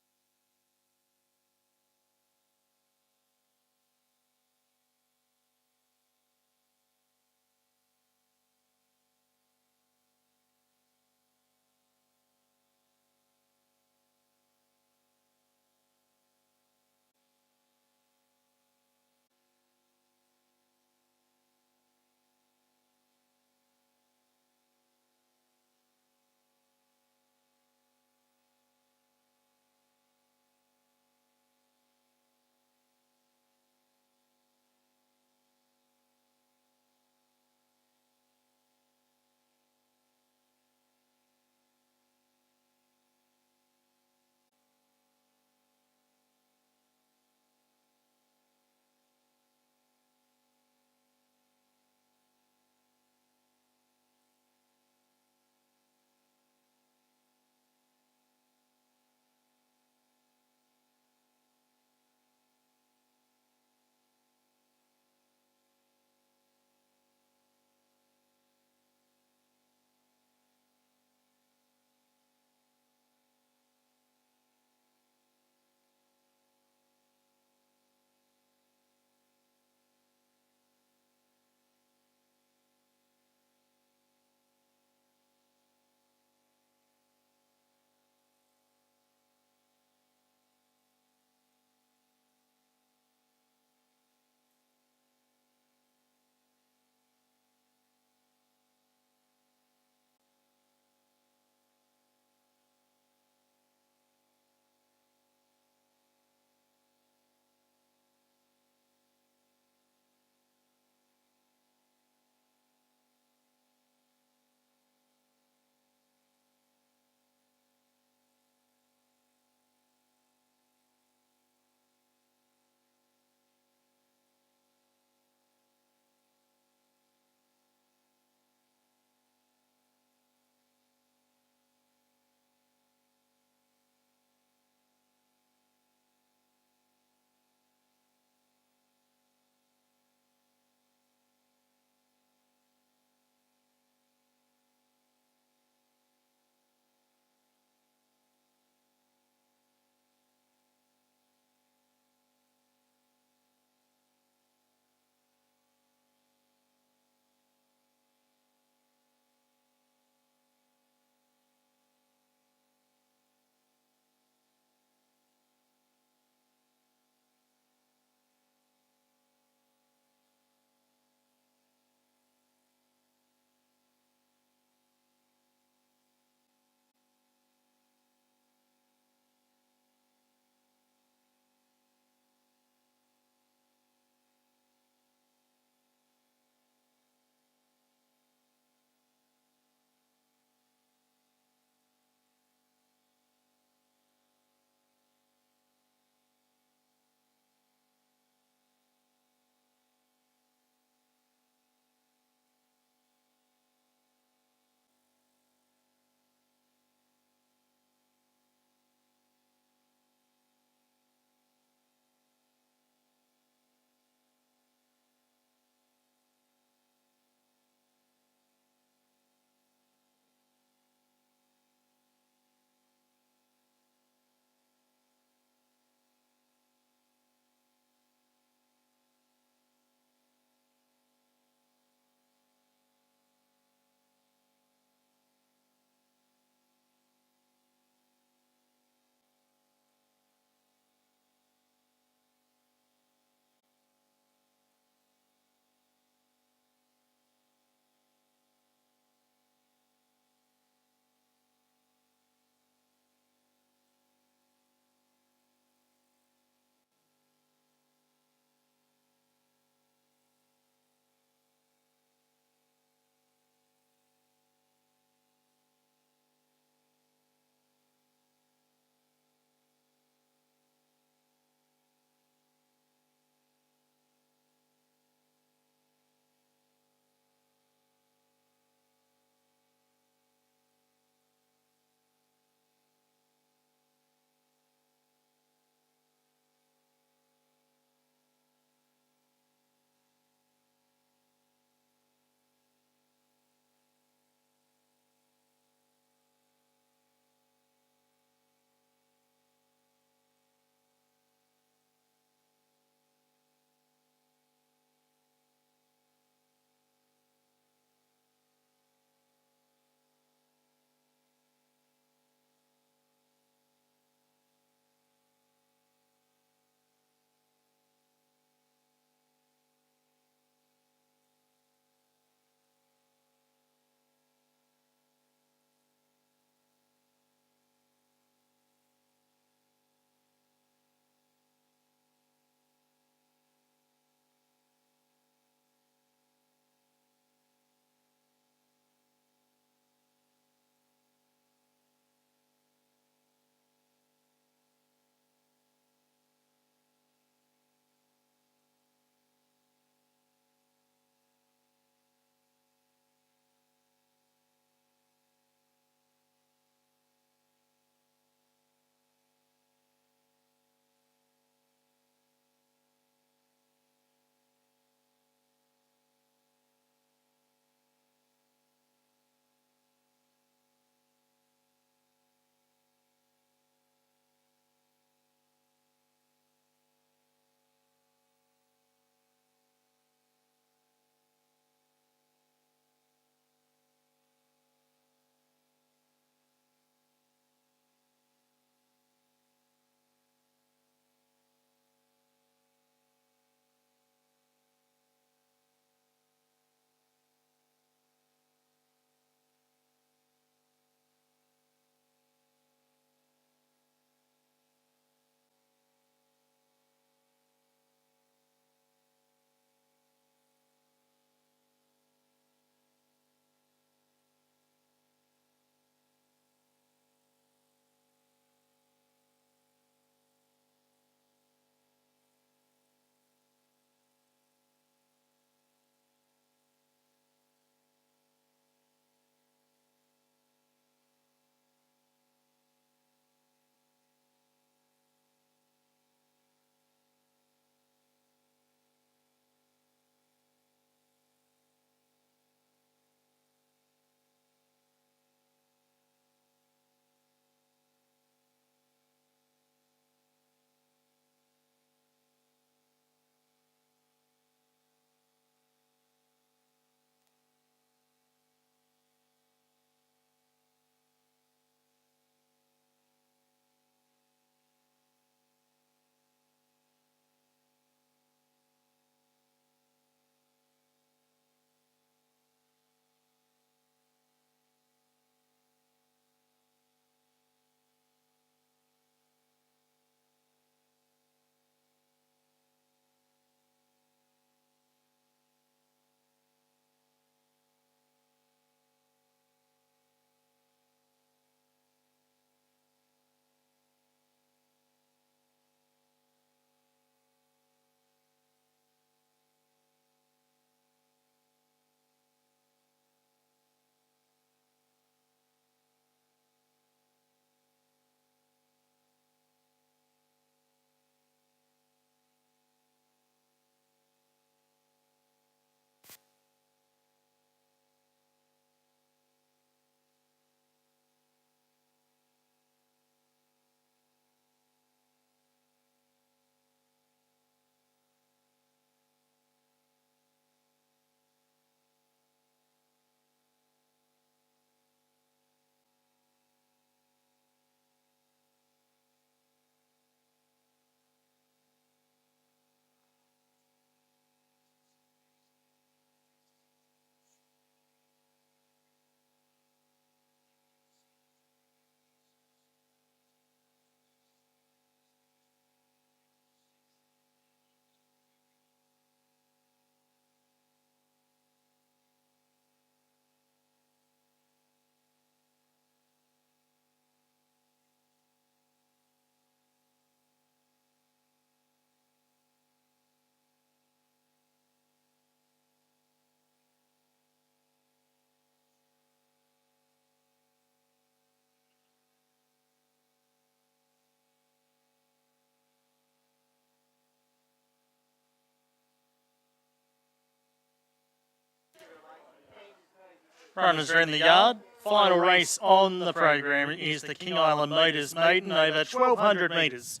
Runners are in the yard. Final race on the program is the King Island Motors Maiden over 1,200 metres.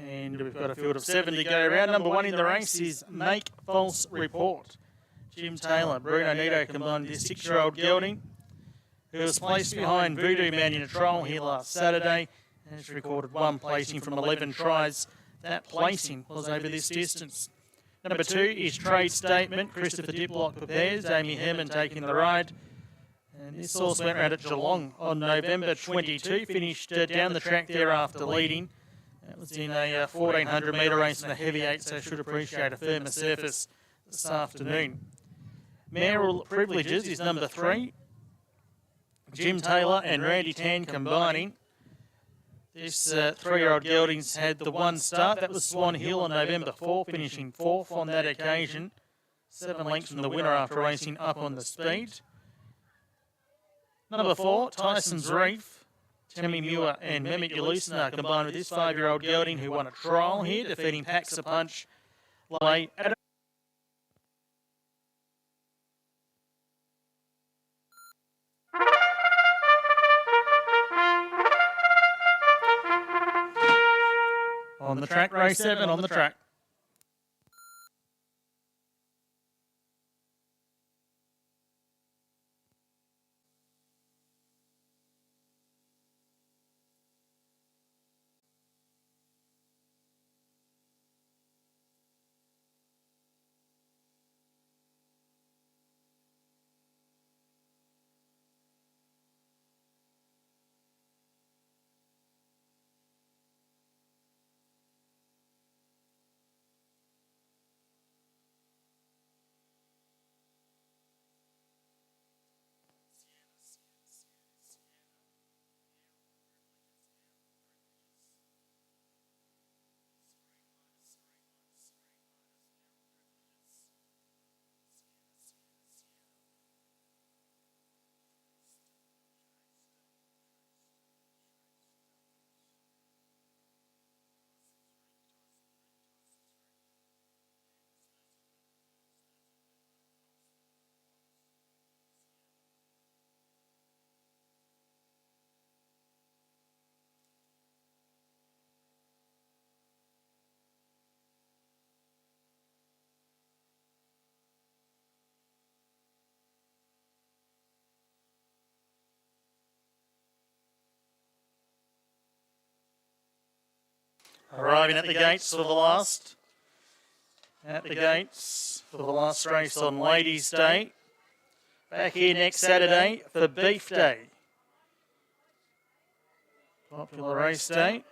And we've got a field of 7 to go around. Number 1 in the race is Make False Report. Jim Taylor, Bruno Nito combined with his 6-year-old gelding, who was placed behind Voodoo Man in a trial here last Saturday and has recorded 1 placing from 11 tries. That placing was over this distance. Number 2 is Trade Statement. Christopher Diplock prepares. Amy Herman taking the ride. And this also went round at Geelong on November 22. Finished down the track there after leading. That was in a 1,400 metre race in a heavy 8, so should appreciate a firmer surface this afternoon. Mayoral Privileges is number 3. Jim Taylor and Randy Tan combining. This 3-year-old gelding's had the 1 start. That was Swan Hill on November 4, finishing 4th on that occasion. 7 lengths from the winner after racing up on the speed. Number 4, Tyson's Reef. Tammy Muir and Mehmet Yalusina combined with this 5-year-old gelding who won a trial here, defeating Packs a Punch. Lay Adam. On the track, race 7 on the track. Arriving at the gates for the last. At the gates for the last race on Ladies' Day. Back here next Saturday for Beef Day. Popular race day.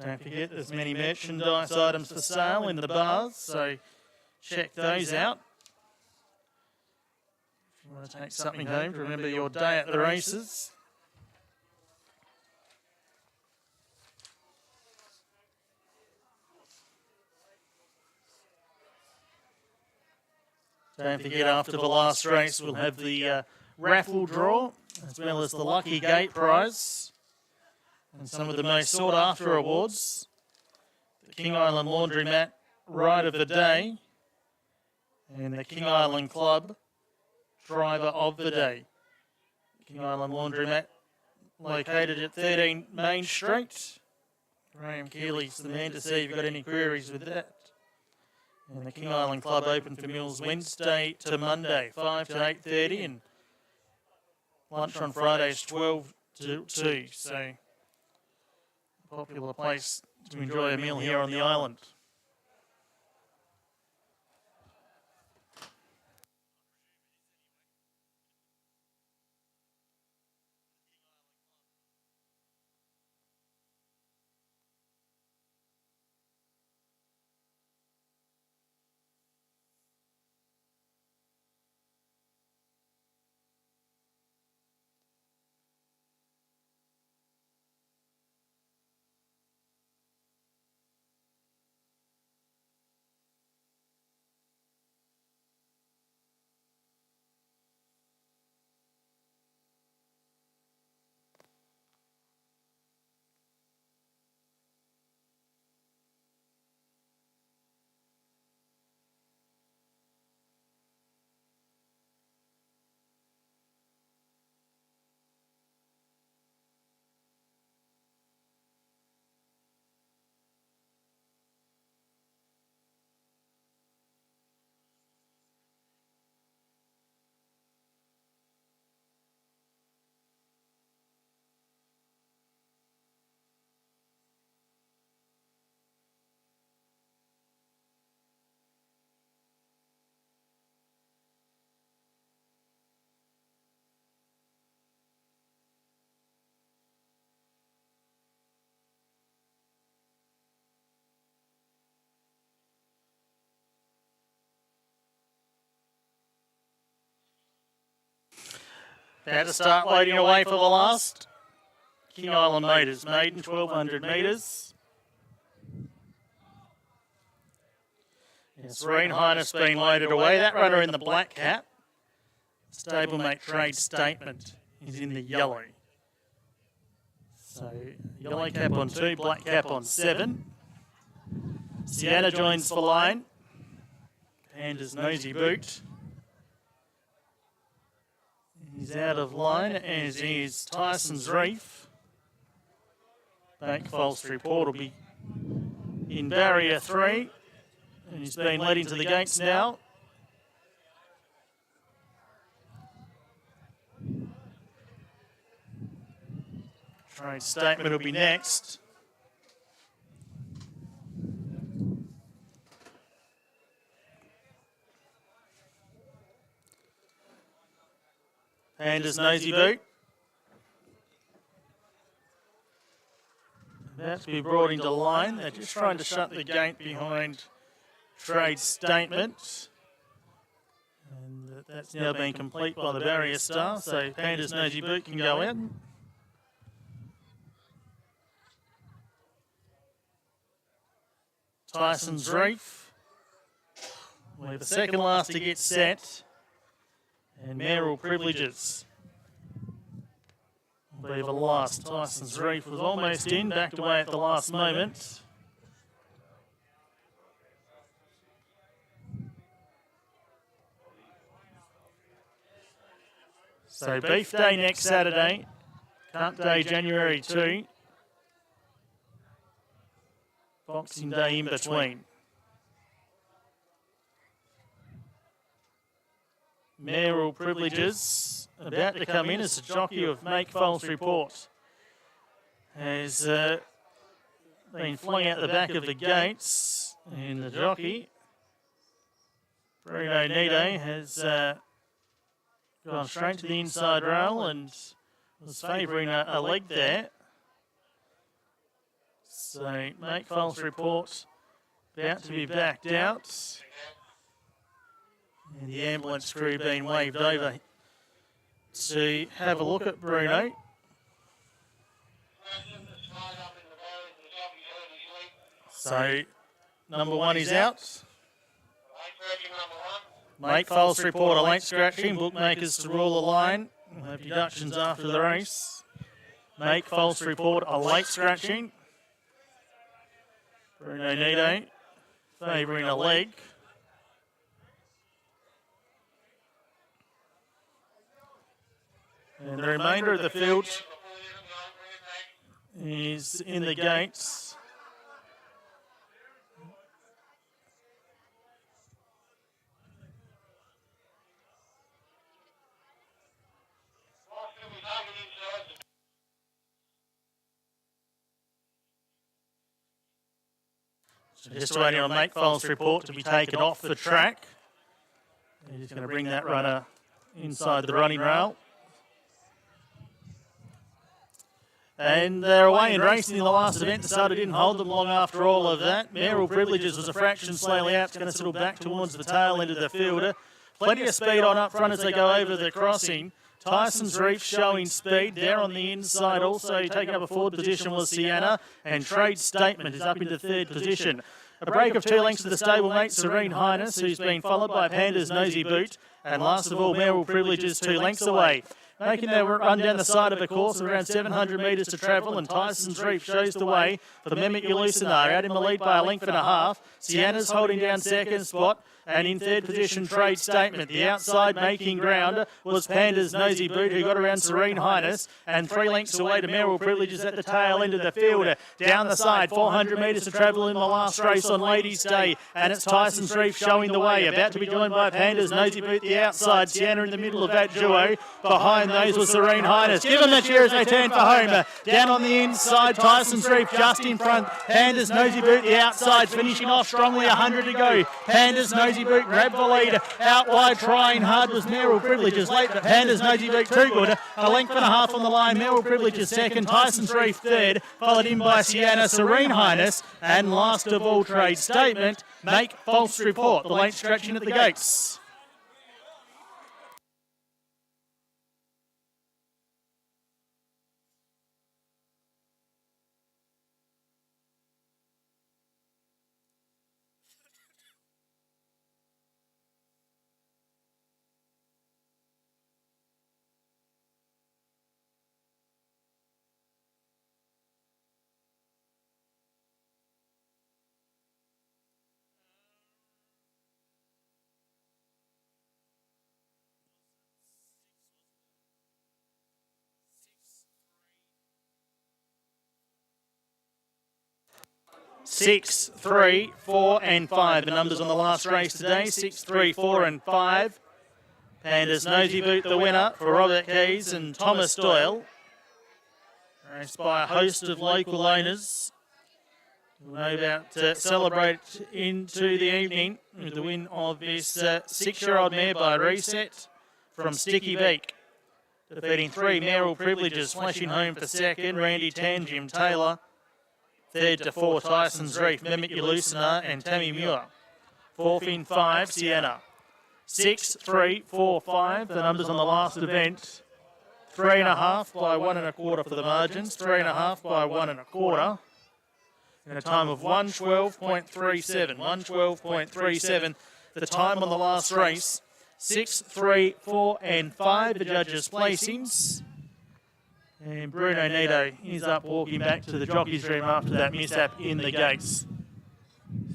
Don't forget there's many merchandise items for sale in the bars, so check those out. If you want to take something home to remember your day at the races. Don't forget, after the last race, we'll have the raffle draw, as well as the Lucky Gate prize, and some of the most sought-after awards. The King Island Laundromat Ride of the Day, and the King Island Club Driver of the Day. King Island Laundromat, located at 13 Main Street. Graham Keeley's the man to see if you've got any queries with that. And the King Island Club open for meals Wednesday to Monday, 5 to 8:30, and lunch on Fridays, 12 to 2. So, popular place to enjoy a meal here on the island. About to start loading away for the last. King Island Motors, maiden 1200 metres. Serene Highness being loaded away. That runner in the black cap. Stablemate Trade Statement is in the yellow. So yellow cap on 2, black cap on 7. Sienna joins the line. Panda's Nosy Boot. He's out of line, as is Tyson's Reef. Bank False Report will be in barrier 3. And he's been led into the gates now. Trade Statement will be next. Panda's Nosy Boot. About to be brought into line. They're just trying to shut the gate behind Trade Statement. And that's now been complete by the barrier staff, so Panda's Nosy Boot can go in. Tyson's Reef. We're the second last to get set. And Mayoral Privileges will be the last. Tyson's Reef was almost in, backed away at the last moment. So Beef Day next Saturday, Cup Day January 2, Boxing Day in between. Mayoral Privileges about to come in as the jockey of Make False Report has been flung out the back of the gates, and the jockey, Bruno Nido, has gone straight to the inside rail and was favouring a leg there. So Make False Report about to be backed out. And the ambulance crew being waved over to have a look at Bruno. So number 1 is out. Make False Report a late scratching. Bookmakers to rule the line. We'll have deductions after the race. Make False Report a late scratching. Bruno Nido favouring a leg. And the remainder of the field is in the gates. So just waiting on Make False Report to be taken off the track. They're just going to bring that runner inside the running rail. And they're away and racing in the last event. The starter didn't hold them long after all of that. Mayoral Privileges was a fraction slowly out. It's going to settle back towards the tail end of the fielder. Plenty of speed on up front as they go over the crossing. Tyson's Reef showing speed there on the inside. Also taking up a forward position was Sienna. And Trade Statement is up into third position. A break of 2 lengths to the stablemate Serene Highness, who's been followed by Panda's Nosy Boot. And last of all, Mayoral Privileges 2 lengths away. Making their run down the side of the course with around 700 metres to travel, and Tyson's Reef shows the way for the Mimic Elucinar, out in the lead by a length and a half. Sienna's holding down second spot, and in third position, Trade Statement. The outside making ground was Panda's Nosy Boot, who got around Serene Highness, and 3 lengths away to Mayoral Privileges at the tail end of the field. Down the side, 400 metres to travel in the last race on Ladies' Day, and it's Tyson's Reef showing the way, about to be joined by Panda's Nosy Boot, the outside. Sienna in the middle of that duo. Behind those was Serene Highness. Give them the cheer as they turn for home. Down on the inside, Tyson's Reef just in front. Panda's Nosy Boot, the outside, finishing off strongly, 100 to go. Panda's Nosy Boot grabbed the lead. Out wide, trying hard was Mayoral Privileges late, but Panda's Nosy Boot too good. A length and a half on the line. Mayoral Privileges second, Tyson's Reef third, followed in by Sienna, Serene Highness, and last of all, Trade Statement, Make False Report, the late scratching at the gates. 6, 3, 4 and 5. The numbers on the last race today, 6, 3, 4 and 5. Panda's Nosy Boot the winner for Robert Keys and Thomas Doyle. Raced by a host of local owners. We'll no doubt celebrate into the evening with the win of this 6-year-old mare by Reset from Sticky Beak. Defeating 3 Merrill Privileges, flashing home for second, Randy Tan, Jim Taylor. Third to 4, Tyson's Reef, Mimic Elucina and Tammy Muir. Fourth in 5, Sienna. 6, 3, 4, 5. The numbers on the last event. 3.5 by 1 1/4 for the margins. 3.5 by 1 1/4. In a time of 1:12.37. 1:12.37. The time on the last race. 6, 3, 4 and 5. The judges' placings. And Bruno Nito is up walking back to the jockey's room after that mishap in the gates.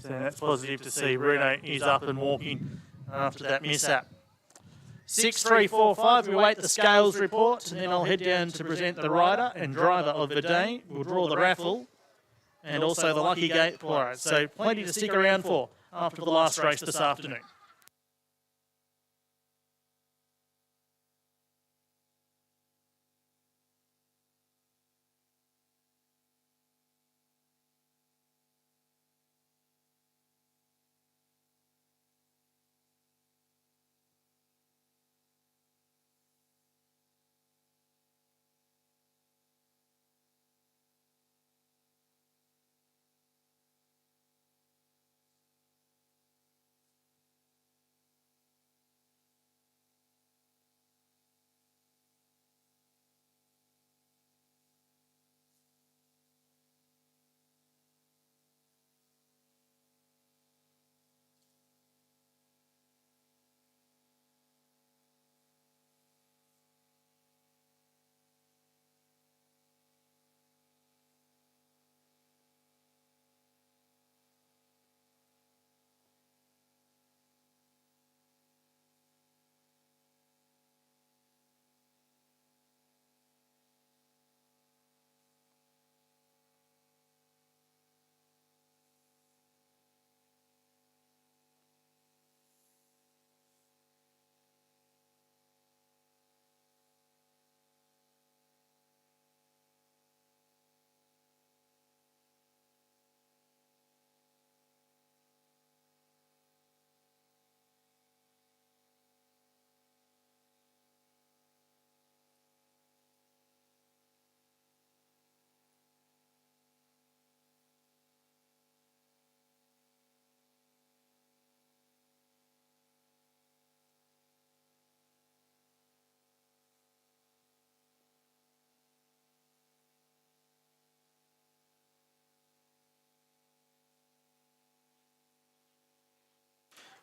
So that's positive to see. Bruno is up and walking after that mishap. 6, 3, 4, 5. We wait the scales report, and then I'll head down to present the rider and driver of the day. We'll draw the raffle and also the lucky gate prize. So plenty to stick around for after the last race this afternoon.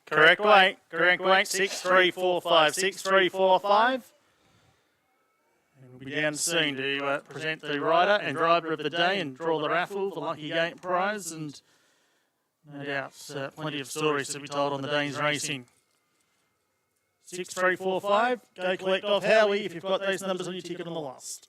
Correct weight. 6, 3, 4, 5. 6, 3, 4, 5. And we'll be down soon to present the rider and driver of the day and draw the raffle, the lucky gate prize, and no doubt plenty of stories to be told on the day's racing. 6, 3, 4, 5. Go collect off Howie if you've got those numbers on your ticket on the last.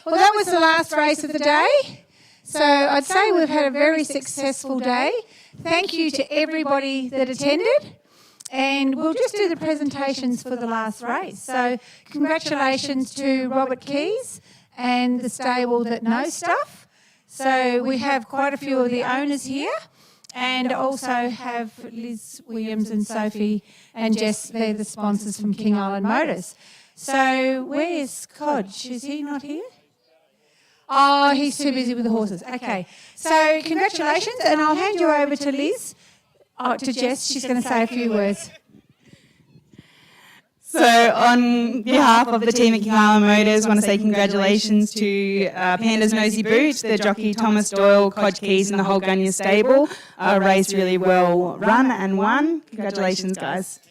Well, that was the last race of the day. So I'd say we've had a very successful day. Thank you to everybody that attended. And we'll just do the presentations for the last race. So congratulations to Robert Keys and the stable that knows stuff. So we have quite a few of the owners here, and also have Liz Williams and Sophie and Jess. They're the sponsors from King Island Motors. So where's Codge? Is he not here? Oh, he's too busy with the horses. Okay. So congratulations, and I'll hand you over to Liz. To Jess, she's going to say a few words. So on behalf of the team at King Island Motors, I want to say congratulations to Panda's Nosy Boots, the jockey Thomas Doyle, Codge Keys and the whole Gunya stable. Race really well run and won. Congratulations, guys.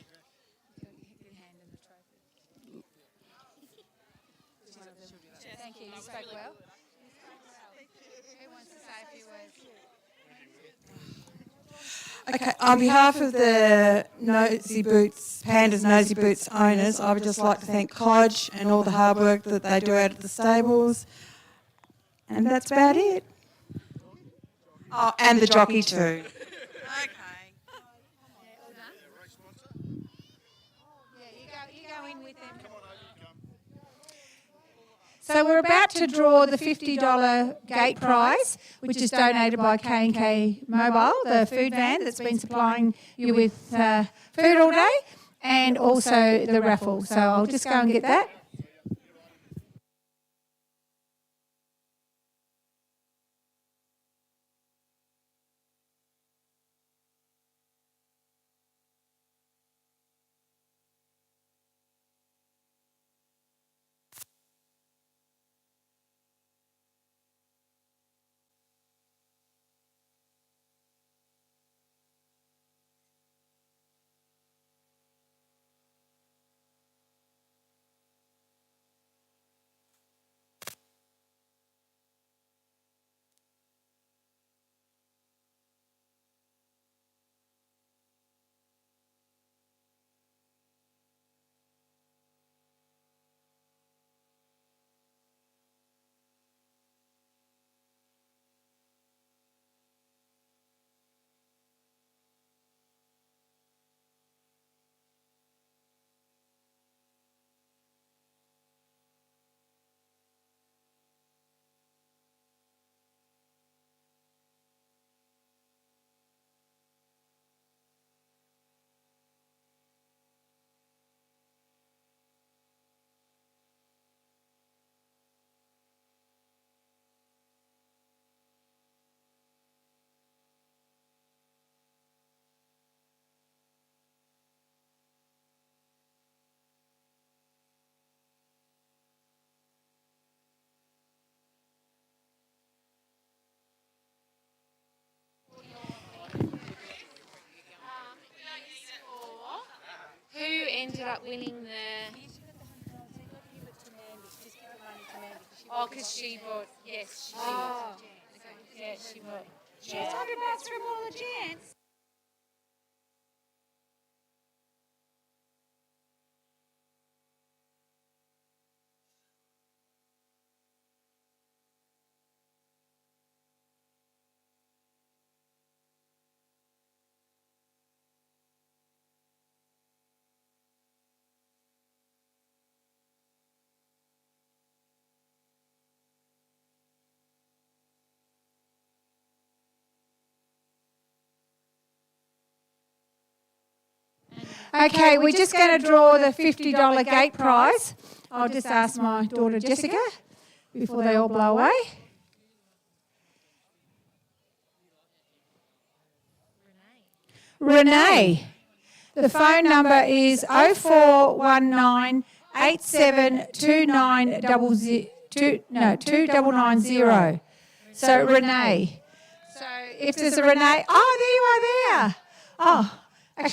Thank you. You spoke well. Who wants to say a few words? Okay, on behalf of the Nosy Boots, Panda's Nosy Boots owners, I would just like to thank Codge and all the hard work that they do out at the stables. And that's about it. Oh, and the jockey too. So we're about to draw the $50 gate prize, which is donated by K&K Mobile, the food van that's been supplying you with food all day, and also the raffle. So I'll just go and get that. Who ended up winning the... Oh, because she bought... Yes, she bought. Okay. Yeah, she bought. She's talking about Scribble the Chance. Okay, we're just going to draw the $50 gate prize. I'll just ask my daughter Jessica before they all blow away. Renee. The phone number is 0419 2990. So Renee. So if there's a Renee, oh, there you are there. Oh.